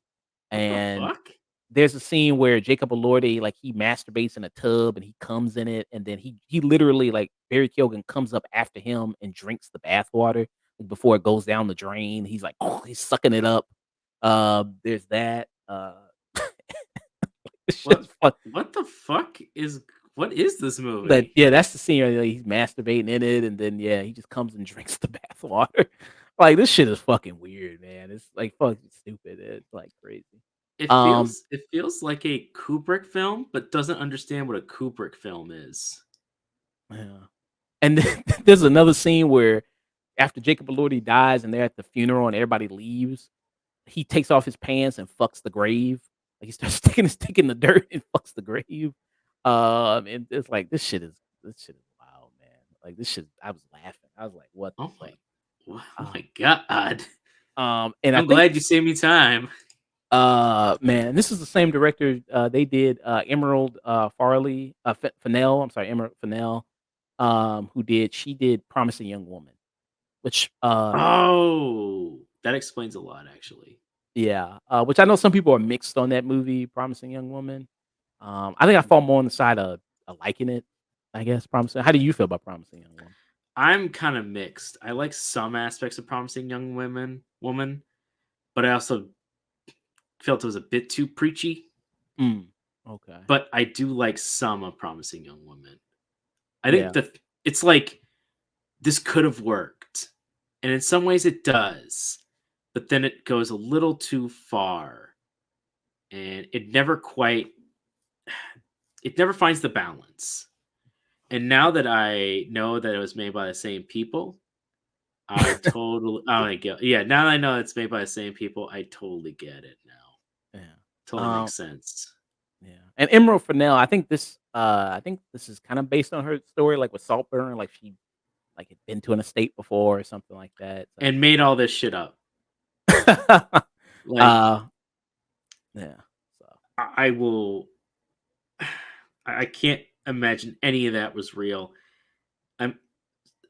What the and fuck? there's a scene where Jacob Elordi, like, he masturbates in a tub, and he comes in it, and then he literally, like, Barry Keoghan comes up after him and drinks the bath water before it goes down the drain. He's like, oh, he's sucking it up. There's that. It's What? just fun. What the fuck is? What is this But movie? yeah, that's the scene where like, he's masturbating in it, and then yeah, he just comes and drinks the bath water. Like this shit is fucking weird, man. It's like fucking stupid. It's like crazy. Um, It feels like a Kubrick film, but doesn't understand what a Kubrick film is. yeah. And then there's another scene where after Jacob Elordi dies and they're at the funeral and everybody leaves, he takes off his pants and fucks the grave. Like he starts sticking his dick in the dirt and fucks the grave. And it's like this shit is wild, man. Like this shit, I was laughing. I was like, what the Oh fuck? oh Um, my god! and I I'm think glad you saved me time. man, this is the same director. They did Emerald Farley, Fennell. I'm sorry, Emerald Fennell. She did Promising Young Woman, which Oh, that explains a lot, actually. yeah, which I know some people are mixed on that movie, Promising Young Woman. I think I fall more on the side of liking it, I guess, Promising. How do you feel about Promising Young Woman? I'm kind of mixed. I like some aspects of Promising Young Woman, but I also felt it was a bit too preachy. Mm, okay. But I do like some of Promising Young Woman. I think Yeah. that it's like this could have worked, and in some ways it does, but then it goes a little too far, and it never finds the balance. And now that I know that it was made by the same people, I totally oh my god, yeah, now that I know it's made by the same people, I totally get it now. Yeah. Totally Um, makes sense. yeah. And Emerald Fennell, I think this is kind of based on her story, like with Saltburn, like she like had been to an estate before or something like that. So And made all this shit up. Like, uh yeah. So I will I can't imagine any of that was real. Um,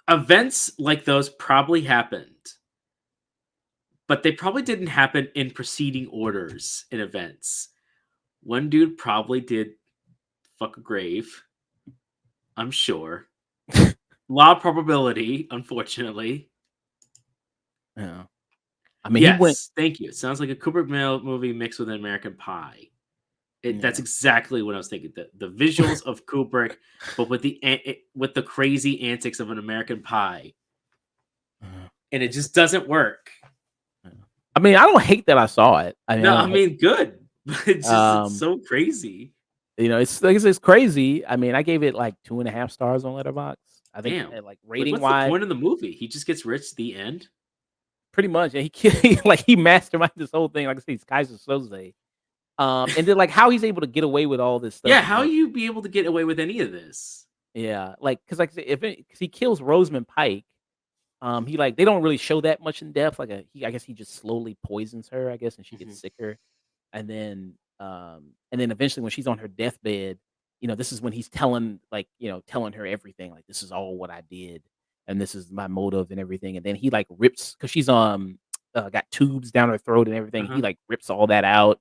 Events like those probably happened, but they probably didn't happen in preceding orders in events. One dude probably did fuck a grave, I'm sure. Law of probability, unfortunately. yeah. I mean he went Yes, thank you. It sounds like a Kubrick movie mixed with an American Pie. That's yeah. exactly what I was thinking. The visuals of Kubrick, but with with the crazy antics of an American Pie, and it It's just doesn't work. yeah. I mean, I don't hate that I saw it. I mean, I No, I don't hate mean, good, but it's um, so crazy. it's like I said, it's crazy. I mean, I gave it like 2.5 stars on Letterboxd. I think, Damn. like, Like, rating what's the wise, point of the movie? He just gets rich at the end? pretty much, and he like, he masterminded this whole thing, like I said, he's Kaiser Soze. And then, like, how he's able to get away with all this Yeah, stuff is, how like you be able to get away with any of this? yeah, like I said, if 'cause he kills Rosamund Pike. He like they don't really show that much in depth. Like I guess he just slowly poisons her, I guess, and she gets Mhm, sicker. And then eventually when she's on her deathbed, this is when he's telling like, telling her everything. Like this is all what I did, and this is my motive and everything. And then he like rips because she's got tubes down her throat and everything. He uh-huh, like rips all that out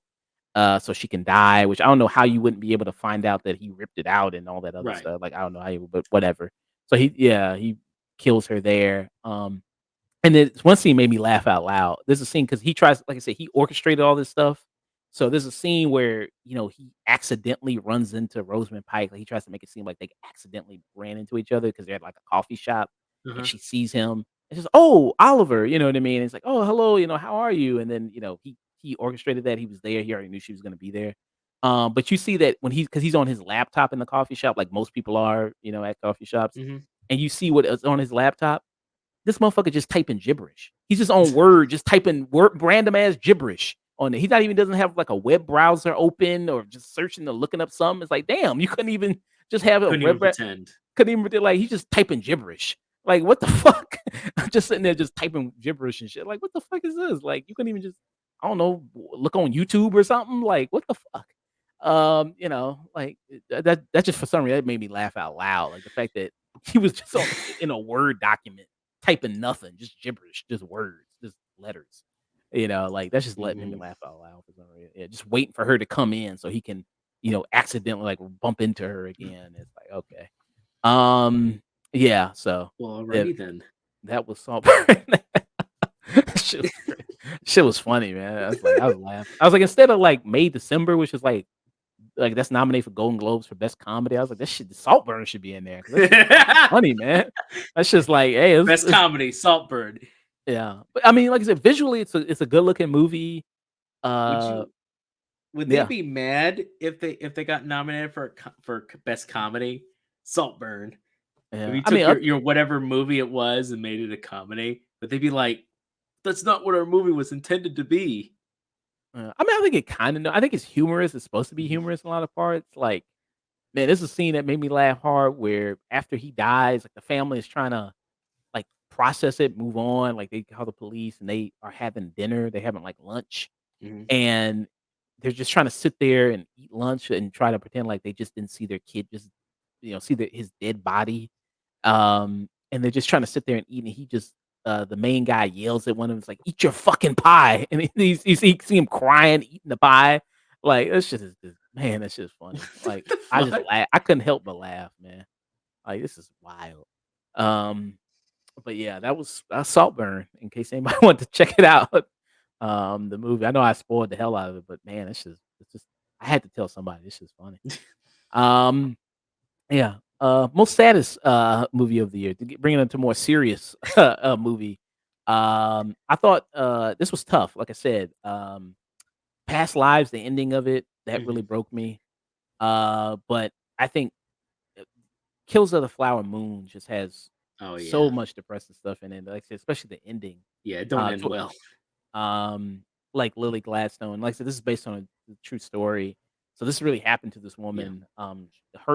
so she can die. Which I don't know how you wouldn't be able to find out that he ripped it out and all that other right, stuff. Like I don't know how you, but whatever. So he kills her there. And then one scene made me laugh out loud. There's a scene because he tries, like I said, he orchestrated all this stuff. So there's a scene where he accidentally runs into Rosamund Pike. Like he tries to make it seem like they accidentally ran into each other because they're at like a coffee shop, and uh-huh, she sees him and she's, "Oh, Oliver," you know what I mean? And it's like, "Oh, hello, how are you?" And then he orchestrated that. He was there. He already knew she was going to be there. But you see that when because he's on his laptop in the coffee shop, like most people are, at coffee shops, mhm. and you see what is on his laptop. This motherfucker just typing gibberish. He's just on Word, just typing word random ass gibberish on it. He not even doesn't have like a web browser open or just searching or looking up something. It's like, damn, you couldn't even just have a Couldn't web even bra pretend. couldn't even like he's just typing gibberish. Like, what the fuck? I'm just sitting there just typing gibberish and shit. Like, what the fuck is this? Like, you couldn't even just, I don't know, look on YouTube or something. Like, what the fuck? Like that just for some reason that made me laugh out loud. Like the fact that he was just in a Word document typing nothing, just gibberish, just words, just letters. Like that's just let made me Mhm. laugh out loud for some reason. Yeah, just waiting for her to come in so he can, accidentally like bump into her again. It's like, okay. Yeah, so Well, yeah, alrighty then. that was something. Shit was great. Shit was funny, man. I was laughing. I was like, instead of like May December, which is like that's nominated for Golden Globes for best comedy. I was like, this shit, Saltburn should be in there because that shit's fucking funny, man. That's just like, hey, Best comedy, Saltburn. yeah. But I mean, like I said, visually, it's a good looking movie. Would Uh, you would they yeah, be mad if they got nominated for best comedy? Saltburn. If yeah. you I mean, took your whatever movie it was and made it a comedy, but they'd be like, "That's not what our movie was intended to be." I think it kind of. I think it's humorous. It's supposed to be Mhm, humorous in a lot of parts. Like, man, there's a scene that made me laugh hard where after he dies, like the family is trying to like process it, move on. Like they call the police and they are having dinner. They're having like lunch mhm. and they're just trying to sit there and eat lunch and try to pretend like they just didn't see their kid just see his dead body. And they're just trying to sit there and eat, and he just the main guy yells at one of them, it's like, "Eat your fucking pie!" And you see him crying, eating the pie. Like that shit is just, man, that shit is funny. Like What the I just fuck? laugh. I couldn't help but laugh, man. Like this is wild. Um, but yeah, that was Saltburn. In case anybody wanted to check it out, the movie. I know I spoiled the hell out of it, but man, it's just I had to tell somebody. This is funny. Um, yeah. Most saddest movie of the year. Bringing it to more serious movie. I thought this was tough. Like I said, Past Lives, the ending of it that really Mhm. broke me. But I think uh, Kills of the Flower Moon just has Oh, so yeah. much depressing stuff in it. Like I said, especially the ending. Yeah, it don't Uh, end to, well. like Lily Gladstone. Like I said, this is based on a true story. So this really happened to this Yeah. woman.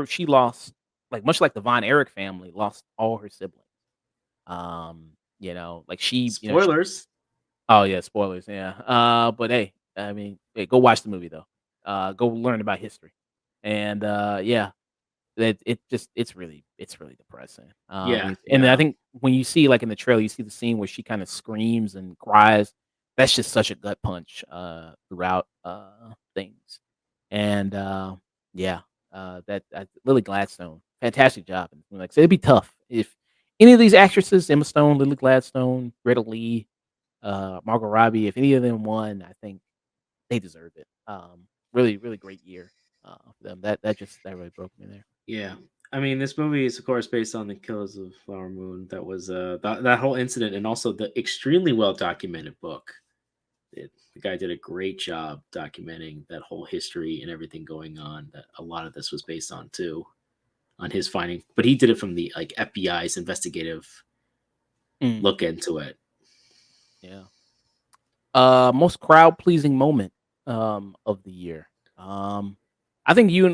She lost, like much like the Von Erich family, lost all her siblings. Like Spoilers. oh yeah, spoilers, yeah. But hey, I mean, hey, go watch the movie though. Go learn about history. And yeah, it's really depressing. Yeah, And then I yeah. think when you see like in the trailer, you see the scene where she kind of screams and cries. That's just such a gut punch throughout things. And yeah, that Lily Gladstone, fantastic job. And like I said, it'd be tough if any of these actresses, Emma Stone, Lily Gladstone, Greta Lee, Margot Robbie, if any of them won, I think they deserve it. Really, really great year for them. That really broke me there. Yeah. I mean, this movie is, of course, based on the Killers of the Flower Moon. That was that whole incident, and also the extremely well documented book The guy did a great job documenting that whole history and everything going on that a lot of this was based on too, on his finding. But he did it from the like FBI's investigative Mhm. look into it. Yeah. Most crowd pleasing moment of the year. Um, I think you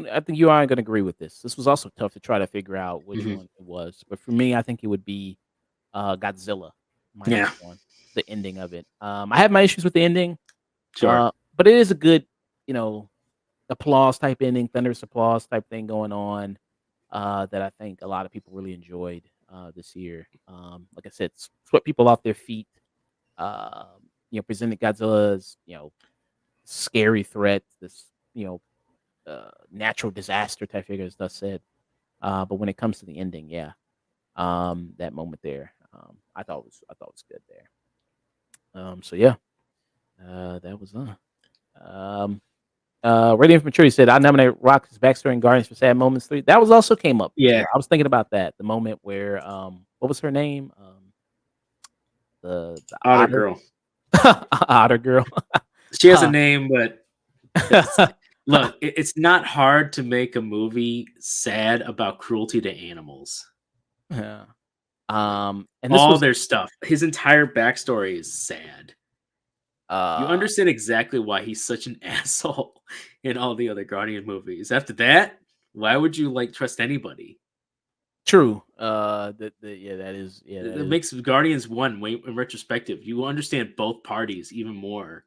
aren't gonna agree with this. This was also tough to try to figure out which Hmm. one it was, but for me, I think it would be Godzilla Yeah, -1. The ending of it. I have my issues with the ending, sure. but it is a good, you know, applause type ending, thunderous applause type thing going on. That I think a lot of people really enjoyed this year. Like I said, swept people off their feet. Presented Godzilla as scary threat, this natural disaster type figure, as Thus said. But when it comes to the ending, yeah, that moment there, I thought was good there. So yeah, that was um Radiant Maturity said I nominate Rock's backstory and Guardians for Sad Moments 3. That was also came up Yeah, there. I was thinking about that. The moment where what was her name? The Otter otter Girl. otter girl. She has a Huh. name, but it's look. It's not hard to make a movie sad about cruelty to animals. Yeah. Like And this all was their stuff. His entire backstory is sad. You uh understand exactly why he's such an asshole in all the other Guardian movies. After that, why would you like trust anybody? true. Yeah, It, that it is makes Guardians one way in retrospective. You understand both parties even more.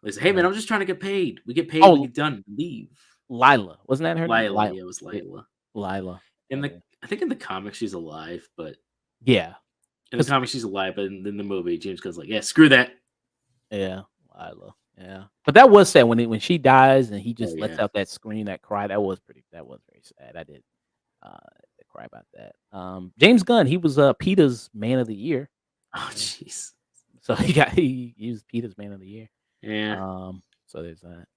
Like, hey man, right. I'm just trying to get paid. We get paid, we Oh, get done, leave. Lila. Wasn't that her name? Lila, yeah, it was Yeah, Lila. Lila. In Yeah. the I think in the comics she's alive, but Yeah. in the 'Cause comics she's alive, but in the movie, James Gunn's like, yeah, screw that. yeah, Lila. Yeah. But that was sad when she dies and he Oh just lets yeah. out that scream, that cry. That was very sad. I did uh cry about that. James Gunn, he was PETA's man of the year. Oh Uh, jeez. so he was PETA's man of the year. Yeah. So there's that.